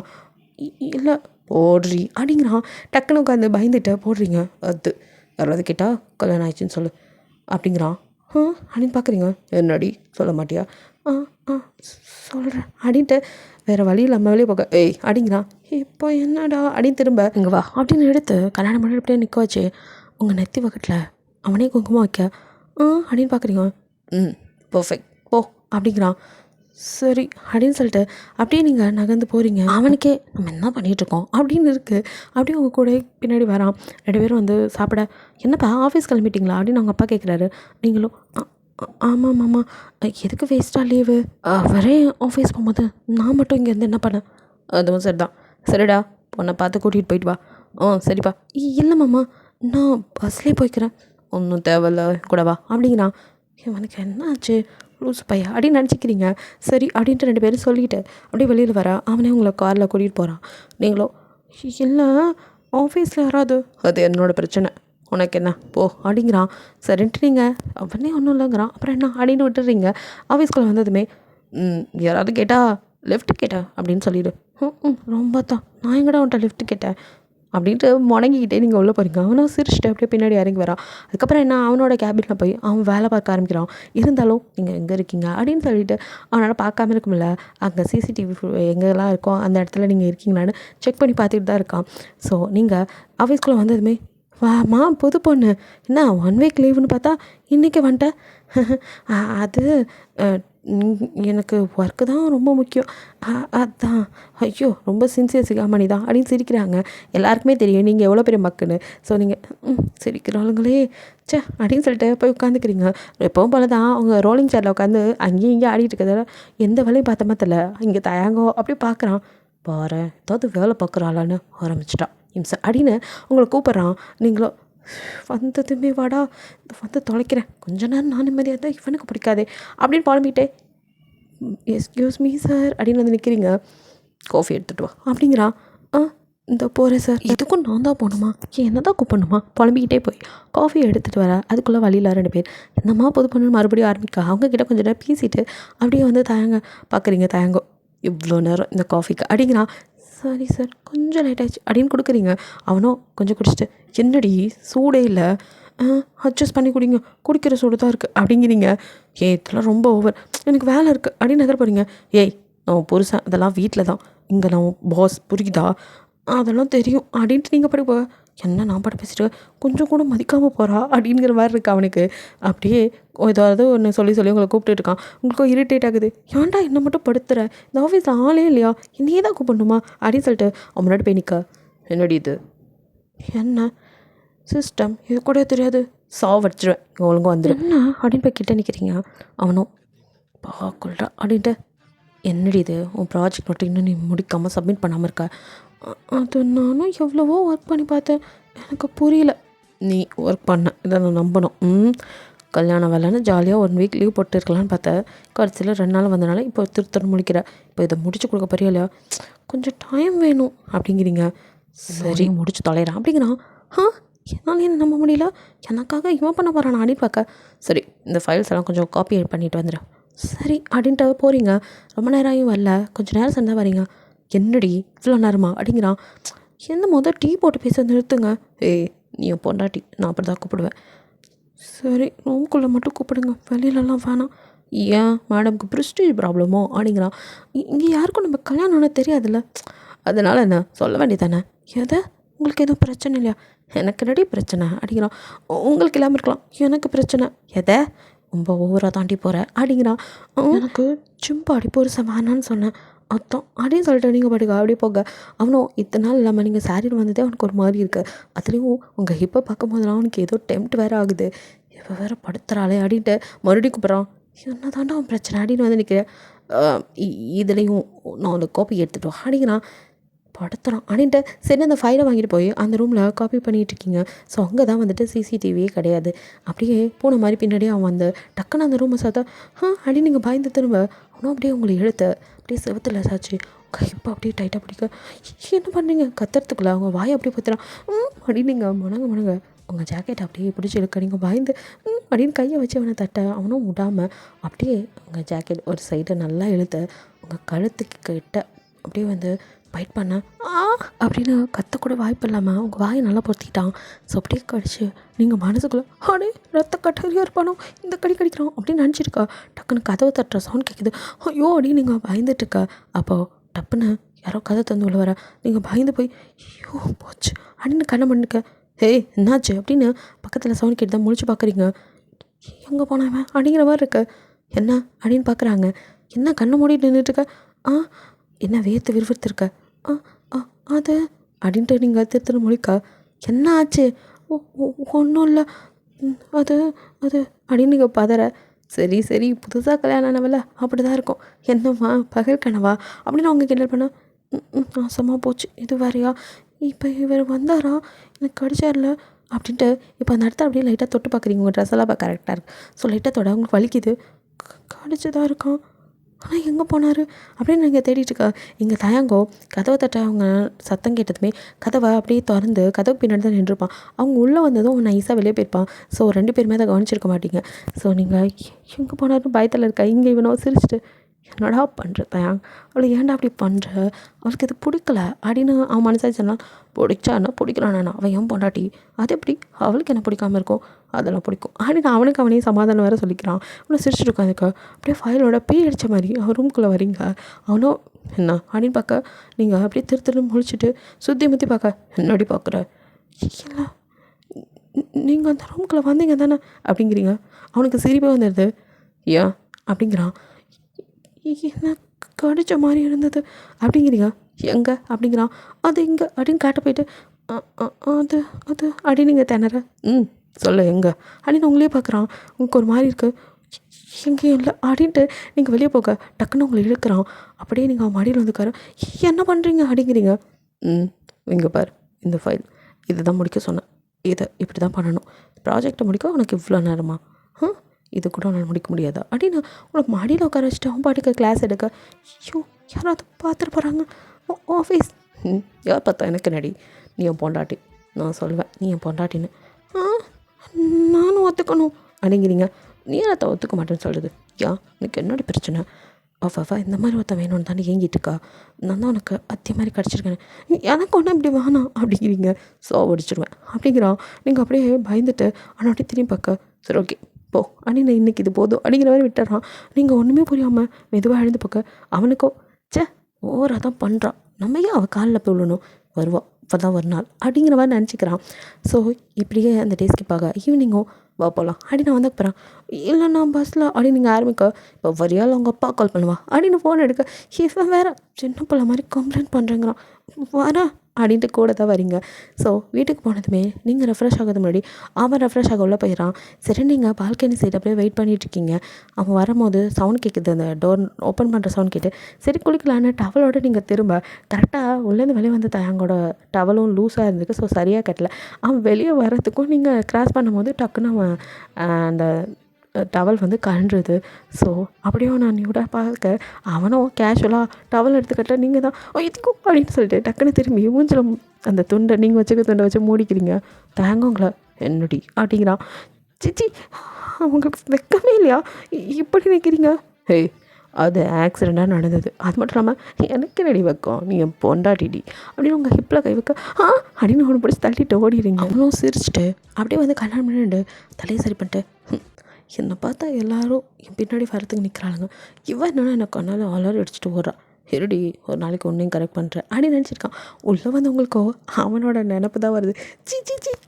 இல்லை போடுறி அப்படிங்கிறான். டக்குன்னு உட்காந்து பயந்துட்ட போடுறீங்க. அது யாராவது கேட்டால் கல்யாணம் ஆயிடுச்சுன்னு சொல்லு அப்படிங்கிறான். அப்படின்னு பார்க்குறீங்க. என்னடி சொல்ல மாட்டியா? ஆ ஆ சொல்கிறேன் அப்படின்ட்டு வேறு வழி இல்லாமல் வெளியே போக ஏய் அப்படிங்கிறான். இப்போ என்னடா அப்படின்னு திரும்ப இங்கே வா அப்படின்னு எடுத்து கல்யாணம் பண்ணி அப்படியே நிற்க வச்சு உங்கள் நெத்தி பக்கத்தில் அவனே குங்குமம் வைக்க அப்படின்னு பார்க்குறீங்க. பர்ஃபெக்ட் போ அப்படிங்கிறான். சரி அப்படின்னு சொல்லிட்டு அப்படியே நீங்கள் நகர்ந்து போகிறீங்க. அவனுக்கே நம்ம என்ன பண்ணிகிட்ருக்கோம் அப்படின்னு இருக்குது. அப்படியே உங்கள் கூட பின்னாடி வரான். 2 பேரும் வந்து சாப்பிட என்னப்பா ஆஃபீஸ் கிளம்பிட்டிங்களா அப்படின்னு அவங்க அப்பா கேட்குறாரு. நீங்களும் ஆமாம் மாமா எதுக்கு வேஸ்ட்டாக லீவு வரே ஆஃபீஸ் போகும்போது நான் மட்டும் இங்கேருந்து என்ன பண்ணேன்? அதுவும் சரி தான். சரிடா பொண்ணை பார்த்து கூட்டிகிட்டு போயிட்டு வா. சரிப்பா. இல்லை மாமா நான் பஸ்லேயே போய்க்கிறேன். ஒன்றும் தேவையில்ல கூட வா அப்படிங்கிறான். இவனுக்கு என்ன ஆச்சு லூஸ் பையா அப்படின்னு நினச்சிக்கிறீங்க. சரி அப்படின்ட்டு 2 பேரும் சொல்லிவிட்டு அப்படியே வெளியில் வர அவனே உங்களை காரில் கூட்டிகிட்டு போகிறான். நீங்களும் இல்லை ஆஃபீஸில் யாராவது அது என்னோடய பிரச்சனை உனக்கு என்ன போ அப்படிங்கிறான். சரின்ட்டு நீங்கள் அவனே ஒன்றும் இல்லைங்கிறான். அப்புறம் என்ன அப்படின்னு விட்டுறீங்க. ஆஃபீஸ்குள்ளே வந்ததுமே யாராவது கேட்டால் லெஃப்ட் கேட்டேன் அப்படின்னு சொல்லிடு. ரொம்ப தான் நான் எங்கடா உன்ட்ட லெஃப்ட் கேட்டேன் அப்படின்ட்டு முடங்கிக்கிட்டே நீங்கள் உள்ளே போகிறீங்க. அவனும் சிரிச்சுட்டு அப்படியே பின்னாடி இறங்கி வரான். அதுக்கப்புறம் என்ன அவனோட கேபினில் போய் அவன் வேலை பார்க்க ஆரம்பிக்கிறான். இருந்தாலும் நீங்கள் எங்கே இருக்கீங்க அப்படின்னு சொல்லிட்டு அவனால் பார்க்காம இருக்குமில்ல. அங்கே சிசிடிவி எங்கெல்லாம் இருக்கோ அந்த இடத்துல நீங்கள் இருக்கீங்களான்னு செக் பண்ணி பார்த்துட்டு தான் இருக்கான். ஸோ நீங்கள் ஆஃபீஸ்குள்ளே வந்ததுமே வாமா புது பொண்ணு என்ன 1 வீக் லீவுன்னு பார்த்தா இன்றைக்கி வந்துட்டேன். அது எனக்கு ஒர்க்கு தான் ரொம்ப முக்கியம். அதான் ஐயோ ரொம்ப சின்சியர் சிகாமணி தான் அப்படின்னு சிரிக்கிறாங்க. எல்லாருக்குமே தெரியும் நீங்கள் எவ்வளோ பெரிய மக்குன்னு. ஸோ நீங்கள் சிரிக்கிறாளுங்களே சே அப்படின்னு சொல்லிட்டு போய் உட்காந்துக்கிறீங்க. எப்பவும் போல தான் அவங்க ரோலிங் சேரில் உட்காந்து அங்கேயும் இங்கேயும் ஆடிட்டு இருக்கிறதால எந்த வேலையும் பார்த்த மாத்தல. இங்கே தயாங்கோ அப்படியே பார்க்குறான். பாரு ஏதாவது வேலை பார்க்குறாளான்னு ஆரம்பிச்சிட்டான் இம்சை அப்படின்னு உங்களை கூப்பிட்றான். நீங்களும் வந்ததுமே வாடா வந்து தொலைக்கிறேன் கொஞ்ச நேரம் நான் நிம்மதியாக இருந்தால் இவனுக்கு பிடிக்காதே அப்படின்னு புலம்பிட்டே எஸ்கியூஸ் மீ சார் அப்படின்னு வந்து நிற்கிறீங்க. காஃபி எடுத்துகிட்டு வா அப்படிங்கிறான். இந்த போகிறேன் சார். இதுக்கும் நான் தான் போகணுமா என்ன தான் கூப்பிடணுமா புலம்பிக்கிட்டே போய் காஃபி எடுத்துகிட்டு வர. அதுக்குள்ளே வழியில் 2 பேர் என்னம்மா புது பொண்ணு மறுபடியும் ஆரம்பிக்க. அவங்கக்கிட்ட கொஞ்சம் நேரம் பேசிட்டு அப்படியே வந்து பார்க்குறீங்க. தயங்கோ இவ்வளோ நேரம் இந்த காஃபிக்கு அப்படிங்கிறான். சாரி சார் கொஞ்சம் லேட் ஆயிடுச்சு அப்படின்னு கொடுக்குறீங்க. அவனும் கொஞ்சம் குடிச்சிட்டு என்னடி சூடே இல்லை அட்ஜஸ்ட் பண்ணி குடிங்க குடிக்கிற சூடு தான் இருக்குது அப்படிங்கிறீங்க. இதெல்லாம் ரொம்ப ஓவர் எனக்கு வேலை இருக்குது அப்படின்னு நகர போகிறீங்க. நான் புருஷன் அதெல்லாம் வீட்டில் தான் இங்கே நான் பாஸ் புரியுதா அதெல்லாம் தெரியும் அப்படின்ட்டு நீங்கள் படி போக என்ன நான் பாட்டு பேசிட்டு கொஞ்சம் கூட மதிக்காமல் போகிறா அப்படிங்கிற மாதிரி இருக்குது அவனுக்கு. அப்படியே ஏதாவது ஒன்று சொல்லி உங்களை கூப்பிட்டு இருக்கான். உங்களுக்கும் இரிட்டேட் ஆகுது. ஏன்டா என்னை மட்டும் படுத்துற இந்த ஆஃபீஸில் ஆளே இல்லையா என்னையே தான் கூப்பிடணுமா அப்படின்னு சொல்லிட்டு அவன் முன்னாடி போய் நிற்க என்னடி இது என்ன சிஸ்டம் இது கூட தெரியாது சாவடிச்சிடுவேன் ஒழுங்கும் வந்துடும் என்ன அப்படின்னு போய் கிட்ட நிற்கிறீங்க. அவனும் பார்க்கலடா அப்படின்ட்டு என்னடி இது உன் ப்ராஜெக்ட் மட்டும் இன்னும் நீ முடிக்காமல் சப்மிட் பண்ணாமல் இருக்க. அது நானும் எவ்வளவோ ஒர்க் பண்ணி பார்த்தேன் எனக்கு புரியல. நீ ஒர்க் பண்ண இதை நான் நம்பணும். கல்யாணம் வேலைன்னு ஜாலியாக 1 வீக் லீவ் போட்டு இருக்கலான்னு பார்த்தேன். கடைசியில் 2 நாள் வந்தனால இப்போ திருத்தர முடிக்கிற. இப்போ இதை முடிச்சு கொடுக்க போறியா இல்லையா கொஞ்சம் டைம் வேணும் அப்படிங்கிறீங்க. சரி முடிச்சு தொலைகிறான் அப்படிங்கிறான். என்னால் என்ன நம்ப முடியல எனக்காக இவன் பண்ண போகிறான் அப்படின்னு பார்க்க. சரி இந்த ஃபைல்ஸ் எல்லாம் கொஞ்சம் காப்பி பண்ணிட்டு வந்துடுறேன். சரி அப்படின்ட்டு போகிறீங்க. ரொம்ப நேரம் ஆகியும் வரல. கொஞ்சம் நேரம் சண்டை வரீங்க. என்னடி இவ்வளோ நேரமா அப்படிங்கிறான். என்ன டீ போட்டு பேச நிறுத்துங்க. நீ பொண்டாட்டி நான் அப்படி தான் கூப்பிடுவேன். சரி ரூம்குள்ளே மட்டும் கூப்பிடுங்க வெளியிலலாம் வேணாம். ஏன் மேடம்க்கு ப்ரெஸ்டீஜ் ப்ராப்ளமோ அப்படிங்கிறான். இங்கே யாருக்கும் நம்ம கல்யாணம் ஆனால் தெரியாதுல்ல அதனால் என்ன சொல்ல வேண்டியதானே. எதை உங்களுக்கு எதுவும் பிரச்சனை இல்லையா எனக்கு ரெடி பிரச்சனை அப்படிங்கிறான். உங்களுக்கு இல்லாமல் இருக்கலாம் எனக்கு பிரச்சனை எதை ரொம்ப ஓவராக தாண்டி போகிறேன் அப்படிங்கிறான். எனக்கு சிம்பாடி போகிற வேணான்னு சொன்னேன் அதான் அப்படின்னு சொல்லிட்டு நீங்கள் பாட்டுக்க அப்படியே போக. அவனும் இத்தனை நாள் இல்லாமல் நீங்கள் சாரியில் வந்ததே அவனுக்கு ஒரு மாதிரி இருக்குது. அதுலேயும் உங்கள் ஹிப்பை பார்க்கும்போதெல்லாம் அவனுக்கு ஏதோ டெம்ப்ட் வேறு ஆகுது. இப்போ வேறு படுத்துறாளே அப்படின்ட்டு மறுபடியும் கூப்பிட்றான். என்ன தாண்டா அவன் பிரச்சனை அப்படின்னு வந்து நிற்கிறேன். இதுலேயும் நான் ஒரு காப்பி எடுத்துகிட்டு அப்படிங்கிறான். படுத்துறான் அப்படின்ட்டு சரி அந்த ஃபைலை வாங்கிட்டு போய் அந்த ரூமில் காப்பி பண்ணிகிட்டு இருக்கீங்க. ஸோ அங்கே தான் வந்துட்டு சிசிடிவியே கிடையாது. அப்படியே போன மாதிரி பின்னாடியே அவன் வந்து டக்குன்னு அந்த ரூமை சாத்தா அப்படின்னு நீங்கள் பயந்து திரும்ப அவனும் அப்படியே உங்களை எழுத்த அப்படியே செவத்தில் சாச்சு இப்போ அப்படியே டைட்டாக பிடிக்க என்ன பண்ணுறீங்க கத்துறதுக்குள்ள அவங்க வாயை அப்படியே பார்த்துறான். அப்படின்னு நீங்கள் முணங்க உங்கள் ஜாக்கெட் அப்படியே பிடிச்சி இழுக்க நீங்கள் பயந்து அப்படின்னு கையை வச்சு அவனை தட்ட அவனும் விடாமல் அப்படியே உங்கள் ஜாக்கெட் ஒரு சைடை நல்லா இழுத்த உங்கள் கழுத்துக்கு கிட்ட அப்படியே வந்து பைட் பண்ணேன். அப்படின்னு கத்தக்கூட வாய்ப்பு இல்லாமல் அவங்க வாயை நல்லா பொறுத்திட்டான். ஸோ அப்படியே கடிச்சு நீங்கள் மனசுக்குள்ளே அடே ரத்த கட்டறியாக இருப்பானோ இந்த கடி கடிக்கிறோம் அப்படின்னு நினச்சிருக்கா. டக்குன்னு கதவை தட்டுற சவுண்ட் கேட்குது. ஐயோ அப்படின்னு நீங்கள் பயந்துட்டுருக்கா. அப்போது டப்புன்னு யாரோ கதை தந்து உள்ள வர. நீங்கள் பயந்து போய் ஐயோ போச்சு அப்படின்னு கண்ணை மண்ணுக்க. ஏய் என்னாச்சு அப்படின்னு பக்கத்தில் சவுண்ட் கேட்டு தான் முழிச்சு பார்க்குறீங்க. எங்கே போனவன் அப்படிங்கிற மாதிரி இருக்கு. என்ன அப்படின்னு பார்க்குறாங்க. என்ன கண்ணை மூடிட்டு நின்றுட்டுருக்க? என்ன வேர்த்து விறுவிறுத்துருக்க? அது அப்படின்ட்டு நீங்கள் திருத்திர முழிக்கா. என்ன ஆச்சு? ஒன்றும் இல்லை. அது அது அப்படின்னு நீங்கள் பதற. சரி புதுசாக கல்யாணம் ஆனவல அப்படி தான் இருக்கும். என்னம்மா பகல் கனவா அப்படின்னு அவங்க கிண்டல் பண்ண. நாசமாக போச்சு இது வேறையா? இப்போ இவர் வந்தாரா எனக்கு கடிச்சார்ல அப்படின்ட்டு இப்போ அந்த இடத்த அப்படியே லைட்டாக தொட்டு பார்க்குறீங்க. உங்கள் ட்ரெஸ் எல்லாம் கரெக்டாக இருக்குது. ஸோ லைட்டாக தொட அவங்களுக்கு வலிக்குது. கடிச்சு இருக்கான். ஆனால் எங்கே போனார் அப்படின்னு நீங்கள் தேடிட்டுருக்கா. இங்கே தயங்கோ கதவை தட்ட அவங்க சத்தம் கேட்டதுமே கதவை அப்படியே திறந்து கதவுக்கு பின்னாடி தான் நின்றுருப்பான். அவங்க உள்ளே வந்ததும் நைஸாக வெளியே போயிருப்பான். ஸோ 2 பேருமே அதை கவனிச்சிருக்க மாட்டீங்க. ஸோ நீங்கள் எங்கே போனார்னு பயத்தில் இருக்கா. இங்கே இவனோ சிரிச்சிட்டு என்னடா பண்ணுற தயாங் அவளை ஏன்டா அப்படி பண்ணுற அவளுக்கு இது பிடிக்கல அப்படின்னு அவன் மனசாக சொன்னான். பிடிச்சான்னா பிடிக்கலானா அவன் ஏன் பொண்டாட்டி அது எப்படி அவளுக்கு என்ன பிடிக்காமல் இருக்கும் அதெல்லாம் பிடிக்கும் அப்படின்னு அவனுக்கு அவனையும் சமாதானம் வேறு சொல்லிக்கிறான். அவனை சிரிச்சுட்டு உட்காந்துக்கா. அப்படியே ஃபைலோட பீ அடித்த மாதிரி அவன் ரூம்குள்ளே வரீங்க. அவனும் என்ன அப்படின்னு பார்க்க நீங்கள் அப்படியே திரு முழிச்சிட்டு சுற்றி முற்றி பார்க்க என்னடி பார்க்குற இல்லை நீங்கள் அந்த ரூம்குள்ளே வந்தீங்க தானே அப்படிங்கிறீங்க. அவனுக்கு சிரிப்பே வந்துடுது. ஏன் அப்படிங்கிறான். என்ன கடிச்ச மாதிரி இருந்தது அப்படிங்கிறீங்க. எங்கே அப்படிங்கிறான். அது இங்கே அப்படின்னு காட்ட போயிட்டு அது அது அப்படின்னு நீங்கள் திணற. சொல்ல எங்கே அப்படின்னு உங்களே பார்க்குறான். உங்களுக்கு ஒரு மாதிரி இருக்குது. எங்கேயும் இல்லை அப்படின்ட்டு நீங்கள் வெளியே போக டக்குன்னு உங்களை இழுக்கிறான். அப்படியே நீங்கள் அவன் மடியில் வந்துக்கார. என்ன பண்ணுறீங்க அப்படிங்கிறீங்க. இங்கே பாரு இந்த ஃபைல் இதை தான் முடிக்க சொன்னேன். இதை இப்படி தான் பண்ணணும். ப்ராஜெக்டை முடிக்க உனக்கு இவ்வளோ நேரமா? இது கூட உன்னால் முடிக்க முடியாதா அப்படின்னு உனக்கு மடியில் உட்கார வச்சுட்டு அவன் பாட்டுக்க கிளாஸ் எடுக்க. ஐயோ யாராவது பார்த்துட்டு போகிறாங்க ஆஃபீஸ். யார் பார்த்தா எனக்கு நடி நீ என் பொண்டாட்டி. நான் சொல்லுவேன் நீ என் பொண்டாட்டின்னு. நானும் ஒத்துக்கணும் அப்படிங்கிறீங்க. நீ அதை ஒத்துக்க மாட்டேன்னு சொல்லுது. எனக்கு என்னோட பிரச்சனை? இந்த மாதிரி ஒருத்தன் வேணும்னு தானே ஏங்கிட்டு இருக்கா. நான் தான் உனக்கு அத்திய மாதிரி கிடச்சிருக்கேன். எனக்கு ஒன்றும் இப்படி வேணாம் அப்படிங்கிறீங்க. அடிச்சிடுவேன் அப்படிங்கிறான். நீங்கள் அப்படியே பயந்துட்டு ஆனால் அப்படியே திரும்பி பார்க்க. சரி ஓகே போ அப்படின்னு இன்றைக்கி இது போதும் அப்படிங்கிற மாதிரி விட்டுறான். நீங்கள் ஒன்றுமே புரியாமல் மெதுவாக எழுந்து பார்க்க அவனுக்கோ ஓராக தான் பண்ணுறான். நம்ம ஏன் அவள் காலில் போய் விழணும் வருவாள் இப்போ தான் ஒரு நாள் அப்படிங்கிற மாதிரி நினச்சிக்கிறான். ஸோ இப்படியே அந்த டே ஸ்கிப்பாக ஈவினிங்கும் வா போகலாம் அப்படின்னு நான் வந்து போகிறேன். இல்லை நான் பஸ்ஸில் அப்படின்னு நீங்கள் ஆரம்பிக்க இப்போ வரியால் அவங்க அப்பா கால் பண்ணுவா அப்படின்னு ஃபோன் எடுக்க இவன் வேறு சின்ன பிள்ளை மாதிரி கம்ப்ளைண்ட் பண்ணுறேங்கிறான். வர அப்படின்ட்டு கூட தான் வரீங்க. ஸோ வீட்டுக்கு போனதுமே நீங்கள் ரெஃப்ரெஷ் ஆகிறது முன்னாடி அவன் ரெஃப்ரெஷ் ஆக உள்ளே போயிடறான். சரி நீங்கள் பால்கனி சைடு அப்படியே வெயிட் பண்ணிகிட்ருக்கீங்க. அவன் வரும்போது சவுண்ட் கேட்குது. அந்த டோர் ஓப்பன் பண்ணுற சவுண்ட் கேட்டு சரி குளிக்கலான்னு டவலோடு நீங்கள் திரும்ப கரெக்டாக உள்ளேருந்து வெளியே வந்து தயாங்கோட டவலும் லூஸாக இருந்திருக்கு. ஸோ சரியாக கட்டலை. அவன் வெளியே வர்றதுக்கும் நீங்கள் கிராஸ் பண்ணும்போது டக்குன்னு அவன் அந்த டவல் வந்து கழன்றுது. ஸோ அப்படியே நான் நியூடாக பார்க்க அவனும் கேஷுவலாக டவல் எடுத்துக்கிட்ட நீங்கள் தான் இதுக்கும் அப்படின்னு சொல்லிட்டு டக்குன்னு திரும்பி மூஞ்சில் அந்த துண்டை நீங்கள் வச்சுக்க துண்டை வச்சு மூடிக்கிறீங்க. தேங்கங்கள என்னடி அப்படிங்கிறான். சிச்சி உங்களுக்கு வெக்கமே இல்லையா இப்படி நிற்கிறீங்க? அது ஆக்சிடெண்ட்டாக நடந்தது. அது மட்டும் இல்லாமல் எனக்கு நடி வைக்கும் நீ என் பொண்டாட்டிடி அப்படின்னு உங்கள் ஹிப்பில் கை வைக்க அப்படின்னு ஒன்று பிடிச்சி தள்ளிட்டு ஓடிடுறீங்க. அவனும் சிரிச்சுட்டு அப்படியே வந்து கல்யாணம் பண்ணிட்டு தலையை சரி பண்ணிட்டு என்னை பார்த்தா எல்லோரும் என் பின்னாடி வரத்துக்கு நிற்கிறாளுங்க. இவன் என்னென்னா எனக்கு கண்ணால் அலறி அடிச்சுட்டு ஓடுறான். இருடி ஒரு நாளைக்கு ஒன்றையும் கரெக்ட் பண்ணுறேன் அப்படின்னு நினச்சிருக்கான். உள்ளே வந்தவங்களுக்கோ அவனோட நினப்பு தான் வருது. சி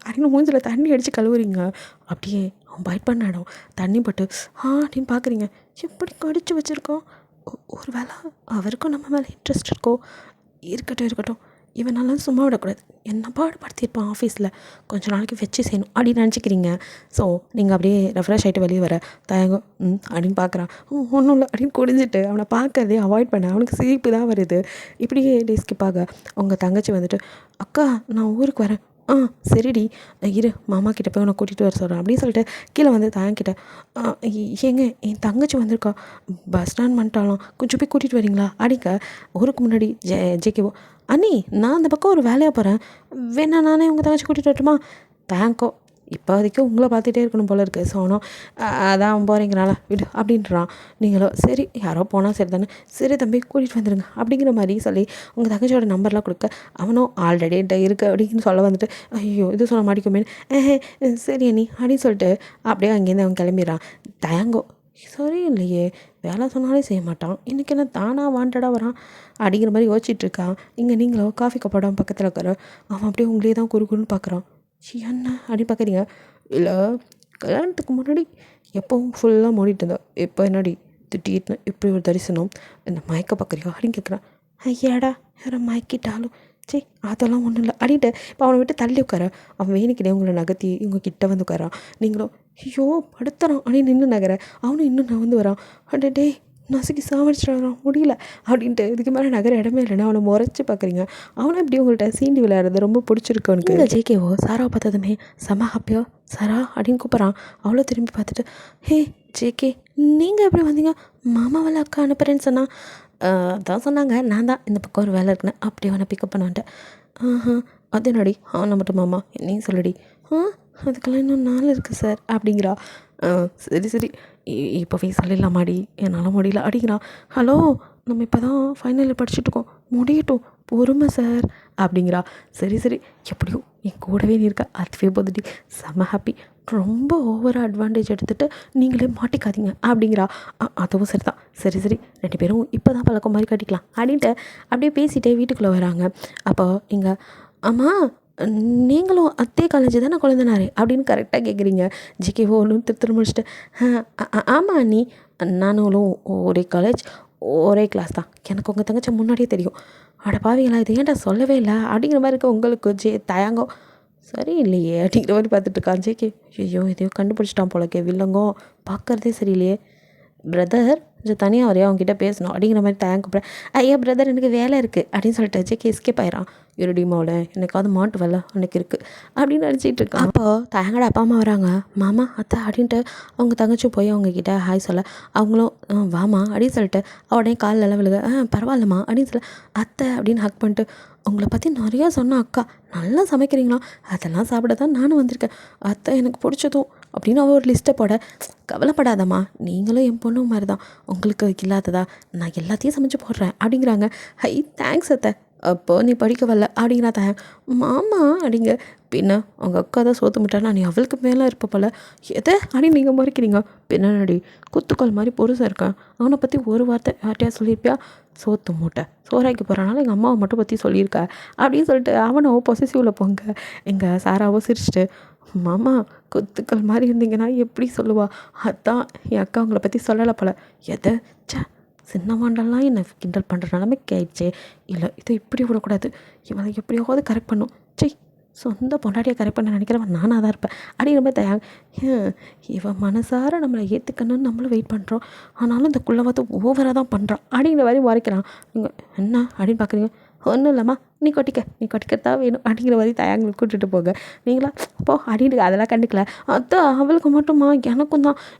அப்படின்னு மூஞ்சில் தண்ணி அடித்து கழுவுறீங்க. அப்படியே அவன் பைட் பண்ண இடம் தண்ணி பட்டு அப்படின்னு பார்க்குறீங்க. எப்படி கடிச்சு வச்சுருக்கோம். ஒரு வேளை அவருக்கும் நம்ம மேலே இன்ட்ரெஸ்ட் இருக்கோ. இருக்கட்டும் இவனெல்லாம் சும்மா விடக்கூடாது. என்ன பாடுபடுத்தியிருப்பான் ஆஃபீஸில் கொஞ்சம் நாளைக்கு வச்சு செய்யணும் அப்படின்னு நினச்சிக்கிறீங்க. ஸோ நீங்கள் அப்படியே ரெஃப்ரெஷ் ஆகிட்டு வெளியே வர தயங்கம் அப்படின்னு பார்க்குறான். ஒன்றும் இல்லை அப்படின்னு குடிஞ்சிட்டு அவனை பார்க்கறதே அவாய்ட் பண்ண அவனுக்கு சிரிப்பு தான் வருது. இப்படியே டே ஸ்கிப்பாக உங்கள் தங்கச்சி வந்துட்டு அக்கா நான் ஊருக்கு வரேன். சரிடி இரு மாமா கிட்டே போய் உன்னை கூட்டிகிட்டு வர சொல்கிறேன் அப்படின்னு சொல்லிட்டு கீழே வந்து தயங்கிட்ட. ஏங்க என் தங்கச்சி வந்திருக்கா பஸ் ஸ்டாண்ட் பண்ணிட்டாலும் கொஞ்சம் போய் கூட்டிகிட்டு வரீங்களா அப்படிங்க. ஊருக்கு முன்னாடி ஜேகேவோ அண்ணி நான் அந்த பக்கம் ஒரு வேலையாக போகிறேன் வேணா நானே உங்கள் தங்கச்சி கூட்டிகிட்டு வரட்டுமா? தேங்க்கோ இப்போதைக்கு உங்களை பார்த்துட்டே இருக்கணும் போல இருக்குது. ஸோ ஆனால் அதான் போகிறீங்கனால விடு அப்படின்றான். நீங்களும் சரி யாரோ போனால் சரி தானே, சரி தம்பி கூட்டிகிட்டு வந்துடுங்க அப்படிங்கிற மாதிரி சொல்லி உங்கள் தங்கச்சியோட நம்பர்லாம் கொடுக்க அவனும் ஆல்ரெடி இருக்குது அப்படின்னு சொல்ல வந்துட்டு ஐயோ இது சொல்ல மாட்டிக்குமே சரி நீ அப்படின்னு சொல்லிட்டு அப்படியே அங்கேருந்து அவன் கிளம்பிடுறான். தயங்கோ சரி இல்லையே, வேலை சொன்னாலே செய்ய மாட்டான், இன்றைக்கி என்ன தானாக வாண்டடாக வரான் அப்படிங்கிற மாதிரி யோசிச்சுட்ருக்கான். இங்கே நீங்களோ காஃபி கப்போட பக்கத்தில் இருக்கிற அவன் அப்படியே உங்களே தான் குறுக்குன்னு பார்க்குறான். என்ன அப்படி பார்க்குறீங்க? இல்லை கல்யாணத்துக்கு முன்னாடி எப்போவும் ஃபுல்லாக மூடிட்டு இருந்தோம், இப்போ என்னடி திட்டிட்டு இப்படி ஒரு தரிசனம், இந்த மயக்க பார்க்குறியா அப்படின்னு கேட்குறான். ஐயாடா யாரை மயக்கிட்டாலும் சரி அதெல்லாம் ஒன்றும் இல்லை அப்படின்ட்டு இப்போ அவனை விட்டு தள்ளி உட்கார. அவன் வேணிக்கிட்டே உங்களை நகர்த்தி இவங்க கிட்ட வந்து உட்காரான். நீங்களும் ஐயோ படுத்துறான் அப்படின்னு நின்று நகர அவனும் இன்னும் நான் வந்து வரான். டே நசுக்கி சாவடிச்சிடான் முடியல அப்படின்ட்டு இதுக்கு மேலே நகர இடமே இல்லைன்னா அவனை முறைச்சி பார்க்குறீங்க. அவனை இப்படி உங்கள்கிட்ட சீண்டி விளையாடுறது ரொம்ப பிடிச்சிருக்கு அவனுக்கு. இந்த ஜேகேவோ சாராவை பார்த்ததுமே செம ஹாப்பியோ சாரா அப்படின்னு கூப்பிட்றான். அவ்வளோ திரும்பி பார்த்துட்டு ஹே ஜேகே நீங்கள் எப்படி வந்தீங்க, மாமாவில் அக்கா அனுப்புகிறேன்னு சொன்னால் அதான் சொன்னாங்க, நான் தான் இந்த பக்கம் ஒரு வேலை இருக்குன்னு அப்படி அவனை பிக்கப் பண்ண வந்துட்டேன். அது என்னடி அவனை மட்டும் மாமா என்னையும் சொல்லுடி. அதுக்கெல்லாம் இன்னும் நாள் இருக்குது சார் அப்படிங்கிறா. சரி சரி இப்போவே சொல்லிடலாமாடி என்னால் முடியல அப்படிங்கிறான். ஹலோ நம்ம இப்போ தான் ஃபைனல் இயர் படிச்சுட்ருக்கோம், முடியட்டும் பொறுமை சார் அப்படிங்கிறா. சரி சரி எப்படியோ என் கூடவே நீ இருக்கா அதுவே போதுடி செம்ம ஹாப்பி, ரொம்ப ஓவராக அட்வான்டேஜ் எடுத்துகிட்டு நீங்களே மாட்டிக்காதீங்க அப்படிங்கிறா. அதுவும் சரி தான், சரி சரி 2 பேரும் இப்போ தான் பழக்கம் மாதிரி கட்டிக்கலாம் அப்படின்ட்டு அப்படியே பேசிகிட்டே வீட்டுக்குள்ளே வராங்க. அப்போ நீங்கள் ஆமாம் நீங்களும் அதே காலேஜ் தானே குழந்தனாரே அப்படின்னு கரெக்டாக கேட்குறீங்க. ஜிகே ஒன்றும் திருத்த முடிச்சுட்டு ஆமாம் நீ நானும் ஒரே காலேஜ் ஒரே கிளாஸ் தான், எனக்கு உங்கள் தங்கச்சி முன்னாடியே தெரியும். அட பாவீங்களா இது ஏன்டா சொல்லவே இல்லை அப்படிங்கிற மாதிரி இருக்க உங்களுக்கு தயங்கோ சரி இல்லையே அப்படிங்கிற மாதிரி பார்த்துட்ருக்கான் ஜேகே. ஐயோ இதையோ கண்டுபிடிச்சிட்டான் போலக்கே வில்லங்கோ பார்க்குறதே சரியில்லையே. பிரதர் கொஞ்சம் தனியாக வரையா அவங்ககிட்ட பேசணும் அப்படிங்கிற மாதிரி தயங்கப்படுறேன். ஐயா பிரதர் எனக்கு வேலை இருக்குது அப்படின்னு சொல்லிட்டு ஜேகே எஸ்கேப் ஆயிடான். இருடிமாவில் எனக்காவது மாட்டு வேலை அன்றைக்கி இருக்குது அப்படின்னு நினச்சிட்டு இருக்கான். அப்போது தயங்கட அப்பா அம்மா வராங்க. மாமா அத்தை அப்படின்ட்டு அவங்க தங்கச்சி போய் அவங்கக்கிட்ட ஹாய் சொல்ல அவங்களும் வாமா அப்படின்னு சொல்லிட்டு உடனே காலில் விழுக பரவாயில்லம்மா அப்படின்னு சொல்ல அத்தை அப்படின்னு ஹக் பண்ணிட்டு உங்களை பற்றி நிறையா சொன்ன அக்கா நல்லா சமைக்கிறீங்களா, அதெல்லாம் சாப்பிட தான் நானும் வந்திருக்கேன், அத்தை எனக்கு பிடிச்சதும் அப்படின்னு அவள் ஒரு லிஸ்ட்டை போட கவலைப்படாதம்மா நீங்களும் என் பொண்ணு மாதிரி தான், உங்களுக்கு இல்லாததா நான் எல்லாத்தையும் சமைச்சு போடுறேன் அப்படிங்கிறாங்க. ஹை தேங்க்ஸ் அத்தை, அப்போ நீ படிக்க வரல அப்படிங்கிறா தயன். மாமா அப்படிங்க பின்ன அவங்க அக்கா தான் சோத்து முட்டானா நீ அவளுக்கு மேலே இருப்ப போல எதை அப்படின்னு நீங்கள் மறைக்கிறீங்க. பின்னாடி குத்துக்கோள் மாதிரி பொருசாக இருக்கான், அவனை பற்றி ஒரு வார்த்தை யார்ட்டையா சொல்லியிருப்பியா, சோத்து மூட்டை சோறாக்கி போகிறனால எங்கள் அம்மாவை மட்டும் பற்றி சொல்லியிருக்க அப்படின்னு சொல்லிட்டு அவனோ பொசிசிவில் போங்க. எங்கள் சாராவோ சிரிச்சிட்டு மாமா குத்துக்கள் மாதிரி இருந்தீங்கன்னா எப்படி சொல்லுவா, அதான் என் அக்கா அவங்கள பற்றி சொல்லலை போல, எதை சே சின்னவாண்டெல்லாம் என்னை கிண்டல் பண்ணுற நிலைமைக்கு ஆயிடுச்சே, இல்லை இதை இப்படி விடக்கூடாது, இவனை எப்படியாவது கரெக்ட் பண்ணும், சரி சொந்த பொண்டாட்டியை கரெக்ட் பண்ண நினைக்கிறவன் நானாக தான் இருப்பேன் அப்படிங்கிற மாதிரி இவன் மனசார நம்மளை ஏற்றுக்கணும்னு நம்மளும் வெயிட் பண்ணுறோம், ஆனாலும் இந்த குள்ளவாத்து ஓவராக தான் பண்ணுறான் அப்படிங்கிற மாதிரி மறைக்கிறான். நீங்கள் என்ன அப்படின்னு பார்க்குறீங்க, ஒன்றும் இல்லைம்மா நீ கொட்டிக்கிறதா வேணும் அப்படிங்கிற மாதிரி தயாங்களுக்கு கூட்டிகிட்டு போக நீங்களா அப்போ அப்படின்னு அதெல்லாம் கண்டுக்கல. அதான் அவளுக்கு மட்டுமா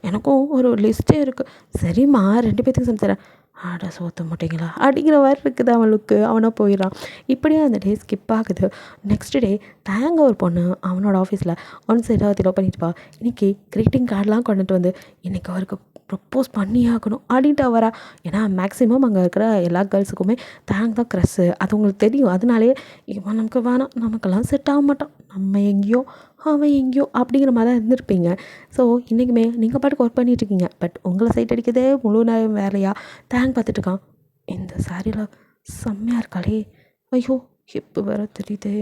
எனக்கும் ஒரு லிஸ்ட்டே இருக்குது, சரிம்மா 2 பேத்துக்கு சமைச்சிடறேன், ஆடா சோத்த மாட்டீங்களா அப்படிங்கிற மாதிரி இருக்குது அவளுக்கு. அவனாக போயிடறான். இப்படியே அந்த டே ஸ்கிப் ஆகுது. நெக்ஸ்ட் டே தயங்க ஒரு பொண்ணு அவனோட ஆஃபீஸில் ஒன் சைடாக திலோ பண்ணிட்டுப்பா, இன்றைக்கி க்ரீட்டிங் கார்டெலாம் கொண்டுட்டு வந்து இன்றைக்கி அவருக்கு ப்ரப்போஸ் பண்ணியே ஆகணும் அப்படின்ட்டு வரா. ஏன்னா மேக்ஸிமம் அங்கே இருக்கிற எல்லா கேர்ள்ஸுக்குமே தேங்க் தான் க்ரஸ்ஸு, அது உங்களுக்கு தெரியும். அதனாலேயே இவன் நமக்கு வேணாம், நமக்கெல்லாம் செட் ஆக மாட்டான், நம்ம எங்கேயோ அவன் எங்கேயோ அப்படிங்கிற மாதிரி தான் இருந்திருப்பீங்க. ஸோ இன்றைக்குமே நீங்கள் பாட்டுக்கு ஒர்க் பண்ணிகிட்ருக்கீங்க, பட் உங்களை சைட் அடிக்கிறதே முழு நேரம் வேலையாக தேங்க் பார்த்துட்ருக்கான். இந்த சாரியில் செம்மையாக இருக்காளே, ஐயோ எப்போ வேற தெரியுது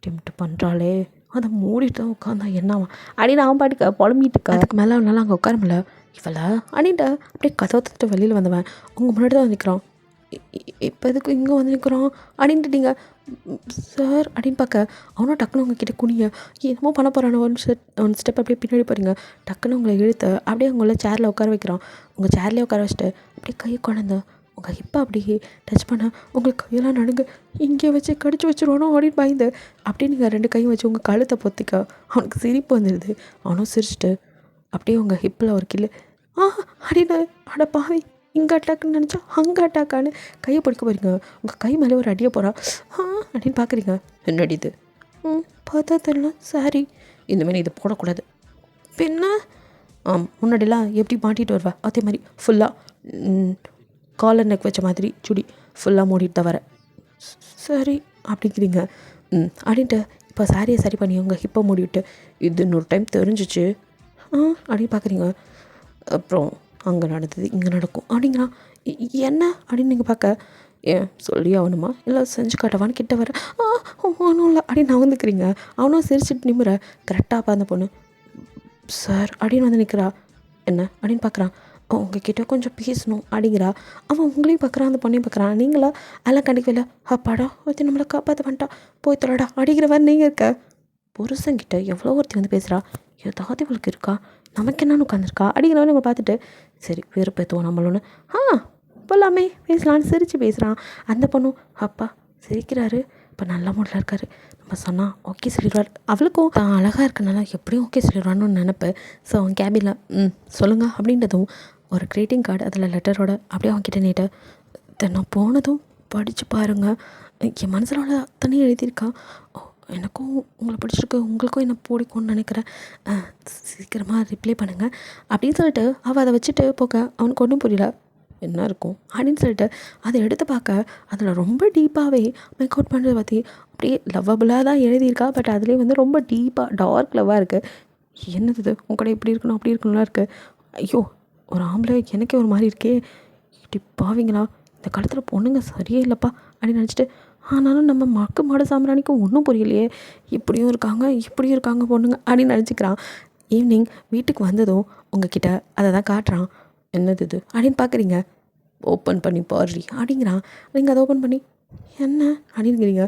டிம்ட்டு பண்ணுறாளே, அதை மூடிட்டு தான் உட்காந்தா என்னவா அப்படின்னு அவன் பாட்டுக்கு புலம்பிட்டு இருக்கா. அதுக்கு மேலே அவனால் அங்கே உட்கார முடியல. இவளை அப்படின்ட்டு அப்படியே கதவை தட்டு வெளியில் வந்தவன் உங்கள் முன்னாடி தான் நிற்கிறான். இப்போ எதுக்கு இங்கே வந்து நிற்கிறான் அப்படின்ட்டுட்டீங்க சார் அப்படின்னு பார்க்க அவனும் டக்குன்னு உங்ககிட்ட குனிய என்னமோ பண்ண போகிறான். ஒன் ஸ்டெப் அப்படியே பின்னாடி போகிறீங்க. டக்குன்னு உங்களை இழுத்து அப்படியே உங்களை சேரில் உட்கார வைக்கிறான். உங்கள் சேர்லேயே உட்கார வச்சுட்டு அப்படியே கையை குழந்த உங்கள் ஹிப்பை அப்படியே டச் பண்ண உங்களுக்கு கையெல்லாம் நடுங்க, இங்கே வச்சு கடிச்சு வச்சுருவானோ அப்படின்னு பயந்து அப்படியே நீங்கள் 2 கையும் வச்சு உங்கள் கழுத்தை பொத்திக்க அவனுக்கு சிரிப்பு வந்துடுது. அவனும் சிரிச்சிட்டு அப்படியே உங்கள் ஹிப்பில் ஒரு கில்லு அப்படின்னு அட பாவி இங்கே அட்டாக்குன்னு நினச்சா அங்கே அட்டாக்கான்னு கையை பிடிக்க போகிறீங்க. உங்கள் கை மேலே ஒரு அடியை போகிறா அப்படின்னு பார்க்குறீங்க. என்னடி இது பார்த்தா தெரியல சாரி, இந்தமாரி இதை போடக்கூடாது. பின்ன முன்னாடிலாம் எப்படி மாட்டிகிட்டு வருவா அதே மாதிரி ஃபுல்லாக காலர் நெக் வச்ச மாதிரி சுடி ஃபுல்லாக மூடிட்டு தான் வரேன். சரி அப்படிங்கிறீங்க. அப்படின்ட்டு இப்போ சாரியை சரி பண்ணி உங்கள் ஹிப்பை மூடிவிட்டு இது இன்னொரு டைம் தெரிஞ்சிச்சு அப்படின்னு பார்க்குறீங்க. அப்புறம் அங்கே நடந்தது இங்கே நடக்கும் அப்படிங்கிறான். என்ன அப்படின்னு நீங்கள் பார்க்க, ஏன் சொல்லி ஆகணுமா இல்லை செஞ்சு காட்டவான்னு கிட்ட வர, ஒன்றும் இல்லை அப்படின்னு நகர்ந்துக்கிறீங்க. அவனும் சிரிச்சிட்டு நிமிர கரெக்டாக பார்த்த பொண்ணு சார் அப்படின்னு வந்து நிற்கிறா. என்ன அப்படின்னு பார்க்குறான். உங்ககிட்ட கொஞ்சம் பேசணும் அப்படிங்கிறா. அவன் உங்களையும் பார்க்குறான், அந்த பொண்ணையும் பார்க்குறான். நீங்களா அதெல்லாம் கண்டிக்கல, அப்பாடா ஒருத்தி நம்மளை காப்பாற்ற வேண்டாம் போய் தொலைடா அப்படிங்கிறவர் நீங்கள் இருக்க. புருஷங்கிட்ட எவ்வளோ ஒருத்தி வந்து பேசுகிறா, ஏதாவது இவளுக்கு இருக்கா, நமக்கு என்னன்னு உட்காந்துருக்கா அப்படிங்கிறவன் உங்களை பார்த்துட்டு சரி வெறுப்பேற்றுவோம் நம்மளோன்னு போகலாமே பேசலான்னு சிரித்து பேசுகிறான். அந்த பொண்ணும் அப்பா சிரிக்கிறாரு, இப்போ நல்ல மூடில் இருக்காரு, நம்ம சொன்னால் ஓகே சொல்லிடுவார். அவளுக்கும் தான் அழகாக இருக்கனால எப்படியும் ஓகே சொல்லிடுவான்னு நினைப்பேன். ஸோ அவன் கேபினில் சொல்லுங்கள் அப்படின்றதும் ஒரு க்ரீட்டிங் கார்டு அதில் லெட்டரோட அப்படியே அவன்கிட்ட நீட்ட நான் போனதும் படித்து பாருங்கள், என் மனசில் உள்ள அத்தனை எழுதியிருக்கா. எனக்கும் உங்களை பிடிச்சிருக்கு, உங்களுக்கும் என்ன பிடிக்கும்னு நினைக்கிறேன், சீக்கிரமாக ரிப்ளை பண்ணுங்கள் அப்படின்னு சொல்லிட்டு அவள் அதை வச்சுட்டு போக அவனுக்கு ஒன்றும் புரியல. என்ன இருக்கும் அப்படின்னு சொல்லிட்டு அதை எடுத்து பார்க்க அதில் ரொம்ப டீப்பாகவே மேக் அவுட் பண்ணுறதை பற்றி அப்படியே லவ்வபுளாக தான் எழுதியிருக்கா. பட் அதுலேயே வந்து ரொம்ப டீப்பாக டார்க் லவ்வாக இருக்குது. என்னது இது உங்க கூட இப்படி இருக்கணும் அப்படி இருக்கணும்லாம் இருக்குது. ஐயோ ஒரு ஆம்பளை எனக்கே ஒரு மாதிரி இருக்கே, இப்படி பாவீங்களா, இந்த காலத்தில் பொண்ணுங்க சரியே இல்லைப்பா அப்படின்னு நினச்சிட்டு ஆனாலும் நம்ம மக்கு மாடு சாம்பிராணிக்கும் ஒன்றும் புரியலையே, இப்படியும் இருக்காங்க பொண்ணுங்க அப்படின்னு நினச்சிக்கிறான். ஈவினிங் வீட்டுக்கு வந்ததும் உங்ககிட்ட அதை தான் காட்டுறான். என்னது இது அப்படின்னு பார்க்குறீங்க. ஓப்பன் பண்ணி பாடுறி அப்படிங்கிறான். நீங்கள் அதை ஓப்பன் பண்ணி என்ன அப்படிங்கிறீங்க.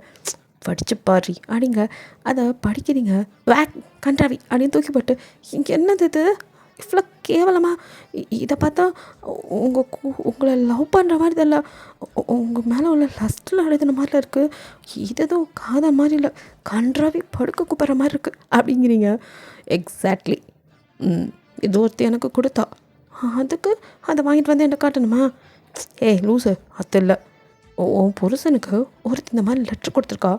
படித்து பாடுறி அப்படிங்க. அதை படிக்கிறீங்க. வேக் கண்டாவி அப்படின்னு தூக்கி போட்டு இங்கே என்னது இது இவ்வளோ கேவலமாக, இதை பார்த்தா உங்களை லவ் பண்ணுற மாதிரி தெரியல, உங்கள் மேலே உள்ள லஸ்ட்டில் எழுதுன மாதிரில இருக்குது, இது ஏதோ காதல் மாதிரி இல்லை, கன்றாவி படுக்க கூப்பிட்ற மாதிரி இருக்குது அப்படிங்கிறீங்க. எக்ஸாக்ட்லி இது ஒருத்தி எனக்கு கொடுத்தா, அதுக்கு அதை வாங்கிட்டு வந்து என்ன காட்டணுமா? ஏய் லூஸு அது இல்லை, உன் புருஷனுக்கு ஒருத்தி இந்த மாதிரி லெட்ரு கொடுத்துருக்கா,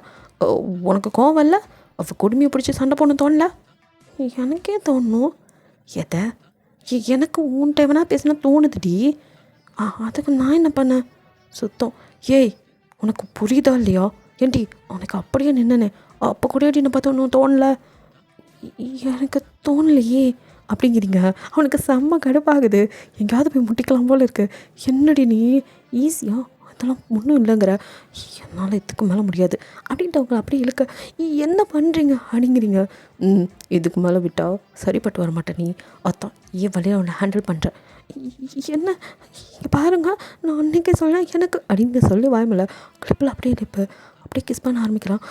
உனக்கு கோவம் இல்லை, அவள் கொடுமையை பிடிச்சி சண்டை போடணும் தோணல? எனக்கே தோணும். எதை எனக்கு உன் டைம்னா பேசினா தோணுதுடி, அதுக்கு நான் என்ன பண்ணேன் சுத்தம். ஏய் உனக்கு புரியுதா இல்லையா? ஏன்டி உனக்கு அப்படியே நின்னனே அப்போ கூட என்ன பார்த்து ஒன்றும் தோணலை? எனக்கு தோணலையே அப்படிங்கிறீங்க. அவனுக்கு செம்ம கடுப்பாகுது, எங்கேயாவது போய் முட்டிக்கலாம் போல் இருக்குது. என்னடி நீ ஈஸியாக அதெல்லாம் ஒன்றும் இல்லைங்கிற, என்னால் இதுக்கு மேலே முடியாது அப்படின்ட்டு அவங்க அப்படியே இழுக்க என்ன பண்ணுறீங்க அப்படிங்கிறீங்க. இதுக்கு மேலே விட்டால் சரிப்பட்டு வர மாட்டேன், நீ அதான் ஏன் வழியாக அவனை ஹேண்டில் பண்ணுற, என்ன பாருங்க நான் அன்றைக்கே சொல்ல எனக்கு அப்படிங்க சொல்லி வாய்மல கிளிப்பில் அப்படியே இப்போ அப்படியே கிஸ் பண்ண ஆரம்பிக்கிறான்.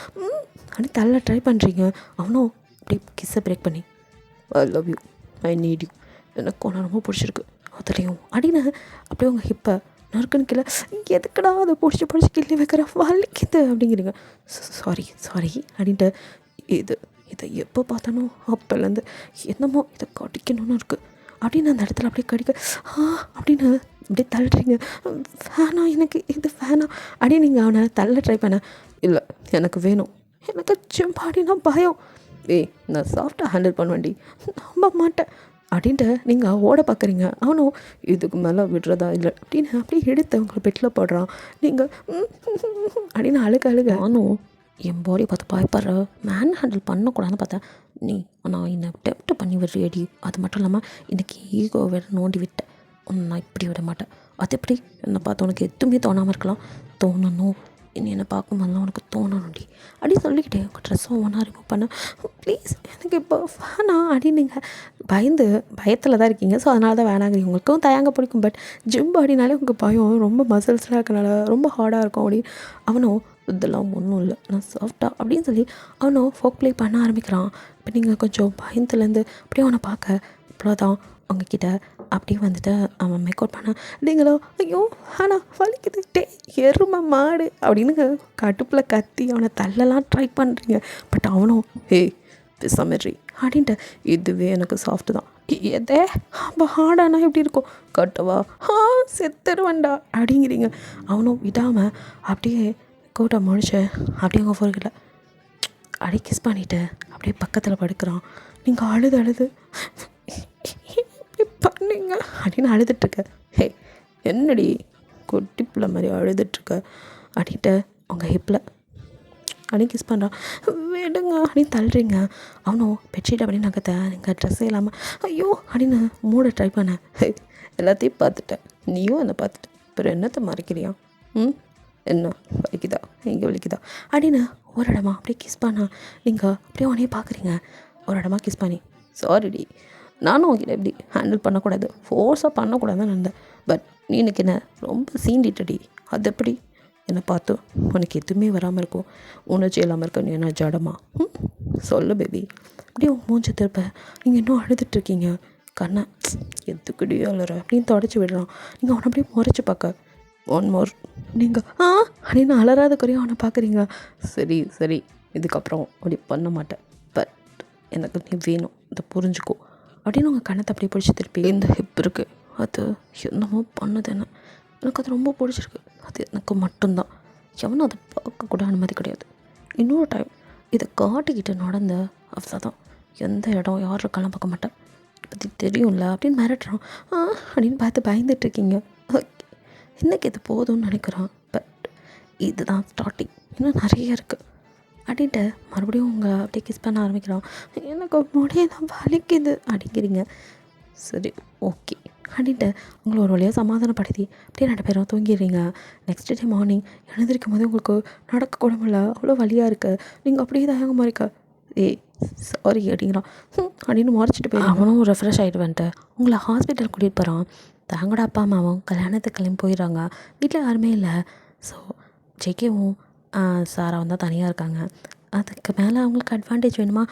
அப்படி தள்ள ட்ரை பண்ணுறீங்க. அவனும் அப்படியே கிஸ்ஸை பிரேக் பண்ணி I love you, I need you, எனக்கு ஒன்று ரொம்ப பிடிச்சிருக்கு அதுலேயும் அப்படின்னு அப்படியே உங்கள் ஹிப்பை நறுக்குன்னு கீழே எதுக்கடா அதை பிடிச்சி கிள்ளி வைக்கிற வலிக்குது அப்படிங்கிறீங்க. சாரி அப்படின்ட்டு இதை எப்போ பார்த்தானோ அப்போலேருந்து என்னமோ இதை கடிக்கணும்னு இருக்குது அப்படின்னு அந்த இடத்துல அப்படியே கடிக்க அப்படின்னு அப்படியே தள்ளுறீங்க. வேணாம் எனக்கு இது வேணாம் அப்படின்னு நீங்கள் அவனை தள்ள ட்ரை பண்ண, இல்லை எனக்கு வேணும், எனக்கு சிம்பாடினா பயம், நான் சாஃப்டாக ஹேண்டில் பண்ணுவேன்டி, நம்ப மாட்டேன் அப்படின்ட்டு நீங்கள் ஓட பார்க்குறீங்க. அவனும் இதுக்கு மேலே விடுறதா இல்லை அப்படின்னு அப்படியே எடுத்து அவங்களை பெட்டில் போடுறான். நீங்கள் அப்படின்னு அழுக நானும் என் பாடி பார்த்து பயப்படுற மேன் ஹேண்டில் பண்ணக்கூடாதுன்னு பார்த்தேன். நீ நான் என்னை டெப்ட் பண்ணி விடுறியடி, அது மட்டும் இல்லாமல் இன்றைக்கி ஈகோ வேறு நோண்டி விட்டேன், நான் இப்படி விட மாட்டேன். அது எப்படி என்னை பார்த்து உனக்கு எதுவுமே தோணாமல் இருக்கலாம், தோணணும், என்னை பார்க்கும்போதெல்லாம் உனக்கு தோணணும்டி அப்படின்னு சொல்லிக்கிட்டே உங்கள் ட்ரெஸ்ஸும் ஒன்றா ரிமூவ் பண்ண ப்ளீஸ் எனக்கு இப்போ வேணாம் அப்படின்னு நீங்கள் பயத்தில் தான் இருக்கீங்க. ஸோ அதனால தான் வேணாங்கிறீங்க. உங்களுக்கும் தயங்க பிடிக்கும், பட் ஜிம் பாடினாலே உங்கள் பயம் ரொம்ப மசில்ஸ்லாம் இருக்கனால ரொம்ப ஹார்டாக இருக்கும் அப்படின்னு. அவனும் இதெல்லாம் ஒன்றும் இல்லை நான் சாஃப்டாக அப்படின்னு சொல்லி அவனும் ஃபோக் ப்ளே பண்ண ஆரம்பிக்கிறான். இப்போ நீங்கள் கொஞ்சம் பயத்துலேருந்து அப்படியே அவனை பார்க்க இவ்வளோதான் அவங்கக்கிட்ட அப்படியே வந்துட்டு அவன் மேக்கவுட் பண்ண, நீங்களோ ஐயோ ஆனால் வலிக்குது டே எருமை மாடு அப்படின்னு கடுப்பில் கத்தி அவனை தள்ளலாம் ட்ரை பண்ணுறீங்க. பட் அவனும் பிசமெரி அப்படின்ட்டு இதுவே எனக்கு சாஃப்ட்டு தான், எதே அப்போ ஹார்டானா எப்படி இருக்கும், கட்டவா செத்துருவேண்டா அப்படிங்கிறீங்க. அவனும் விடாமல் அப்படியே கோட்டை முடிச்சு அப்படியே உங்கள் ஃபோர்கிட்ட அப்படியே கிஸ் பண்ணிவிட்டு அப்படியே பக்கத்தில் படுக்கிறான். நீங்கள் அழுது இப்படி பண்ணீங்க அப்படின்னு அழுதுட்ருக்க. ஹே என்னடி குட்டி பிள்ளை மாதிரி அழுதுட்ருக்க அப்படின்ட்டு அவங்க ஹிப்பில் அப்படின்னு கிஸ் பண்ணுறான். விடுங்க அப்படின்னு தள்ளுறீங்க. அவனும் பெட்ஷீட் அப்படின்னு நகத்தை நீங்கள் ட்ரெஸ்ஸே இல்லாமல் ஐயோ அப்படின்னு மூட ட்ரை பண்ணேன். எல்லாத்தையும் பார்த்துட்டேன், நீயும் என்னை பார்த்துட்ட, அப்புறம் என்னத்தை மறைக்கிறியா? என்ன வலிக்குதா, எங்கே வலிக்குதா அப்படின்னு ஒரு இடமா அப்படியே கிஸ் பண்ணா. நீங்கள் அப்படியே உடனே பார்க்குறீங்க. ஒரு இடமா கிஸ் பண்ணி சாரிடி, நானும் உங்ககிட்ட எப்படி ஹேண்டில் பண்ணக்கூடாது, ஃபோர்ஸாக பண்ணக்கூடாதுன்னு இருந்தேன். பட் நீ எனக்கு என்ன ரொம்ப சீண்டிட்டடி. அது எப்படி என்னை பார்த்து உனக்கு எதுவுமே வராமல் இருக்கும், உணர்ச்சி இல்லாமல் இருக்க நீ என்ன ஜடமா? சொல்லு பேபி. அப்படியே உங்கள் மூஞ்சி திருப்ப நீங்கள் இன்னும் அழுதுட்ருக்கீங்க. கண்ணை எதுக்குடி அழுற அப்படின்னு தொடச்சி விடுறான். நீங்கள் அவனை அப்படியே முறைச்சி பார்க்க ஒன் மோர் நீங்கள் அப்படின்னு அலறாத குறையும் அவனை பார்க்குறீங்க. சரி சரி, இதுக்கப்புறம் அப்படி பண்ண மாட்டேன், பட் எனக்கு நீ வேணும், இதை புரிஞ்சுக்கோ அப்படின்னு உங்கள் கண்ணத்தை அப்படியே பிடிச்சி திருப்பி இந்த ஹிப் இருக்குது, அது என்னமோ பண்ணுது, என்ன எனக்கு அது ரொம்ப பிடிச்சிருக்கு, அது எனக்கு மட்டும்தான், எவனும் அதை பார்க்கக்கூட அனுமதி கிடையாது. இன்னொரு டைம் இதை காட்டிக்கிட்டு நடந்த அவ்வளோதான், எந்த இடம் யார் இருக்காலும் பார்க்க மாட்டேன், பற்றி தெரியும்ல அப்படின்னு மிரட்டுறான். அப்படின்னு பார்த்து பயந்துட்டுருக்கீங்க. ஓகே, இன்றைக்கி இது போதும்னு நினைக்கிறான். பட் இதுதான் ஸ்டார்டிங், இன்னும் நிறைய இருக்குது அப்படின்ட்டு மறுபடியும் உங்கள் அப்படியே கிஸ் பண்ண ஆரம்பிக்கிறான். எனக்கு முடியதான் வலிக்குது அப்படிங்கிறீங்க. சரி ஓகே அப்படின்ட்டு உங்களை ஒரு வழியாக சமாதானப்படுத்தி அப்படியே 2 பேரும் தூங்கிடுறீங்க. நெக்ஸ்ட் டே மார்னிங் எழுந்திருக்கும் போது உங்களுக்கு நடக்கக்கூட முடியல, அவ்வளோ வலியாக இருக்குது. நீங்கள் அப்படியே தயங்கமாக இருக்க. ஏய் சாரி அப்படிங்கிறான். அப்படின்னு முறைச்சிட்டு போய் அவனும் ரெஃப்ரெஷ் ஆகிட்டு வந்துட்டு உங்களை ஹாஸ்பிட்டல் கூட்டிகிட்டு போகிறான். தங்களோட அப்பா அம்மாவும் கல்யாணத்துக்கு கிளம்பி போயிடுறாங்க. வீட்டில் யாருமே இல்லை. ஸோ ஜேகேவும் சாராவும் தான் தனியாக இருக்காங்க. அதுக்கு மேலே அவங்களுக்கு அட்வான்டேஜ் வேணுமா,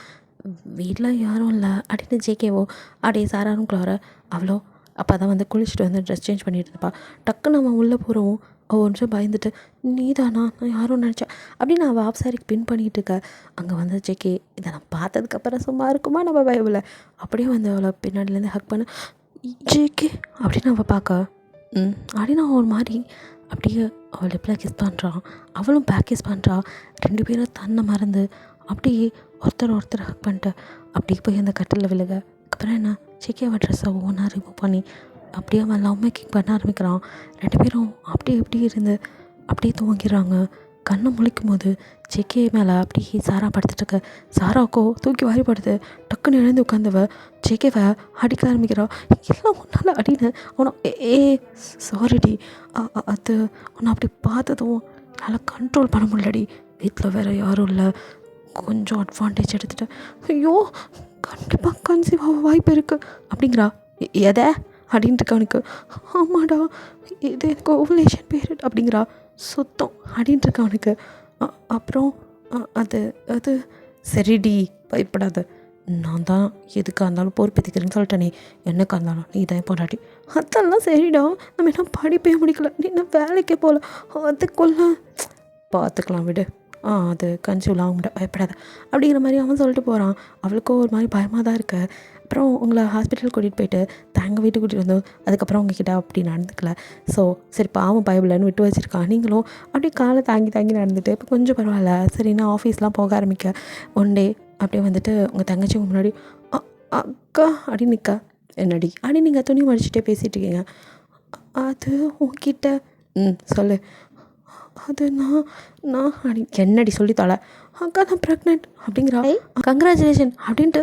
வீட்டில் யாரும் இல்லை அப்படின்னு ஜேகேவோ அப்படியே சாராரும் குளார அவ்வளோ அப்போ தான் வந்து குளிச்சுட்டு வந்து ட்ரெஸ் சேஞ்ச் பண்ணிட்டு இருப்பா. டக்குன்னு அவன் உள்ளே போகிறவும் ஒரு நிமிஷம் பயந்துட்டு நீ தானா, நான் யாரும் நினச்சேன் அப்படின்னு அவள் ஆஃப் சாரிக்கு பின் பண்ணிகிட்டு இருக்க. அங்கே வந்து ஜேகே இதை நான் பார்த்ததுக்கப்புறம் சும்மா இருக்குமா நம்ம பயவில் அப்படியே வந்து அவளை பின்னாடிலேருந்து ஹக் பண்ண ஜேகே அப்படின்னு அவள் பார்க்க அப்படின்னு அவன் ஒரு மாதிரி அப்படியே அவள் லிப்பில் கிஸ் பண்ணுறான். அவளும் பேக் கிஸ் பண்ணுறா. 2 பேரும் தன்னை மறந்து அப்படியே ஒருத்தர் ஹக் பண்ணிட்டு அப்படியே போய் அந்த கட்டிலில் விழுக. அப்புறம் என்ன ஜேகே அவள் ட்ரெஸ்ஸை ஒவ்வொன்றா ரிமூவ் பண்ணி அப்படியே அவன் லவ் மேக்கிங் பண்ண ஆரம்பிக்கிறான். 2 பேரும் அப்படியே இப்படி இருந்து அப்படியே தூங்கிடுறாங்க. கண்ணை முழிக்கும் போது ஜேகே மேலே அப்படியே சாரா படுத்துட்டுருக்க. சாராக்கோ தூக்கி வாரி படுத்து டக்குன்னு எழுந்து உட்காந்தவ ஜேகேவை அடிக்க ஆரம்பிக்கிறா. எல்லாம் ஒன்றால் அப்படின்னு அவனை சாரிடி, அது உன்னை அப்படி பார்த்ததும் என்னால் கண்ட்ரோல் பண்ண முடியலடி, வீட்டில் வேறு யாரும் இல்லை, கொஞ்சம் அட்வான்டேஜ் எடுத்துட்டேன், ஐயோ கண்டிப்பாக கன்சீவ் ஆக வாய்ப்பு இருக்குது அப்படிங்கிறா. எதை அப்படின்ட்டு அவனுக்கு ஆமாடா இது எனக்கு ஓவலேஷன் பீரியட் அப்படிங்கிறா. சுத்தம் அப்படின்ட்டு இருக்க அவனுக்கு. அப்புறம் அது அது சரிடி பயப்படாத, நான் தான் எதுக்காக இருந்தாலும் பொறுப்பேற்றிக்கிறேன்னு சொல்லிட்டேனே, என்னக்கா இருந்தாலும் நீ தான் போராட்டி. அதெல்லாம் சரிடா, நம்ம என்ன படிப்பே முடிக்கல, நீ என்ன வேலைக்கே போகல, அதுக்குள்ள பார்த்துக்கலாம் விடு, அது கன்சீவ்லாம் ஆக முடியாது பயப்படாத அப்படிங்கிற மாதிரி அவன் சொல்லிட்டு போகிறான். அவளுக்கும் ஒரு மாதிரி பயமாக தான் இருக்கு. அப்புறம் உங்களை ஹாஸ்பிட்டல் கூட்டிகிட்டு போயிட்டு தங்க வீட்டுக்கு கூட்டிகிட்டு வந்தோம். அதுக்கப்புறம் உங்ககிட்ட அப்படி நடந்துக்கல. ஸோ சரி பாவம் பயப்படலன்னு விட்டு வச்சுருக்கான். நீங்களும் அப்படியே காலை தாங்கி நடந்துட்டு இப்போ கொஞ்சம் பரவாயில்ல சரின்னா ஆஃபீஸ்லாம் போக ஆரம்பிக்க. ஒன் டே அப்படியே வந்துட்டு உங்கள் தங்கச்சி முன்னாடி அக்கா அப்படின்னு நிற்க. என்னடி அப்படி நீங்கள் துணி மடிச்சுட்டே பேசிகிட்டு இருக்கீங்க. அது உங்ககிட்ட சொல்லு. அது நான் அப்படி என்னடி சொல்லித்தாள. அக்கா நான் ப்ரெக்னென்ட் அப்படிங்கிறா. கங்க்ராச்சுலேஷன் அப்படின்ட்டு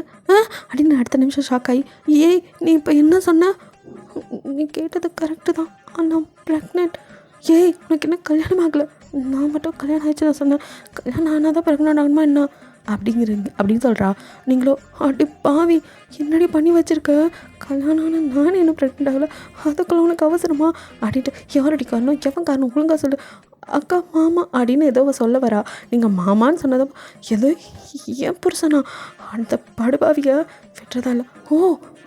அப்படின்னு அடுத்த நிமிஷம் ஷாக் ஆகி ஏய் நீ இப்போ என்ன சொன்ன, நீ கேட்டது கரெக்டு தான், நான் ப்ரெக்னென்ட். ஏய் உனக்கு என்ன கல்யாணம் ஆகலை, நான் மட்டும் கல்யாணம் ஆயிடுச்சு நான் சொன்னேன், கல்யாணம் ஆனால் தான் ப்ரெக்னென்ட் ஆகணுமா என்ன அப்படிங்கிறீங்க அப்படின்னு சொல்கிறா. நீங்களோ அப்படி பாவி என்னடி பண்ணி வச்சுருக்க, கல்யாணம் ஆனால் நானே என்ன ப்ரெக்னென்ட் ஆகலை, அதுக்குள்ள உனக்கு அவசரமா அப்படின்ட்டு யாரடி காரணம், எவன் காரணம் ஒழுங்காக சொல்லு. அக்கா மாமா அப்படின்னு ஏதோ சொல்ல வரா. நீங்கள் மாமான்னு சொன்னதும் ஏதோ ஏன் புருஷனா அந்த படுபாவியை விட்டுறதா இல்லை.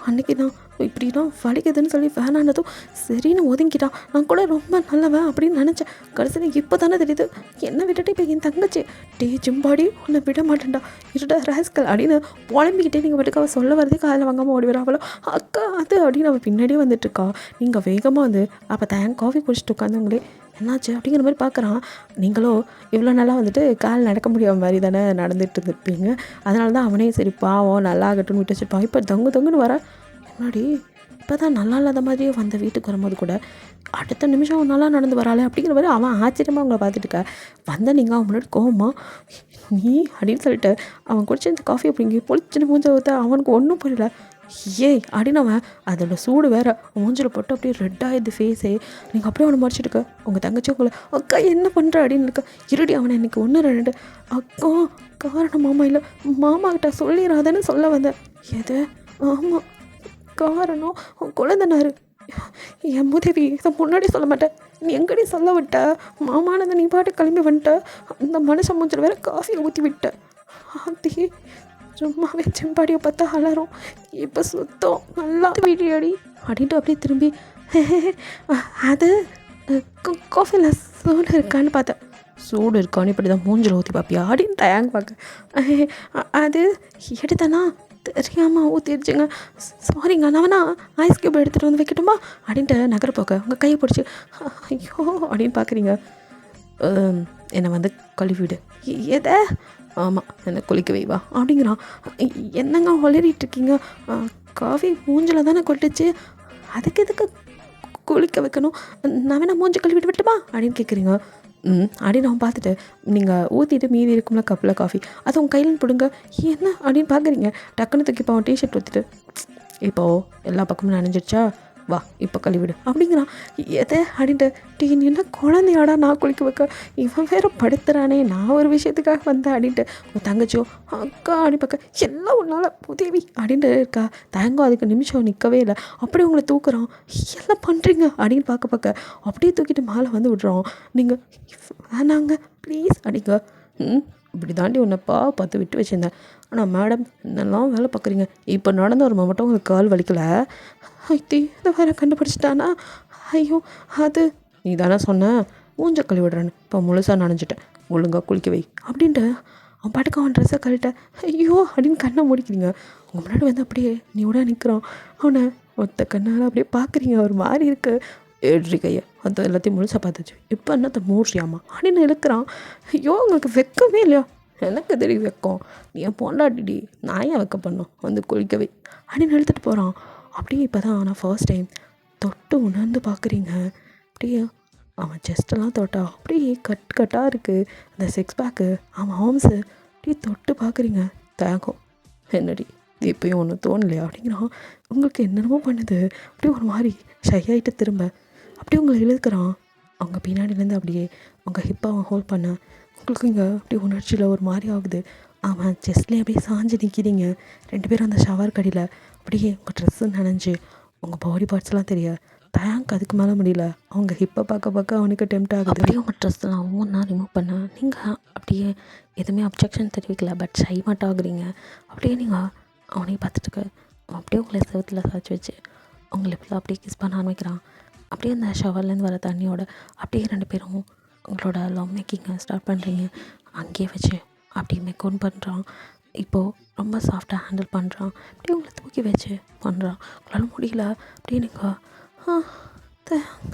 அன்றைக்கி தான் இப்படிலாம் வலிக்குதுன்னு சொல்லி வேணானதும் சரின்னு ஒதுங்கிட்டான். நான் கூட ரொம்ப நல்லவன் அப்படின்னு நினச்சேன். கடைசியில் இப்போ தானே தெரியுது என்னை விட்டுட்டு இப்போ என் தங்கச்சி டே ஜிம்பாடி உன்னை விட மாட்டேன்டா இருடா ராஸ்கல் அப்படின்னு புலம்பிக்கிட்டே நீங்கள் பாட்டுக்கு அவள் சொல்ல வரதே காதில் வாங்காமல் ஓடி வரா. அவளோ அக்கா அது அப்படின்னு அவள் பின்னாடியே வந்துட்டுருக்கா. நீங்கள் வேகமாக வந்து அப்போ காஃபி குடிச்சிட்டு உட்காந்தவங்களே என்னாச்சு அப்படிங்கிற மாதிரி பார்க்குறான். நீங்களோ இவ்வளோ நாளாக வந்துட்டு கால் நடக்க முடியாத மாதிரி தானே நடந்துட்டு இருந்திருப்பீங்க. அதனால தான் அவனே சரி பாவம் நல்லா ஆகட்டும்னு விட்டு வச்சுருப்பான். இப்போ தொங்குன்னு வர முன்னாடி இப்போ தான் நல்லா இல்லாத மாதிரியே வந்த வீட்டுக்கு வரும்போது கூட அடுத்த நிமிஷம் நல்லா நடந்து வராளே அப்படிங்கிற மாதிரி அவன் ஆச்சரியமாக அவங்கள பார்த்துட்டுக்க வந்த நீங்கள் அவன் முன்னாடி கோவமா நீ அப்படின்னு சொல்லிட்டு அவன் குடிச்ச இந்த காஃபி அப்படிங்க பொழிச்சுன்னு மூஞ்ச ஊற்ற அவனுக்கு ஒன்றும் புரியல. ஏய் அப்படின்னு அவன் அதோட சூடு வேற மூஞ்சில் போட்டு அப்படியே ரெட்டாகிடுது ஃபேஸே. நீங்கள் அப்படியே அவனை மறைச்சிட்டுக்க உங்கள் தங்கச்சி உங்களை அக்கா என்ன பண்ணுற அப்படின்னு இருக்க. இருடி அவனை இன்னைக்கு 1 2 அக்கா காரணம் மாமா இல்லை மாமா கிட்ட சொல்லிடாதன்னு சொல்ல வந்தேன். எது ஆமாம் காரணம் குழந்தனாரு என் உதவி இதை முன்னாடி சொல்ல மாட்டேன். நீ எங்கடி சொல்ல விட்ட மாமானதை நீ பாட்டு கிளம்பி வந்துட்ட. அந்த மனுஷன் மூஞ்சில் வேற காஃபியை ஊற்றி விட்ட. அதே சும்மாவே செம்பாடியை பார்த்தா அலரும். இப்போ சுத்தம் நல்லா வீடியோடி அப்படின்ட்டு அப்படியே திரும்பி அது காஃபியில் சூடு இருக்கான்னு பார்த்தேன். சூடு இருக்கான்னு இப்படி தான் மூஞ்சில் ஊற்றி பார்ப்பியா அப்படின்னு டயாங்க பார்க்க. அது எடுத்தனா தெரியாமல் ஊற்றிடுச்சுங்க சாரிங்க நான் ஐஸ் கியூப் எடுத்துகிட்டு வந்து வைக்கட்டுமா அப்படின்ட்டு நகர போக்க உங்கள் கையை பிடிச்சி ஐயோ அப்படின்னு பார்க்குறீங்க. என்னை வந்து கழுவிடு. எதை ஆமாம் என்னை குளிக்க வைவா அப்படிங்கிறான். என்னங்க ஒளறிட்டுருக்கீங்க காஃபி மூஞ்சில் தானே கொட்டுச்சு அதுக்கு எதுக்கு குளிக்க வைக்கணும் நான் வேணா மூஞ்சி கழுவிட்டு விட்டுமா அப்படின்னு கேட்குறீங்க. அப்படின்னு அவன் பார்த்துட்டு நீங்கள் ஊற்றிட்டு மீதி இருக்கும்ல கப்பில் காஃபி அதை உங்கள் கையில் பிடுங்க என்ன அப்படின்னு பார்க்குறீங்க. டக்குன்னு தூக்கி இப்போ அவன் டிஷர்ட் ஊற்றிட்டு இப்போது எல்லா பக்கமும் நனைஞ்சிடுச்சா வா இப்போ கழுவிடு அப்படிங்கிறான். எதை அப்படின்ட்டு டீ நீ என்ன குழந்தையாடா நான் குளிக்க வைக்க இவன் வேற படுத்துறானே நான் ஒரு விஷயத்துக்காக வந்தேன் அப்படின்ட்டு உன் தங்கச்சியோ அக்கா அப்படி பார்க்க எல்லாம் உன்னால் உதவி அப்படின்ட்டு இருக்கா. தேங்காய் அதுக்கு நிமிஷம் நிற்கவே இல்லை அப்படியே உங்களை தூக்குறான். எல்லாம் பண்ணுறீங்க அப்படின்னு பார்க்க அப்படியே தூக்கிட்டு மேலே வந்து விட்றோம். நீங்கள் வேணாங்க ப்ளீஸ் அப்படிங்க. இப்படி தாண்டி உன்னைப்பா பார்த்து விட்டு வச்சுருந்தேன். ஆனால் மேடம் என்னெல்லாம் வேலை பார்க்குறீங்க இப்போ நடந்த ஒரு மட்டும் உங்களுக்கு கால் வலிக்கலை ஐத்தி இதை வேறு கண்டுபிடிச்சிட்டானா ஐயோ அது நீ தானே சொன்ன மூஞ்ச கழுவி விடுறேன்னு இப்போ முழுசாக நனைஞ்சிட்டேன் ஒழுங்காக குளிக்க வை அப்படின்ட்டு அவன் பாட்டுக்கு அவன் ட்ரெஸ்ஸை கழட்ட ஐயோ அப்படின்னு கண்ணை முடிக்கிறீங்க. உங்கள் முன்னாடி வந்து அப்படியே நீ விட நிற்கிறான். அவனை ஒத்த கண்ணால் அப்படியே பார்க்குறீங்க ஒரு மாதிரி இருக்குது. ஏற்றி கையை அது எல்லாத்தையும் முழுசாக பார்த்துச்சு இப்போ என்னத்தை மூழ்றியாமா அப்படின்னு இழுக்கிறான். ஐயோ உங்களுக்கு வெக்கமே இல்லையா எனக்கு தெரியும் வெக்கம் நீ என் பொண்டாட்டிடி நான் ஏன் வெக்க பண்ணோம் வந்து குளிக்கவே அப்படின்னு இழுத்துட்டு போகிறான். அப்படியே இப்போ தான் ஆனால் ஃபர்ஸ்ட் டைம் தொட்டு உணர்ந்து பார்க்குறீங்க. அப்படியே அவன் செஸ்டெல்லாம் தொட்டா அப்படியே கட்டாக இருக்குது அந்த 6 பேக்கு அவன் ஆர்ம்ஸு அப்படியே தொட்டு பார்க்குறீங்க. தேங்கம் என்னடி இது இப்போயும் ஒன்று தோணலையா அப்படிங்கிறான். உங்களுக்கு என்னென்னமோ பண்ணுது அப்படியே ஒரு மாதிரி ஷை ஆகிட்டு திரும்ப அப்படியே உங்களை இழுக்கிறான். அவங்க பின்னாடிலேருந்து அப்படியே உங்கள் ஹிப்பை அவன் ஹோல்ட் பண்ண உங்களுக்கு இங்கே அப்படியே உணர்ச்சியில் ஒரு மாதிரி ஆகுது. அவன் செஸ்ட்லேயே அப்படியே சாஞ்சு நிற்கிறீங்க 2 பேரும் அந்த ஷவர் கடியில். அப்படியே உங்கள் ட்ரெஸ்ஸு நனைஞ்சு உங்கள் பாடி பார்ட்ஸ்லாம் தெரிய தேங்க் அதுக்கு மேலே முடியல. அவங்க ஹிப்பை பார்க்க அவனுக்கு டெம்ட் ஆகுது. அப்படியே உங்கள் ட்ரெஸ்லாம் ஒவ்வொன்றா ரிமூவ் பண்ண நீங்கள் அப்படியே எதுவுமே அப்ஜெக்ஷன் தெரிவிக்கல பட் ஷை மட்டும் ஆகுறீங்க. அப்படியே நீங்கள் அவனையும் பார்த்துட்டுக்க அப்படியே உங்களை செவத்தில் சாய்ச்சி வச்சு உங்களை இப்பெல்லாம் அப்படியே கிஸ் பண்ண ஆரம்பிக்கிறான். அப்படியே அந்த ஷவர்லேருந்து வர தண்ணியோட அப்படியே 2 பேரும் உங்களோட லவ் மேக்கிங்கை ஸ்டார்ட் பண்ணுறீங்க. அங்கேயே வச்சு அப்படியே மேக்கவுன் பண்ணுறான். இப்போது ரொம்ப சாஃப்டாக ஹேண்டில் பண்ணுறான். அப்படியே உங்களை தூக்கி வச்சு பண்ணுறான். உங்களால் முடியல அப்படியே நீங்கள்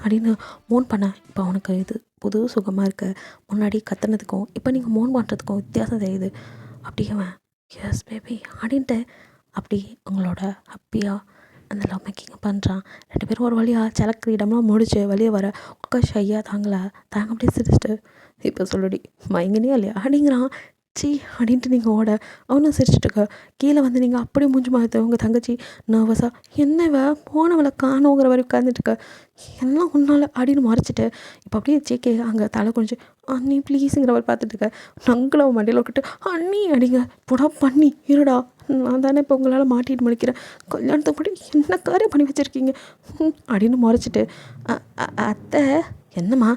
அப்படின்னு மோன் பண்ண இப்போ அவனுக்கு இது புது சுகமாக இருக்க. முன்னாடி கத்துனதுக்கும் இப்போ நீங்கள் மோன் பண்ணுறதுக்கும் வித்தியாசம் தெரியுது. அப்படியே அவன் எஸ் பேபி அப்படின்ட்டு அப்படி உங்களோட ஹாப்பியாக அந்த லவ் மேக்கிங் பண்ணுறான். 2 பேரும் ஒரு வழியாக சிலக்கு இடம்லாம் முடிச்சு வெளியே வர உட்கா ஷையாக தாங்க அப்படியே சிரிச்சிட்டு இப்போ சொல்லுடி மயங்கினியா இல்லையா அப்படிங்கிறான். சி அப்படின்ட்டு நீங்கள் ஓட அவனும் சிரிச்சிட்டுக்க கீழே வந்து நீங்கள் அப்படியே மூஞ்சி மாற்ற உங்கள் தங்கச்சி நர்வஸாக என்னவ போனவளை காணோங்கிற வரை உட்காந்துட்டுக்க எல்லாம் உன்னால் அப்படின்னு மறைச்சிட்டு இப்போ அப்படியே ஜேகே அங்கே தலை கொஞ்சம் அண்ணி ப்ளீஸுங்கிற மாதிரி பார்த்துட்டுக்க நங்களை மண்டியில் விட்டுட்டு அண்ணி அடிங்க புடா பண்ணி இருடா நான் தானே இப்போ உங்களால் மாட்டிட்டு முடிக்கிறேன் கல்யாணத்துக்கு முன்னாடி என்ன காரியம் பண்ணி வச்சுருக்கீங்க அப்படின்னு மறைச்சிட்டு அத்தை என்னம்மா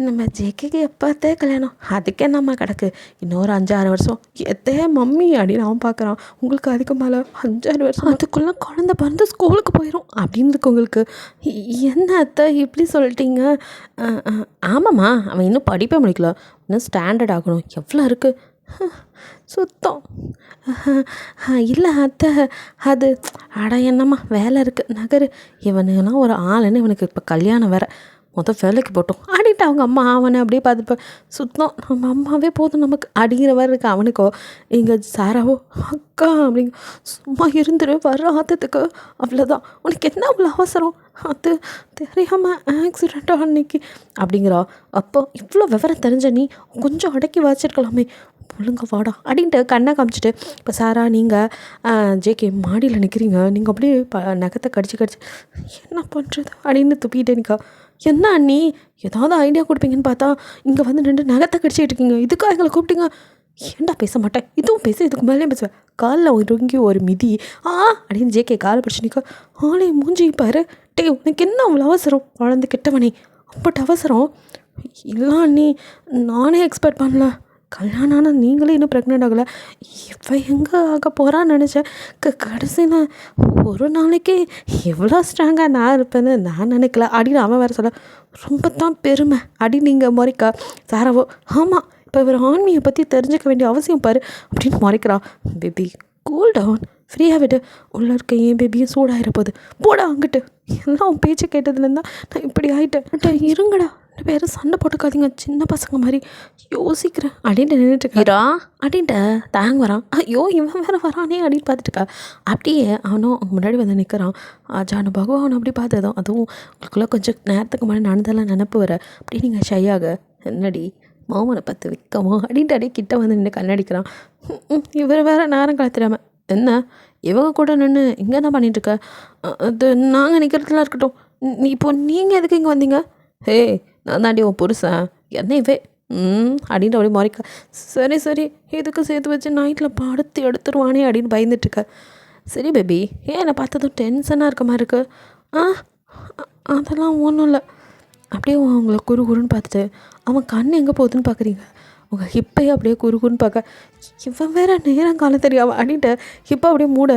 நம்ம ஜேகேக்கு எப்போத்தே கல்யாணம் அதுக்கு என்னம்மா கிடக்கு இன்னொரு 5-6 வருஷம் எத்தே மம்மி அப்படின்னு அவன் பார்க்குறான். உங்களுக்கு அதுக்கு மேலே 5-6 வருஷம் அதுக்குள்ளே குழந்தை பிறந்து ஸ்கூலுக்கு போயிடும் அப்படின்னு இருக்கு உங்களுக்கு. என்ன அத்தை இப்படி சொல்லிட்டீங்க? ஆமாம்மா அவன் இன்னும் படிப்பே முடிக்கல இன்னும் ஸ்டாண்டர்ட் ஆகணும் எவ்வளோ இருக்குது சுத்தம் இல்லை அத்தை அது அட என்னம்மா வேலை இருக்குது நகரு இவனுங்கெல்லாம் ஒரு ஆளுன்னு இவனுக்கு இப்போ கல்யாணம் வேறு வேலைக்கு போட்டோம் அப்படின்ட்டு அவங்க அம்மா அவனை அப்படியே பார்த்துப்ப சுத்தம் நம்ம அம்மாவே போதும் நமக்கு அப்படிங்கிற மாதிரி இருக்கு அவனுக்கோ. இங்கே சாராவோ அக்கா அப்படிங்க சும்மா இருந்துரு வர்ற ஆத்தத்துக்கு அவ்வளோதான் உனக்கு என்ன அவ்வளோ அவசரம் அது தெரியாமல் ஆக்சிடெண்ட்டாக அன்னைக்கு அப்படிங்கிறா. அப்போ இவ்வளோ விவரம் தெரிஞ்ச நீ கொஞ்சம் அடக்கி வச்சிருக்கலாமே ஒழுங்க வாடா அப்படின்ட்டு கண்ணை காமிச்சிட்டு இப்போ சாரா நீங்கள் ஜேகே மாடியில் நிற்கிறீங்க நீங்கள் அப்படியே நகத்தை கடிச்சு என்ன பண்ணுறது அப்படின்னு துப்பிக்கிட்டே நிற்கா. என்ன அண்ணி ஏதாவது ஐடியா கொடுப்பீங்கன்னு பார்த்தா இங்கே வந்து நின்று நகத்தை கடிச்சிக்கிட்டு இருக்கீங்க இதுக்காக எங்களை கூப்பிட்டீங்க. ஏன்டா பேச மாட்டேன் இதுவும் பேச இதுக்கு மேலேயும் பேசுவேன் காலில் ஒருங்கி ஒரு மிதி அப்படின்னு ஜேகே காலை பிடிச்சி நிற்க. ஆளே மூஞ்சி பாரு டே உனக்கு என்ன அவ்வளோ அவசரம் வளர்ந்து கெட்டவனே அப்பட்டு அவசரம் இல்லை அண்ணி நானே எக்ஸ்பெக்ட் பண்ணல கல்யாணம் ஆனால் நீங்களே இன்னும் ப்ரெக்னென்ட் ஆகலை இப்போ எங்கே ஆக போகிறான்னு நினச்சேன் கடைசியில் ஒரு நாளைக்கு எவ்வளோ ஸ்ட்ராங்காக நான் இருப்பேன்னு நான் நினைக்கல அப்படின்னு அவன் வேறு சொல்ல ரொம்ப தான் பெருமை அப்படின்னு நீங்கள் முறைக்கா. சாராவோ ஆமாம் இப்போ இவர் ஆன்மீயை பற்றி தெரிஞ்சுக்க வேண்டிய அவசியம் பாரு அப்படின்னு முறைக்கிறா. பேபி கூல் டவுன் ஃப்ரீயாக விட்டு உள்ளே இருக்க என் பேபியும் சூடாகிற போகுது போடா அங்கிட்டு எல்லாம் உன் பேச்சு கேட்டதுலேருந்தா நான் இப்படி ஆகிட்டேன் இருங்கடா 2 பேரும் சண்டை போட்டுக்காதீங்க சின்ன பசங்க மாதிரி யோசிக்கிறேன் அப்படின்ட்டு நின்றுட்டுருக்கா அப்படின்ட்டு தேங்க வரான். ஐயோ இவன் வேறு வரானே அப்படின்னு பார்த்துட்டுக்கா. அப்படியே அவனும் அவங்க முன்னாடி வந்து நிற்கிறான். ஜானு பகவான் அப்படி பார்த்ததும் அதுவும் உங்களுக்குள்ளே கொஞ்சம் நேரத்துக்கு முன்னாடி நடந்தெல்லாம் நினப்பு வர அப்படி நீங்கள் ஷையாக என்னடி மாமனை பார்த்து விற்கமோ அப்படின்ட்டு அப்படியே கிட்ட வந்து நின்று கண்ணடிக்கிறான். இவர் வேறு நேரம் கலத்துடாமல் என்ன இவங்க கூட நின்று இங்கே என்ன பண்ணிட்டுருக்க அது நாங்கள் நிற்கிறதுலாம் இருக்கட்டும் இப்போ நீங்கள் எதுக்கு இங்கே வந்தீங்க ஹே நான் தாண்டி உன் புருஷன் என்ன இவே அப்படின்ட்டு அப்படியே மாறிக்க. சரி எதுக்கு சேர்த்து வச்சு நைட்டில் படுத்து எடுத்துருவானே அப்படின்னு பயந்துட்டுருக்க. சரி பேபி ஏன் என்னை பார்த்ததும் டென்ஷனாக இருக்க மாதிரி இருக்கு அதெல்லாம் ஒன்றும் இல்லை அப்படியே அவங்கள குறுன்னு பார்த்துட்டு அவன் கண் எங்கே போகுதுன்னு பார்க்குறீங்க உங்கள் ஹிப்பையே அப்படியே குறுன்னு பார்க்க இவன் வேறு நேரம் காலம் தெரியாம அப்படின்ட்டு ஹிப்பை அப்படியே மூட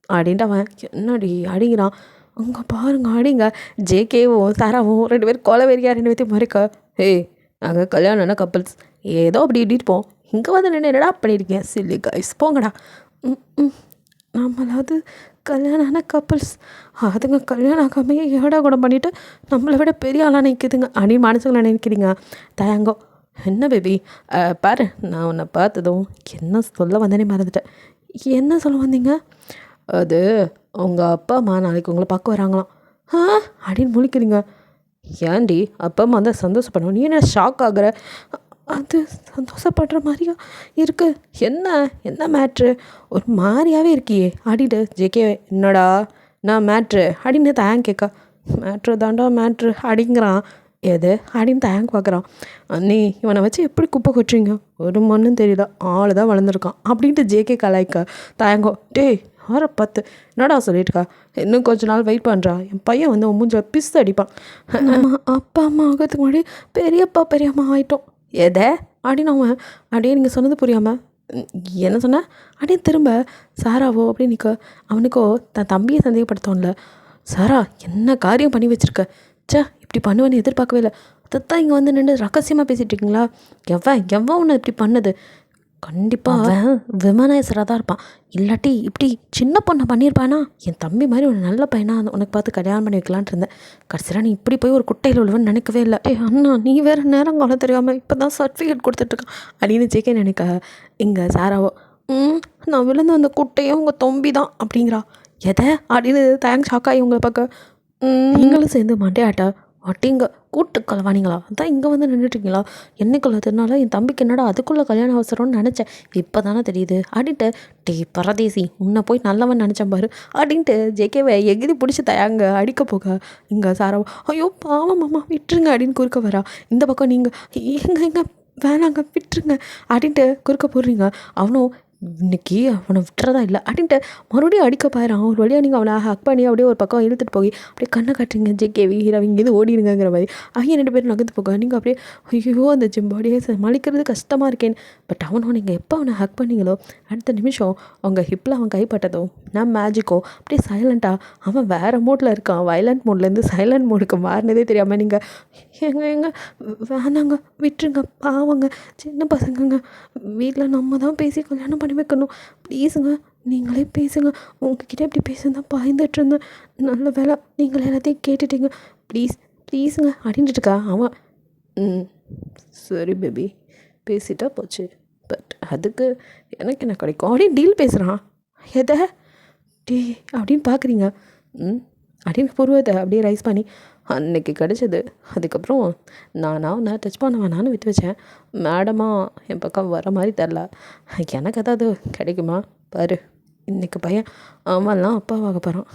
அப்படின்ட்டு அவன் என்னடி அடிங்கிறான். அங்கே பாருங்க அடிங்க ஜேகேவும் சாராவும் 2 பேர் கொலவெறியா 2 பேர்த்தையும் மறைக்க. ஏய் நாங்கள் கல்யாணம்னா கப்பல்ஸ் ஏதோ அப்படி இடிப்போம் இங்கே வந்து நின்று என்னடா பண்ணியிருக்கேன் சில்லி கைஸ் போங்கடா. நம்மளாவது கல்யாணம்னா கப்பல்ஸ் அதுங்க கல்யாணம் ஆகாமையே ஏடா கூட பண்ணிவிட்டு நம்மளை விட பெரிய ஆளாக நிற்குதுங்க அப்படின்னு மனசுக்குள்ள நினைக்கிறீங்க. தயங்கோ என்ன பேபி பாரு நான் உன்னை பார்த்ததும் என்ன சொல்ல வந்தேனே மறந்துட்டேன். என்ன சொல்ல வந்தீங்க அது உங்கள் அப்பா அம்மா நாளைக்கு உங்களை பார்க்க வராங்களாம் அப்படின்னு முழிக்கிறீங்க. ஏன்டி அப்பா அம்மா தான் சந்தோஷப்படணும் நீ என்ன ஷாக் ஆகுற அது சந்தோஷப்படுற மாதிரியா இருக்கு என்ன மேட்ரு ஒரு மாதிரியாகவே இருக்கியே ஆடிட்டு ஜேகே என்னடா நான் மேட்ரு அப்படின்னு தயங்க கேட்க மேட்ரு தாண்டா மேட்ரு அப்படிங்கிறான். எது அப்படின்னு தயங்க பார்க்குறான். நீ இவனை வச்சு எப்படி குப்பை கொட்டுறீங்க ஒரு மண்ணும் தெரியல ஆள் தான் வளர்ந்துருக்கான் அப்படின்ட்டு ஜேகே கலாய்க்க. தயங்கோ டேய் ஆற பார்த்து என்னடா சொல்லிட்டுக்கா இன்னும் கொஞ்ச நாள் வெயிட் பண்ணுறா என் பையன் வந்து மூஞ்ச பிஸ் அடிப்பான். அப்பா அம்மா ஆகிறதுக்கு முன்னாடி பெரியப்பா பெரியம்மா ஆகிட்டோம் எதை அப்படின்னு அவன் அப்படியே நீங்கள் சொன்னது புரியாமல் என்ன சொன்ன அப்படியே திரும்ப சாராவோ அப்படின்னு நிற்க. அவனுக்கோ தன் தம்பியை சந்தேகப்படுத்தோம்ல. சாரா என்ன காரியம் பண்ணி வச்சுருக்க இப்படி பண்ணுவேன்னு எதிர்பார்க்கவே இல்லை அதைத்தான் இங்கே வந்து நின்று ரகசியமாக பேசிகிட்டு இருக்கீங்களா எவன் உன்னை இப்படி பண்ணது கண்டிப்பாக அவன் விமனேஸ்வராக தான் இருப்பான் இல்லாட்டி இப்படி சின்ன பொண்ணை பண்ணியிருப்பானா என் தம்பி மாதிரி ஒரு நல்ல பையனாக உனக்கு பார்த்து கல்யாணம் பண்ணி வைக்கலான்ட்டு இருந்தேன் கடைசியாக நீ இப்படி போய் ஒரு குட்டையில் உள்ளவன்னு நினைக்கவே இல்லை. அண்ணா நீ வேறு நேரம் காலம் தெரியாமல் இப்போ தான் சர்டிஃபிகேட் கொடுத்துட்ருக்கான் அப்படின்னு ஜேகே நினைக்க. இங்கே சாராவோ நான் விழுந்து அந்த குட்டையும் உங்கள் தொம்பி தான் அப்படிங்கிறா. எதை அப்படின்னு தேங்க்ஸ் ஷாக்காகி உங்களை பார்க்க நீங்களும் சேர்ந்து மண்டையாட்டா அட்டிங்க கூட்டு கலவானிங்களா அதான் இங்கே வந்து நின்றுட்டுருக்கீங்களா என்னைக்குள்ள திருநாள என் தம்பிக்கு என்னடா அதுக்குள்ளே கல்யாணம் அவசரம்னு நினச்சேன் இப்போ தானே தெரியுது அப்படின்ட்டு டே பரதேசி உன்னை போய் நல்லவன் நினச்சேன் பாரு அப்படின்ட்டு ஜேகேவை எகிரி பிடிச்சி தயாங்க அடிக்க போக. இங்கே சாரா ஐயோ பாவம் மாமா விட்டுருங்க அப்படின்னு குறுக்க வரா. இந்த பக்கம் நீங்கள் எங்கே வேணாங்க விட்டுருங்க அப்படின்ட்டு குறுக்க போடுறீங்க. அவனும் இன்னைக்கு அவனை விட்டுறதா இல்லை அப்படின்ட்டு மறுபடியும் அடிக்க பாயிறான். ஒரு வழியாக நீங்கள் அவனை ஹக் பண்ணி அப்படியே ஒரு பக்கம் இழுத்துட்டு போய் அப்படியே கண்ணை காட்டுறீங்க ஜேகே வீரா இங்கேருந்து ஓடிடுங்கிற மாதிரி. அவங்க 2 பேரும் நகர்ந்து போக நீங்கள் அப்படியே ஐயோ அந்த ஜிம்பாடியே சமாளிக்கிறது கஷ்டமாக இருக்கேன். பட் அவனும் நீங்கள் எப்போ அவனை ஹக் பண்ணீங்களோ அடுத்த நிமிஷம் அவங்க ஹிப்பில் அவன் கைப்பட்டதும் நான் மேஜிக்கோ அப்படியே சைலண்ட்டாக அவன் வேறு மோடில் இருக்கான். வயலண்ட் மோட்லேருந்து சைலண்ட் மோடுக்கு மாறினதே தெரியாமல் நீங்கள் எங்க வேணாங்க விட்டுருங்க பாவங்க சின்ன பசங்கங்க வீட்டில் நம்ம தான் பேசி கல்யாணம் பண்ணி வைக்கணும் ப்ளீஸுங்க நீங்களே பேசுங்க உங்ககிட்ட இப்படி பேசுதான் பயந்துட்டு இருந்தேன் நல்ல வேலை நீங்கள் எல்லாத்தையும் கேட்டுட்டீங்க ப்ளீஸ் ப்ளீஸுங்க அப்படின்ட்டு இருக்கா அவன். ம் சரி பேபி, பேசிட்டா போச்சு. பட் அதுக்கு எனக்கு என்ன கிடைக்கும் அப்படின்னு டீல் பேசுகிறான். எதை டே அப்படின்னு பார்க்குறீங்க. அப்படின்னு புருவத்தை அப்படியே ரைஸ் பண்ணி அன்னைக்கு கிடச்சது. அதுக்கப்புறம் நான் டச் பண்ண வேணான்னு விட்டு வச்சேன். மேடமாக என் பக்கம் வர மாதிரி தெரில. எனக்கு அதாவது கிடைக்குமா பாரு. இன்றைக்கி பையன் அவன்லாம் அப்பாவாக போகிறான்,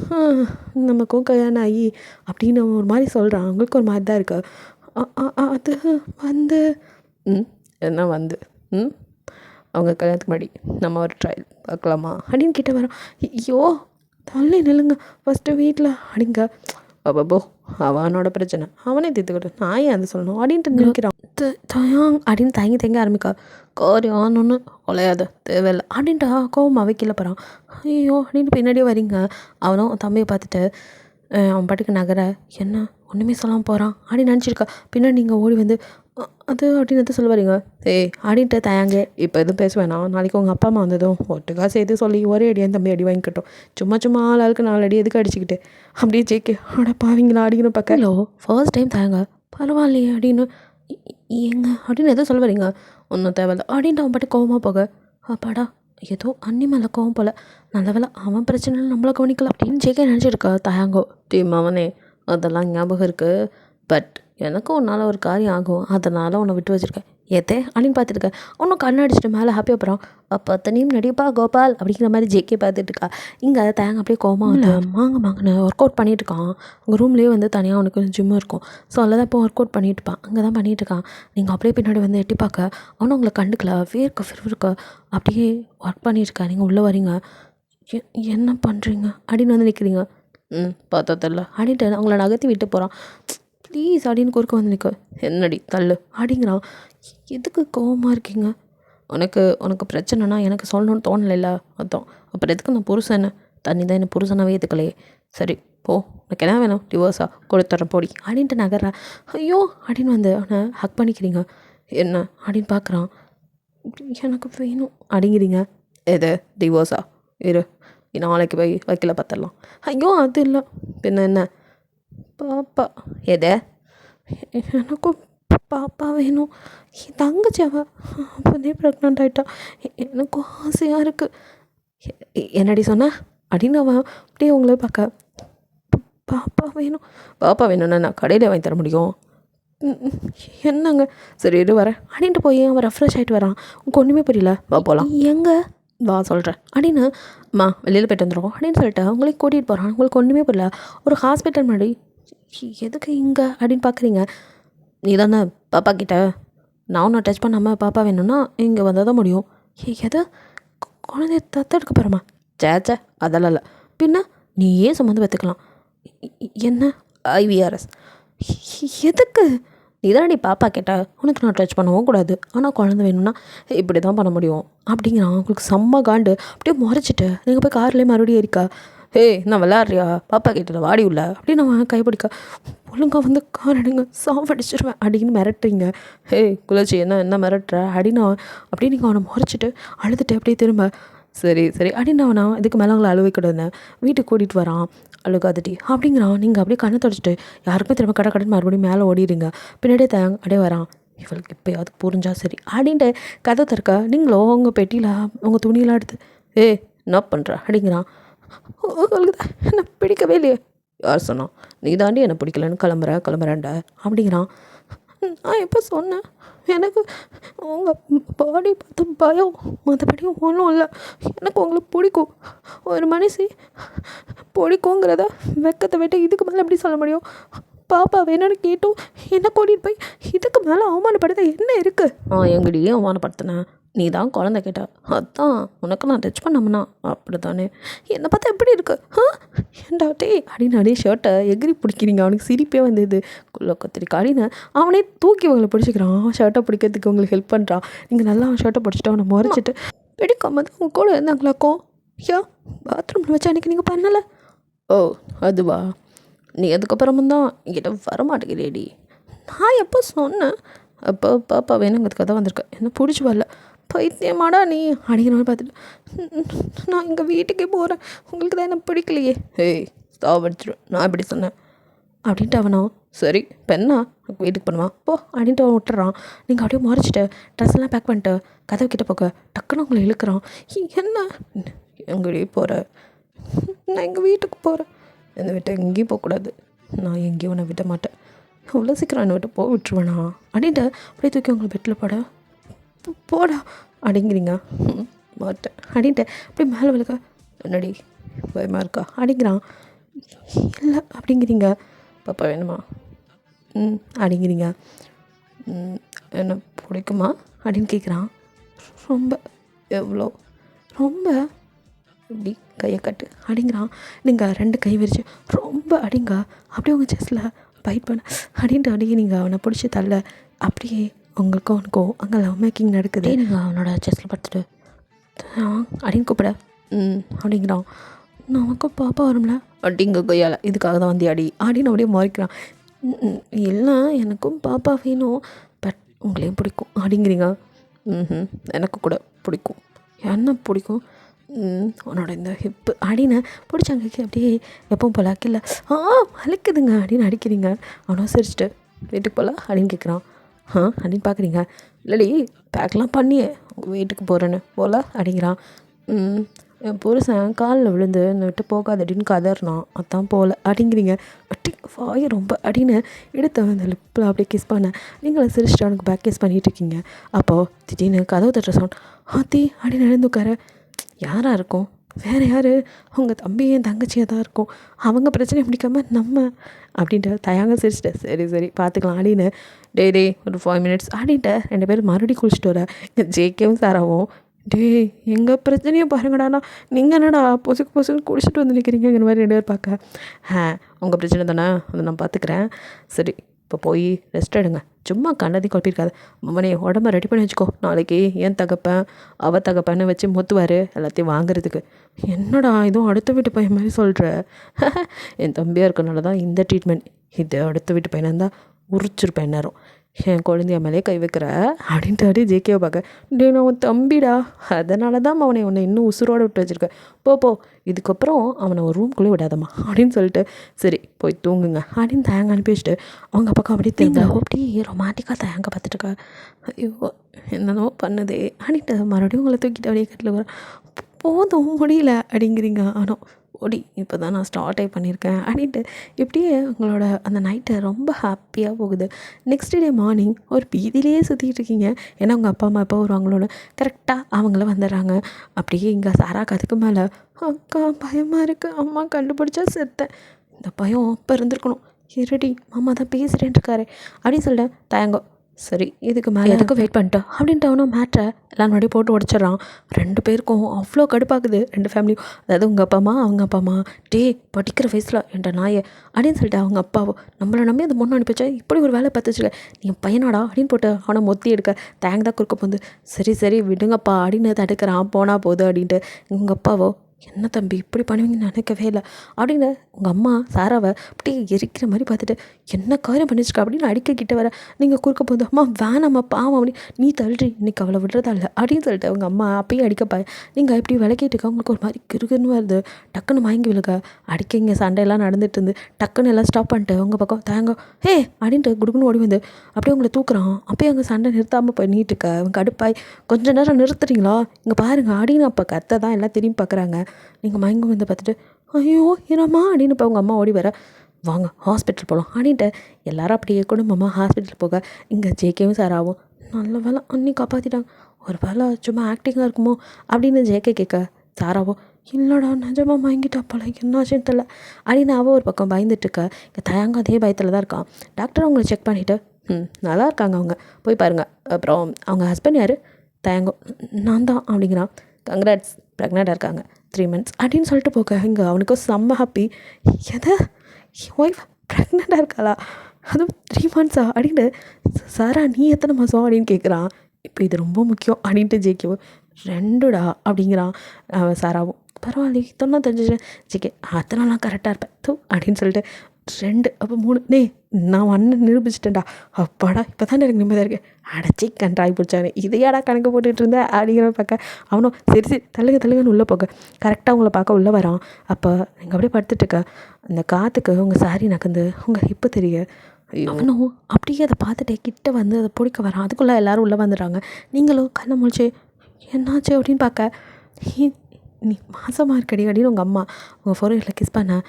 நமக்கும் கல்யாணம் ஆகி அப்படின்னு ஒரு மாதிரி சொல்கிறான். அவங்களுக்கு ஒரு மாதிரி தான் இருக்கு. அது வந்து என்ன வந்து அவங்க கல்யாணத்துக்கு முன்னாடி நம்ம ஒரு ட்ரையல் பார்க்கலாமா அப்படின்னு கிட்ட வரோம். ஐயோ தள்ளி நில்லுங்க ஃபஸ்ட்டு வீட்டில் அப்படிங்க. அப்போ அவனோட பிரச்சனை அவனே தீர்த்துக்கிட்டோம், நான் ஏன் அதை சொல்லணும் அப்படின்ட்டு நினைக்கிறான். தயாங் அப்படின்னு தயங்கி ஆரம்பிக்கா. காரியம் ஒன்று கொலையாத தேவையில்லை அப்படின்ட்டு கோவம் அவை கீழே போகிறான். ஐயோ அப்படின்னு பின்னாடியே வரீங்க. அவனும் தம்பியை பார்த்துட்டு அவன் பாட்டுக்கு நகர என்ன ஒன்றுமே சொல்லாமல் போகிறான் அப்படின்னு நினச்சிருக்கா. பின்னாடி நீங்கள் ஓடி வந்து அது அப்படின்னு சொல்ல வரீங்க. அப்படின்ட்டு தயாங்க இப்போ எதுவும் பேச வேணாம். நாளைக்கு உங்கள் அப்பா அம்மா வந்ததும் ஒட்டுக்காக சேர்த்து சொல்லி ஒரே அடியாக தம்பி அடி வாங்கிக்கிட்டோம். சும்மா ஆளுக்கு 4 அடி எதுக்கு அடிச்சுக்கிட்டு அப்படியே ஜேக்கே அட பாவீங்களா அடிக்கிற பக்கம் ஃபர்ஸ்ட் டைம் தயாங்க பரவாயில்லையே அப்படின்னு ஏங்க அப்படின்னு எதுவும் சொல்ல வரீங்க. ஒன்றும் தேவையில்ல அப்படின்ட்டு அவன் பாட்டு கோவமாக போக அப்பாடா ஏதோ அன்னி மேலே கோவம் போல் நல்ல வேலை அவன் பிரச்சனை நம்மளை கவனிக்கல அப்படின்னு ஜேக்கே நினச்சிருக்கா. தயாங்கோ டீம் அவனே அதெல்லாம் ஞாபகம் இருக்குது. பட் எனக்கும் உன்னால் ஒரு காரியம் ஆகும், அதனால் உன்னை விட்டு வச்சுருக்கேன். ஏத்தே அப்படின்னு பார்த்துருக்கேன். ஒன்றும் கண்ணடிச்சிட்டு மேலே ஹாப்பியாக போகிறான். அப்போ அத்தனையும் நடிப்பா கோபால் அப்படிங்கிற மாதிரி ஜேக்கே பார்த்துட்ருக்கா. இங்கே தேங்க அப்படியே கோமா வந்து மாங்கன்னு ஒர்க் அவுட் பண்ணிகிட்ருக்கான். உங்கள் ரூம்லேயே வந்து தனியாக அவனுக்கு ஜிம்மு இருக்கும். ஸோ அதில் தான் இப்போ ஒர்க் அவுட் பண்ணிகிட்ருப்பான். அங்கே தான் பண்ணிகிட்ருக்கான். நீங்கள் அப்படியே பின்னாடி வந்து எட்டி பார்க்க அவனும் உங்களை கண்டுக்கல. விறுவிறுக்க அப்படியே ஒர்க் பண்ணிகிட்ருக்கா. நீங்கள் உள்ளே வரீங்க. என்ன பண்ணுறீங்க அப்படின்னு வந்து நிற்கிறீங்க. பார்த்தா தெரில அப்படின்ட்டு அவங்கள நகர்த்தி விட்டு போகிறான். ப்ளீஸ் அப்படின்னு குறுக்க வந்து நிற்க என்னடி தள்ளு அப்படிங்கிறான். எதுக்கு கோவமாக இருக்கீங்க? உனக்கு பிரச்சனைனா எனக்கு சொல்லணும்னு தோணலைல்ல, அதான். அப்புறம் எதுக்கு நான் புருஷன் தண்ணி தான் என்ன புருஷனாகவே எதுக்கலையே. சரி போ, உனக்கு என்ன வேணும் டிவோர்ஸா கொடுத்துட்றேன் போடி அப்படின்ட்டு நகர்றேன். ஐயோ அப்படின்னு வந்து அவனை ஹக் பண்ணிக்கிறீங்க. என்ன அப்படின்னு பார்க்குறான். எனக்கு வேணும் அப்படிங்கிறீங்க. எது டிவோர்ஸா? இரு நாளைக்கு போய் வைக்கல பார்த்துடலாம். ஐயோ அது இல்லை பின்ன என்ன பாப்பா? எதை? எனக்கும் பாப்பா வேணும். என் தங்கச்சி அவள் அப்போதே ப்ரெக்னென்ட் ஆகிட்டா. எனக்கும் ஆசையாக இருக்குது. என்னடி சொன்ன அப்படின்னு அவன் அப்படியே உங்களே பார்க்க பாப்பா வேணும்னா நான் கடையில் வாங்கி தர முடியும். என்னங்க சரி இரு வரேன் அப்படின்ட்டு போய் அவன் ரெஃப்ரெஷ் ஆகிட்டு வரான். உனக்கு ஒன்றுமே புரியல, வா போகலாம். எங்கே வா சொல்கிறேன் அப்படின்னு வெளியில் போய்ட்டு வந்துடும் அப்படின்னு சொல்லிட்டு அவங்களே கூட்டிகிட்டு போகிறான். உங்களுக்கு ஒன்றுமே புரியல. ஒரு ஹாஸ்பிட்டல் முன்னாடி எதுக்கு இங்கே அப்படின்னு பார்க்குறீங்க. நீ தானே பாப்பா கிட்ட நான் ஒன்று டச் பண்ணாமல் பாப்பா வேணும்னா இங்கே வந்தால் தான் முடியும். எதை குழந்தைய தத்தெடுக்க போகிறோமா? சேச்சே அதெல்லாம் இல்லை. பின்ன நீயே சுமந்து பார்த்துக்கலாம். என்ன IVRS? எதுக்கு? நீ தானே பாப்பா கேட்ட, உனக்கு நான் டச் பண்ணவும் கூடாது, ஆனால் குழந்தை வேணும்னா இப்படி தான் பண்ண முடியும் அப்படிங்கிறான். அவங்களுக்கு செம்ம காண்டு. அப்படியே முறைச்சிட்டு நீங்கள் போய் கார்லேயே மறுபடியும் ஏறிக்கா. நான் விளாட்றியா? பாப்பா கேட்டல வாடி உள்ள அப்படின்னு அவன் கைப்பிடிக்க ஒழுங்காக வந்து கார் எடுங்க சாவடிச்சிருவேன் அப்படின்னு மிரட்டுறீங்க. குலச்சி என்ன மிரட்டுற அப்படின்னு அப்படியே நீங்கள் அவனை முறைச்சிட்டு அழுதுட்டு அப்படியே திரும்ப சரி அப்படின்னு அவனை இதுக்கு மேலே அவங்கள அழுவைக்கூடாதுன்னு வீட்டுக்கு கூட்டிகிட்டு வரான். அழுகாதடி அப்படிங்கிறான். நீங்கள் அப்படியே கண்ணை தொடச்சிட்டு யாருக்குமே திரும்ப கடை மறுபடியும் மேலே ஓடிடுங்க. பின்னாடியே தயாங்க அப்படியே வரான். இவளுக்கு எப்போயாவது புரிஞ்சா சரி அப்படின்ட்டு கதை திறக்க நீங்களும் உங்கள் பெட்டியில் உங்கள் துணியெல்லாம் எடுத்து என்ன பண்ணுற அப்படிங்கிறான். உங்களுக்கு தான் என்னை பிடிக்கவே இல்லையே. யார் சொன்னான்? நீ தாண்டி என்னை பிடிக்கலன்னு கிளம்புறேன்ட அப்படிங்கிறான். நான் எப்போ சொன்னேன்? எனக்கு உங்கள் பாடி பார்த்த பயம், மற்றபடியும் ஒன்றும் இல்லை. எனக்கு உங்களை பிடிக்கும். ஒரு மனுஷி பிடிக்குங்கிறத வெக்கத்தை விட்டு இதுக்கு மேலே எப்படி சொல்ல முடியும்? பாப்பா வேணும்னு கேட்டும் என்ன கூட்டிகிட்டு போய் இதுக்கு மேலே அவமானப்படுத்த என்ன இருக்குது? எங்கடியே அவமானப்படுத்தினேன்? நீ தான் குழந்தை கேட்ட, அதான் உனக்கு நான் டச் பண்ணோம்னா அப்படி தானே. என்னை பார்த்தா எப்படி இருக்கு? ஏண்டா டே அப்படின்னு அப்படியே ஷர்ட்டை எகிரி பிடிக்கிறீங்க. அவனுக்கு சிரிப்பே வந்தது. கத்திரிக்கா அப்படின்னு அவனே தூக்கி உங்களை பிடிச்சிக்கிறான். அவன் ஷர்ட்டை பிடிக்கிறதுக்கு உங்களுக்கு ஹெல்ப் பண்ணுறான். நீங்கள் நல்லா அவன் ஷர்ட்டை பிடிச்சிட்டு அவனை முறைச்சிட்டு பிடிக்காம தான் உங்க கூட இருந்தாங்களாக்கும். பாத்ரூமில் வச்சா அன்றைக்கி நீங்கள் பண்ணலை? அதுவா? நீ அதுக்கப்புறமும் தான் என்கிட்ட வரமாட்டேங்கிறேடி. நான் எப்போ சொன்னேன்? அப்போ பாப்பா வேணுங்கிறதுக்காக தான் வந்திருக்கேன். என்ன பிடிச்சி வரல. பைத்தியமாடா நீ அப்படிங்கிற மாதிரி பார்த்துட்டு நான் எங்கள் வீட்டுக்கே போகிறேன். உங்களுக்கு தான் என்ன பிடிக்கலையே. சாவடிச்சிடும். நான் எப்படி சொன்னேன்? அப்படின்ட்டு அவனோ சரி பெண்ணா வீட்டுக்கு பண்ணுவான் போ அப்படின்ட்டு அவன் விட்டுறான். நீங்கள் அப்படியே மறைச்சிட்டு ட்ரெஸ்லாம் பேக் பண்ணிட்டு கதவு கிட்ட போக டக்குன்னு உங்களை இழுக்கிறான். என்ன எங்கடி போகிற? நான் எங்கள் வீட்டுக்கு போகிறேன். என்னை விட்டு எங்கேயும் போகக்கூடாது. நான் எங்கேயும் உன்னை விட மாட்டேன். அவ்வளோ சீக்கிரம் என்னை விட்டு போக விட்டுருவேண்ணா அப்படின்ட்டு அப்படியே தூக்கி உங்களை பெட்டில் போடா அப்படிங்கிறீங்க. மாட்டேன் அப்படின்ட்டு அப்படியே மேலே விழுக்க என்னடி பயமாக இருக்கா அப்படிங்கிறான். இல்லை அப்படிங்கிறீங்க. பாப்பா வேணுமா? அப்படிங்கிறீங்க. என்ன பிடிக்குமா அப்படின்னு கேட்குறான். ரொம்ப. எவ்வளோ? ரொம்ப. இப்படி கையை கட்டு அப்படிங்கிறான். நீங்கள் 2 கை விரிச்சு ரொம்ப அடிங்க அப்படியே உங்கள் செஸ்ஸில் பைட் பண்ண அப்படின்ட்டு அப்படியே நீங்கள் அவனை பிடிச்சி தள்ள அப்படியே உங்களுக்கும் அவனுக்கும் அங்கே லவ் மேக்கிங் நடக்குது. நீங்கள் அவனோட செஸ்ஸில் பார்த்துட்டு அப்படின்னு கூப்பிட அப்படிங்கிறான். நமக்கும் பாப்பா வரும்ல அப்படிங்க கையால் இதுக்காக தான் வந்து அடி அப்படின்னு அப்படியே மறைக்கிறான். இல்லை எனக்கும் பாப்பா வேணும், பட் உங்களையும் பிடிக்கும் அப்படிங்கிறீங்க. எனக்கு கூட பிடிக்கும். என்ன பிடிக்கும்? உன்னோட இந்த ஹிப்பு அப்படின்னு பிடிச்சாங்க அப்படியே எப்பவும் போல கீழே வலிக்குதுங்க அப்படின்னு அடிக்கிறீங்க. அவனும் சிரிச்சிட்டு வீட்டுக்கு போகல அப்படின்னு கேட்குறான். அப்படின்னு பார்க்குறீங்க. இல்லடி பேக்லாம் பண்ணியே உங்கள் வீட்டுக்கு போகிறேன்னு போகல அப்படிங்கிறான். என் புருஷன் காலில் விழுந்து என்னை விட்டு போகாது அப்படின்னு கதறினான், அதான் போகல அப்படிங்கிறீங்க. அட்டி வாய் ரொம்ப அப்படின்னு எடுத்து அந்த லிப்பில் அப்படியே கிஸ் பண்ண நீங்களை சிரிச்சிட்டு அவனுக்கு பேக் கிஸ் பண்ணிகிட்ருக்கீங்க. அப்போது திடீர்னு கதவு தட்டுற சவுண்ட் ஆத்தி அப்படின்னு எழுந்து உட்கார. யாராக இருக்கும்? வேறு யார்? அவங்க தம்பி என் தங்கச்சியாக தான் இருக்கும். அவங்க பிரச்சனையை முடிக்காமல் நம்ம அப்படின்ட்டு தயாங்க சிரிச்சிட்டு சரி பார்த்துக்கலாம் அப்படின்னு டே ஒரு 5 minutes அப்படின்ட்டு 2 பேரும் மறுபடியும் குளிச்சுட்டு வர ஜேகேவும் சாராவும் எங்கள் பிரச்சனையை பாருங்கடாண்ணா, நீங்கள் என்னடா பொசுக்கு குடிச்சிட்டு வந்து நிற்கிறீங்கிற மாதிரி 2 பேர் பார்க்க. உங்கள் பிரச்சனை தானே, அதை நான் பார்த்துக்கிறேன். சரி இப்போ போய் ரெஸ்ட் எடுங்க, சும்மா கண்ணதையும் குழப்பிருக்காது. மம்மனே உடம்ப ரெடி பண்ணி வச்சுக்கோ, நாளைக்கு ஏன் தகப்பன்னு வச்சு மொத்துவார் எல்லாத்தையும் வாங்குறதுக்கு. என்னடா இதுவும் அடுத்த வீட்டு பையன் மாதிரி சொல்கிற? என் தம்பியாக இருக்கனால தான் இந்த ட்ரீட்மெண்ட். இது அடுத்த வீட்டு பையனாக இருந்தால் உரிச்சிருப்பேன் நேரம். என் குழந்தைய மேலே கை வைக்கிற அப்படின்ட்டு அப்படியே ஜேகேவை பார்க்க. நான் அவன் தம்பிடா, அதனால தான் அவனை இன்னும் உசுரோடு விட்டு வச்சுருக்கேன். போ இதுக்கப்புறம் அவனை ஒரு ரூம்குள்ளே விடாதம்மா அப்படின்னு சொல்லிட்டு சரி போய் தூங்குங்க அப்படின்னு தயங்க அனுப்பி வச்சுட்டு அவங்க பக்கம் அப்படியே தெரிஞ்ச அப்படி ரொமான்டிக்காக தயங்க பார்த்துட்டுருக்கா. ஐயோ என்னென்னோ பண்ணுதே அப்படின்ட்டு மறுபடியும் உங்களை தூக்கிட்டு அப்படியே கட்டில் வர. போதும் முடியல அப்படிங்கிறீங்க. ஆனால் ஓடி இப்போ தான் நான் ஸ்டார்ட்டே பண்ணியிருக்கேன் அப்படின்ட்டு இப்படியே உங்களோட அந்த நைட்டை ரொம்ப ஹாப்பியாக போகுது. நெக்ஸ்ட் டே மார்னிங் ஒரு பீதியிலேயே சுற்றிட்டு இருக்கீங்க. ஏன்னா உங்கள் அப்பா அம்மா எப்போ வருவாங்களோன்னு கரெக்டாக அவங்கள வந்துடுறாங்க. அப்படியே இங்கே சாராக்கு அதுக்கு மேலே அக்கா பயமாக இருக்குது, அம்மா கண்டுபிடிச்சா செத்தேன். இந்த பயம் அப்போ இருந்திருக்கணும். இருடி மாமா தான் பேசுகிறேன் இருக்காரு அப்படின்னு சொல்லிட்டேன். தயங்கோ சரி இதுக்கு மேலே எதுக்கு வெயிட் பண்ணிட்டா அப்படின்ட்டு அவனும் மேட்ரை எல்லாம் முன்னாடி போட்டு உடச்சிட்றான். 2 பேருக்கும் அவ்வளோ கடுப்பாக்குது 2 ஃபேமிலியும். அதாவது உங்கள் அப்பா அம்மா அவங்க அப்பா அம்மா படிக்கிற வயசில் என்ற நாயை அப்படின்னு சொல்லிட்டு அவங்க அப்பாவோ நம்மளை நம்பி அந்த பொண்ணு அனுப்பிச்சா இப்படி ஒரு வேலை பார்த்து வச்சுக்க நீ பையனாடா அப்படின்னு போட்டு அவனை மொத்தி எடுக்க தேங்க தான் குறுக்க போந்து சரி விடுங்கப்பா அப்படின்னு தடுக்கிறான். போனால் போதும் அப்படின்ட்டு உங்கள் அப்பாவோ என்ன தம்பி இப்படி பண்ணுவீங்கன்னு நினைக்கவே இல்லை அப்படின்னு உங்கள் அம்மா சாராவை அப்படியே எரிக்கிற மாதிரி பார்த்துட்டு என்ன காரியம் பண்ணிச்சிருக்கா அப்படின்னு அடிக்க வர நீங்கள் குறுக்க போகுது. அம்மா வேணாம்மா பாவம் அப்படி நீ தள்ளுறி இன்னைக்கு அவளை விடுறதா இல்லை அப்படின்னு சொல்லிட்டு அவங்க அம்மா அப்பயும் அடிக்கப்பா. நீங்கள் இப்படி விளக்கிட்டுருக்க உங்களுக்கு ஒரு மாதிரி கிருகுன்னு வருது. டக்குன்னு மயங்கி விழுக அடிக்க இங்கே சண்டையெல்லாம் நடந்துட்டு இருந்து டக்குன்னு எல்லாம் ஸ்டாப் பண்ணிட்டு உங்கள் பக்கம் தேங்க அப்படின்ட்டு குடுக்குன்னு ஓடி வந்து அப்படியே உங்களை தூக்குறான். அப்போயே அங்கே சண்டை நிறுத்தாமல் போய் நீட்டுருக்க அவங்க கடுப்பாய் கொஞ்ச நேரம் நிறுத்துறீங்களா இங்கே பாருங்க அப்படின்னு அப்போ கத்தை தான் எல்லாம் திரும்பி பார்க்குறாங்க. நீங்கள் மயங்கம் வந்து பார்த்துட்டு ஐயோ இரம்மா அப்படின்னு இப்போ அவங்க அம்மா ஓடி வர வாங்க ஹாஸ்பிட்டல் போகலாம் அப்படின்ட்டு எல்லாரும் அப்படியே குடும்பமாக ஹாஸ்பிட்டல் போக இங்கே ஜேகேவும் சாராவும் நல்ல வேலை அன்னி காப்பாற்றிட்டாங்க, ஒரு வேலை சும்மா ஆக்டிங்காக இருக்குமோ அப்படின்னு ஜேகே கேட்க சாராவோ இல்லைடா நிஜமாக மயங்கிட்டா போல என்னாச்சுன்னு தெரியல அப்படின்னு அவள் ஒரு பக்கம் பயந்துட்டுருக்க. இங்கே தயங்க அதே பயத்தில் தான் இருக்கான். டாக்டர் அவங்கள செக் பண்ணிவிட்டு நல்லா இருக்காங்க அவங்க போய் பாருங்கள். அப்புறம் அவங்க ஹஸ்பண்ட் யார்? தயங்கோ நான் தான் அப்படிங்கிறான். கங்க்ராட்ஸ் ப்ரெக்னெண்ட்டாக இருக்காங்க 3 months அப்படின்னு சொல்லிட்டு போக இங்கே அவனுக்கும் செம்ம ஹாப்பி. எதை ஒய்ஃப் ப்ரெக்னெண்ட்டாக இருக்காளா, அதுவும் 3 months அப்படின்னு சாரா நீ எத்தனை மாதம் அப்படின்னு கேட்குறான். இப்போ இது ரொம்ப முக்கியம் அப்படின்ட்டு ஜேகேவோ 2டா அப்படிங்கிறான். சாராவும் பரவாயில்லையே 95 ஜேகே அதனாலாம் கரெக்டாக இருப்பேன் அப்படின்னு சொல்லிட்டு 2 அப்போ 3 டேய் நான் அண்ணன் நிரூபிச்சிட்டேன்டா. அப்பாடா இப்போ தானே எனக்கு நிம்மதியாக இருக்கு. அடச்சி கன்றாய் பிடிச்சானே இதையாடா கணக்கு போட்டுட்டு இருந்தேன் அப்படிங்கிற பார்க்க அவனும் சரி சரி தள்ளுங்க தள்ளுங்கன்னு உள்ளே போக கரெக்டாக உங்களை பார்க்க உள்ளே வரான். அப்போ நீங்கள் அப்படியே படுத்துட்டுருக்க அந்த காற்றுக்கு உங்கள் சாரி நகர்ந்து உங்கள் ஹிப்பு தெரிய அவனும் அப்படியே அதை பார்த்துட்டே கிட்ட வந்து அதை பிடிக்க வரான். அதுக்குள்ளே எல்லோரும் உள்ளே வந்துடுறாங்க. நீங்களும் கண்ணை முழிச்சு என்னாச்சு அப்படின்னு பார்க்க நீ மாசமாக இருக்கடி அப்படின்னு உங்கள் அம்மா உங்கள் ஃபோர்ஹெட்டில் கிஸ் பண்ண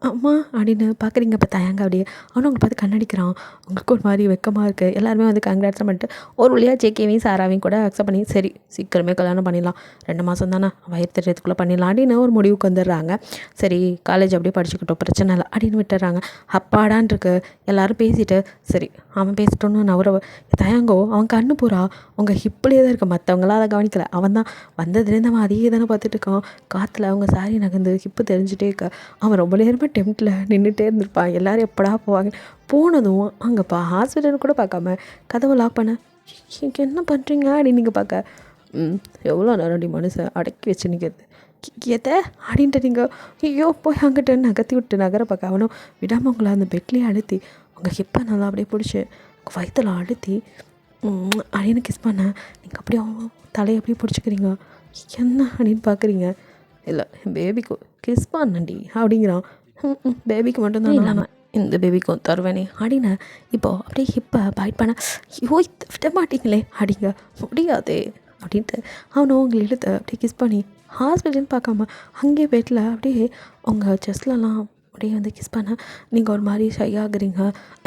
அம்மா அப்படின்னு பார்க்குறீங்க. இப்போ தயங்க அப்படியே அவனும் உங்களை பார்த்து கண்ணடிக்கிறான். உங்களுக்கு ஒரு மாதிரி வெக்கமாக இருக்குது. எல்லாருமே வந்து கங்க்ராட்ஸ் பண்ணிட்டு ஒரு வழியாக ஜேகேவையும் சாராவையும் கூட அக்செப்ட் பண்ணி சரி சீக்கிரமே கல்யாணம் பண்ணிடலாம், 2 மாதம் தானே வயிறு தெரியறதுக்குள்ளே பண்ணிடலாம் அப்படின்னு ஒரு முடிவுக்கு வந்துடுறாங்க. சரி காலேஜ் அப்படியே படிச்சுக்கிட்டோம் பிரச்சனை இல்லை அப்படின்னு விட்டுறாங்க. அப்பாடான் இருக்கு. எல்லோரும் பேசிட்டு சரி அவன் பேசிட்டோன்னு நவர தயங்கோ அவன் கண்ணு பூரா உங்கள் ஹிப்பிலே தான் இருக்க. மற்றவங்களாம் அதை கவனிக்கலை. அவன் தான் வந்ததுலேருந்து அவன் அதையே தானே பார்த்துட்டு இருக்கான். காற்றுல அவங்க சாரி நகர்ந்து ஹிப்பு தெரிஞ்சுட்டே இருக்க அவன் ரொம்ப நேரமாக டெம்ப்டில் நின்றுட்டே இருந்திருப்பான். எல்லோரும் எப்படா போவாங்க. போனதும் அங்கேப்பா ஹாஸ்பிட்டல் கூட பார்க்காம கதவை லாக் பண்ண இங்கே என்ன பண்ணுறீங்க அப்படின்னு நீங்கள் பார்க்க எவ்வளோ நேரடி மனுஷன் அடக்கி வச்சு நிற்கிறது எதை அப்படின்ட்டு நீங்கள் ஐயோ போய் அங்கிட்ட நகர்த்தி விட்டு நகர பார்க்க அவனும் விடாமல் உங்களை அந்த பெட்லேயே அழுத்தி உங்கள் ஹிப்பை நல்லா அப்படியே பிடிச்சி உங்கள் வயிற்றில் அழுத்தி அப்படின்னு கிஸ் பண்ண நீங்கள் அப்படியே தலையை அப்படியே பிடிச்சிக்கிறீங்க. என்ன அப்படின்னு பார்க்குறீங்க. இல்லை பேபிக்கு கிஸ் பண்ணண்டி அப்படிங்கிறான். பேபிக்கு மட்டும்தான் இல்லாமல் இந்த பேபிக்கும் தருவேனே அப்படின்னு இப்போது அப்படியே ஹிப்பை பைட் பண்ண ஐயோ விட மாட்டிங்களே அப்படிங்க முடியாதே அப்படின்ட்டு அவனும் உங்களை இழுத்து அப்படியே கிஸ் பண்ணி ஹாஸ்பிட்டல்னு பார்க்காம அங்கேயே பெட்டில் அப்படியே உங்கள் செஸ்ட்லலாம் அப்படியே வந்து கிஸ் பண்ண நீங்கள் ஒரு மாதிரி ஷை ஆகுறீங்க.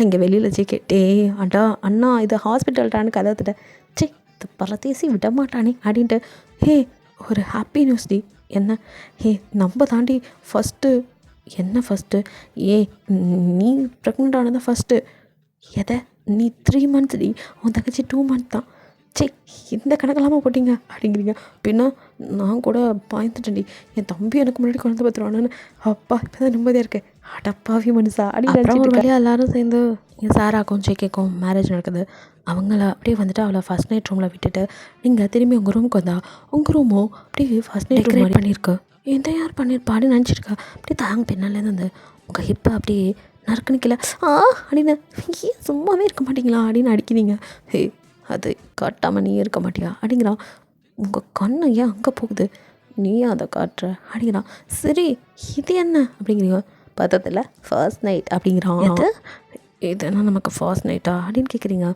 இங்கே வெளியில் கேட்டே அடா அண்ணா இது ஹாஸ்பிட்டல்டான்னு கதவுத்துட்ட சே இது பரதேசி விட மாட்டானே அப்படின்ட்டு ஹே ஒரு ஹாப்பி நியூஸ் டி என்ன ஹே நம்ம தாண்டி ஃபஸ்ட்டு என்ன ஃபஸ்ட்டு நீ ப்ரெக்னென்ட் ஆனதான் ஃபஸ்ட்டு எதை நீ 3 months டி உன் தங்கச்சி 2 months தான். சே இந்த கணக்கெல்லாமல் போட்டிங்க அப்படிங்கிறீங்க. பின்னா நான் கூட பாய்ந்துட்டேன்டி என் தம்பி எனக்கு முன்னாடி குழந்தை பார்த்துருவானு. அப்பா இப்போ தான் நிம்மதியாக இருக்கேன். அடப்பாவி மனுஷா அப்படின்னு ஒரு வழியாக எல்லோரும் சேர்ந்து என் சாராக்கும் ஜேகேக்கும் மேரேஜ் நடக்குது. அவங்கள அப்படியே வந்துட்டு அவளை ஃபஸ்ட் நைட் ரூமில் விட்டுட்டு நீங்கள் திரும்பி உங்கள் ரூமுக்கு வந்தா உங்கள் ரூமும் அப்படியே ஃபஸ்ட் நைட் ரூம் பண்ணியிருக்கு. எந்த யார் பண்ணியிருப்பான்னு நினச்சிருக்கா. அப்படியே தாங்க பின்னாலேருந்து வந்து உங்கள் ஹிப்பை அப்படியே நறுக்கு நிற்கல அப்படின்னு ஏன் சும்மாவே இருக்க மாட்டீங்களா அப்படின்னு அடிக்கிறீங்க. ஹே அது காட்டாமல் நீ இருக்க மாட்டியா அப்படிங்கிறான். உங்கள் கண்ணு ஏன் அங்கே போகுது நீ அதை காட்டுற அப்படிங்கிறான். சரி இது என்ன அப்படிங்கிறீங்க. பத்தத்தில் ஃபர்ஸ்ட் நைட் அப்படிங்கிறான். இது என்ன நமக்கு ஃபர்ஸ்ட் நைட்டா அப்படின்னு கேட்குறீங்க.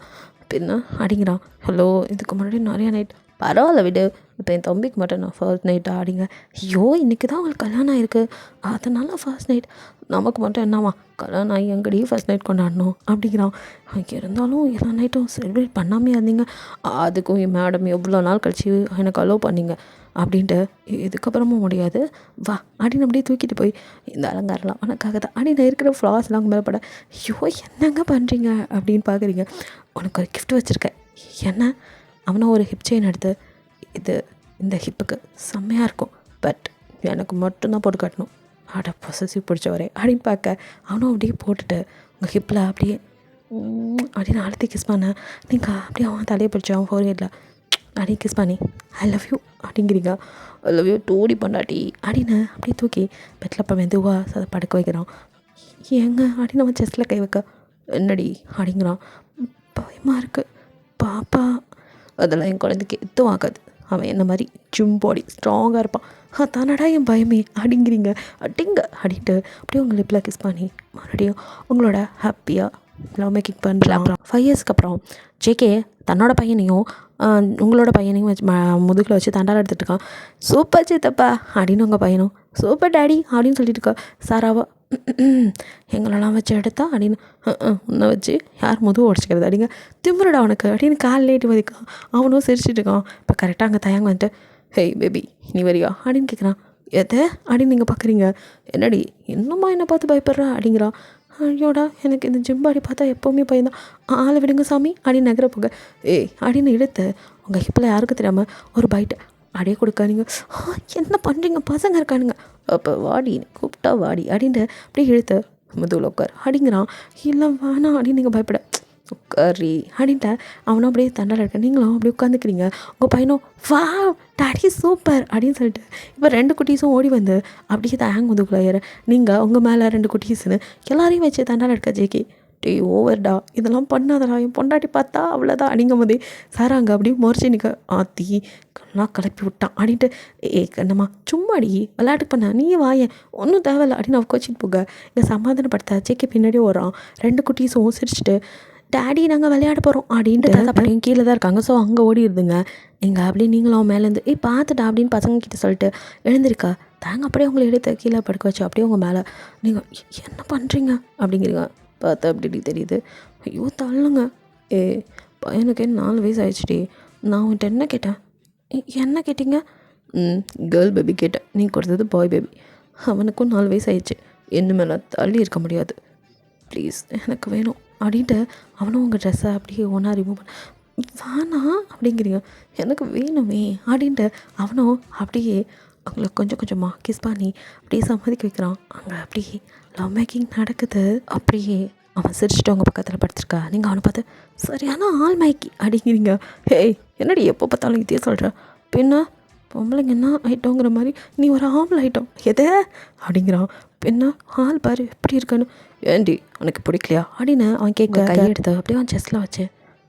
பின்ன அப்படிங்கிறான். ஹலோ இதுக்கு முன்னாடி நிறையா நைட் பரவாயில்ல விடு. இப்போ என் தம்பிக்கு மட்டும் நான் ஃபர்ஸ்ட் நைட்டா அப்படிங்க. ஐயோ இன்றைக்கி தான் அவங்களுக்கு கல்யாணம் ஆகிருக்கு அதனால ஃபர்ஸ்ட் நைட் நமக்கு மட்டும் என்னவா கல்யாணம் ஆகி எங்கடி ஃபர்ஸ்ட் நைட் கொண்டாடணும் அப்படிங்கிறான். இருந்தாலும் எல்லா நைட்டும் செலிப்ரேட் பண்ணாமே இருந்தீங்க. அதுக்கும் என் மேடம் எவ்வளோ நாள் கழிச்சு எனக்கு அலோவ் பண்ணிங்க அப்படின்ட்டு இதுக்கப்புறமும் முடியாது வா அப்படின்னு அப்படியே தூக்கிட்டு போய் இந்த அலங்காரம்லாம் உனக்காக தான் அப்படின்னு இருக்கிற ஃப்ளார்ஸ்லாம் மேலே பட ஐயோ என்னங்க பண்ணுறீங்க அப்படின்னு பார்க்குறீங்க. உனக்கு ஒரு கிஃப்ட் வச்சுருக்கேன் என்ன அவனை ஒரு ஹிப் செயின் எடுத்து இது இந்த ஹிப்புக்கு செம்மையாக இருக்கும் பட் எனக்கு மட்டும்தான் போட்டு காட்டணும். அட பொசசிவ் பிடிச்சவரே அப்படின்னு பார்க்க அவனும் அப்படியே போட்டுட்டு உங்கள் ஹிப்பில் அப்படியே அப்படின்னு அழுத்தி கிஸ் பண்ண நீங்கள் அப்படியே அவன் தலையை பிடிச்சி அவன் ஃபோர்ஹெட்டில் அப்படியே கிஸ் பண்ணி ஐ லவ் யூ அப்படிங்கிறீங்க. ஐ லவ் யூ டூடி பண்ணாட்டி அப்படின்னு அப்படியே தூக்கி பெட்டில் இப்போ மெதுவாக அதை படுக்க வைக்கிறான். ஏங்க அப்படின்னு அவன் செஸ்ட்டில் கை வைக்க என்னடி அப்படிங்கிறான். பயமாக இருக்குது பாப்பா அதெல்லாம் என் குழந்தைக்கு எதுவும் ஆகாது. அவன் என்ன மாதிரி ஜிம் பாடி ஸ்ட்ராங்காக இருப்பான். தானடா என் பயமே அப்படிங்கிறீங்க. அடிங்க அப்படின்ட்டு அப்படியே உங்கள் லிப்பில் கிஸ் பண்ணி மறுபடியும் உங்களோட ஹாப்பியாக லவ் மேக்கிங் பண்ணலாம். 5 yearsக்கு அப்புறம் ஜேகே தன்னோட பையனையும் உங்களோட பையனையும் வச்சு முதுகில் வச்சு தண்டால் எடுத்துகிட்டு இருக்கான். சூப்பர் சித்தப்பா அப்படின்னு உங்கள் பையனும் சூப்பர் டேடி அப்படின்னு சொல்லிட்டு இருக்கா. சாராவா எங்களெல்லாம் வச்சு எடுத்தா அப்படின்னு உன்னை வச்சு யார் முதுகு உடச்சிக்கிறது அப்படிங்க திமுறடா அவனுக்கு அப்படின்னு கால் லேட்டு வதிக்கான். அவனும் சிரிச்சிட்டு இருக்கான். இப்போ கரெக்டாக அங்கே தயங்க வந்துட்டு ஹேய் பேபி நீ வரியா அப்படின்னு கேட்குறான். எதை அப்படின்னு நீங்கள் பார்க்குறீங்க. என்னடி இன்னும்மா என்னை பார்த்து பயப்படுறா அப்படிங்கிறான். ஐயோடா எனக்கு இந்த ஜிம்பாடி பார்த்தா எப்போவுமே பயந்தான். ஆளை விடுங்க சாமி அப்படின்னு நகர போக அப்படின்னு இழுத்து உங்கள் ஹிப்பில் யாருக்கும் தெரியாமல் ஒரு பைட்டு அப்படியே கொடுக்க நீங்கள் என்ன பண்ணுறீங்க பசங்க இருக்கானுங்க அப்போ வாடி கூப்பிட்டா வாடி அப்படின்ட்டு அப்படியே இழுத்து முதுகில் உட்கார் அப்படிங்கிறான். இல்லை வேணாம் அப்படின்னு நீங்கள் பயப்பட சுக்கரி அப்படின்ட்டு அவனும் அப்படியே தண்டால் இருக்க, நீங்களும் அப்படியே உட்காந்துக்கிறீங்க. உங்கள் பையனும் வா டாடி சூப்பர் அப்படின்னு சொல்லிட்டு இப்போ 2 குட்டீஸும் ஓடி வந்து அப்படியே தேங்க முதுகுள்ள நீங்கள் உங்கள் மேலே 2 குட்டீஸ்னு எல்லாரையும் வச்சு தண்டால் எடுக்க ஜேகே. டே ஓவர்டா, இதெல்லாம் பண்ணாதடா, என் பொண்டாட்டி பார்த்தா அவ்வளோதான் அப்படிங்கும் போதே சார் அங்கே அப்படியே முறைச்சி நிற்க, ஆத்தி கண்ணா கிளப்பி விட்டான் அப்படின்ட்டு, கண்ணம்மா சும்மாடி விளையாட்டு பண்ண நீ வாயேன் ஒன்றும் தேவையில்லை அப்படின்னு அவ கோச்சிட்டு போக இங்கே சமாதானப்படுத்த ஜேகே பின்னாடியே வரான். 2 குட்டீஸும் சிரிச்சுட்டு டேடி நாங்கள் விளையாட போகிறோம் அப்படின்ட்டு தாத்தா பாட்டியும் கீழே தான் இருக்காங்க. ஸோ அங்கே ஓடிடுதுங்க. நீங்கள் அப்படியே நீங்களும் மேலேருந்து பார்த்துட்டா அப்படின்னு பசங்கக்கிட்ட சொல்லிட்டு எழுந்திருக்கா தாங்க அப்படியே உங்களை எடுத்து கீழே படுக்க வச்சு அப்படியே உங்கள் மேலே நீங்கள் என்ன பண்ணுறீங்க அப்படிங்கிறீங்க. பார்த்தா அப்படி தெரியுது. ஐயோ தள்ளுங்க. பையனுக்கு 4 வயசு ஆயிடுச்சுடி. நான் உன்ட்ட என்ன கேட்டேன்? என்ன கேட்டிங்க? கேர்ள் பேபி கேட்டேன், நீ கொடுத்தது பாய் பேபி. அவனுக்கும் 4 வயசு ஆயிடுச்சு. இன்னுமே நான் தள்ளி இருக்க முடியாது, ப்ளீஸ் எனக்கு வேணும் அப்படின்ட்டு அவனும் உங்கள் ட்ரெஸ்ஸை அப்படியே ஒன்றா ரிமூவ் பண்ண வேணா அப்படிங்கிறீங்க. எனக்கு வேணுமே அப்படின்ட்டு அவனும் அப்படியே அவங்கள கொஞ்சம் கொஞ்சமாக கிஸ் பண்ணி அப்படியே சம்மதிக்க வைக்கிறான். அங்கே அப்படியே லவ் மேக்கிங் நடக்குது. அப்படியே அவன் சிரிச்சுட்டு அவங்க பக்கத்தில் படுத்துருக்கா. நீங்கள் அவனை பார்த்து சரியான ஆள் மயக்கி அப்படிங்கிறீங்க. ஹேய் என்னடி எப்போ பார்த்தாலும் இதே சொல்கிற, பின்ன பொம்பளைங்க என்ன ஆகிட்டோங்கிற மாதிரி நீ ஒரு ஆம்பளை ஆகிட்டோம் எதை அப்படிங்கிறான். பின்ன ஆள் பாரு எப்படி இருக்கான்னு. ஏண்டி உனக்கு பிடிக்கலையா அப்படின்னு அவன் கேட்க கையெடுத்து அப்படியே அவன் செஸ்ஸில் வச்சு,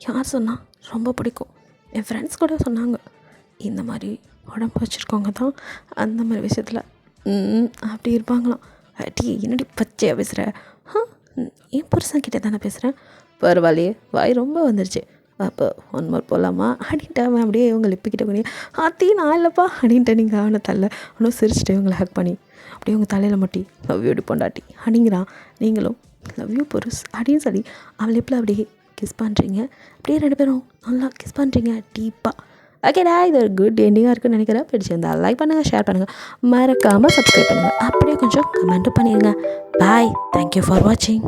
யார் சொன்னான் ரொம்ப பிடிக்கும், என் ஃப்ரெண்ட்ஸ் கூட சொன்னாங்க இந்த மாதிரி உடம்பு வச்சுருக்கவங்க தான் அந்த மாதிரி விஷயத்தில் அப்படி இருப்பாங்களாம். அடி என்னடி பச்சையாக பேசுகிற? என் புருஷன்கிட்ட தானே பேசுகிறேன். பரவாயில்லையே வாய் ரொம்ப வந்துருச்சு. அப்போ 1 மோர் போகலாமா அப்படின்ட்டு அவன் அப்படியே இவங்க லிப்பிக்கிட்ட பண்ணி ஆத்தி நான் இல்லைப்பா அப்படின்ட்டு நீங்கள் அவனை தள்ள அவனும் சிரிச்சுட்டு இவங்களை ஹேக் பண்ணி அப்படியே உங்கள் தலையில் மட்டி லவ் யூ பொண்டாட்டி அப்படிங்கிறான். நீங்களும் லவ் யூ புருஷ் அப்படின்னு சொல்லி அவன் லிப்பில் அப்படியே கிஸ் பண்ணுறீங்க. அப்படியே 2 பேரும் நல்லா கிஸ் பண்ணுறீங்க டீப்பாக. ஓகேடா, இது ஒரு குட் எண்டிங்காக இருக்குன்னு நினைக்கிறேன். பிடிச்சிருந்தா லைக் பண்ணுங்கள், ஷேர் பண்ணுங்கள், மறக்காமல் சப்ஸ்கிரைப் பண்ணுங்கள், அப்படியே கொஞ்சம் கமெண்ட்டும் பண்ணிடுங்க. பாய், தேங்க்யூ ஃபார் வாட்சிங்.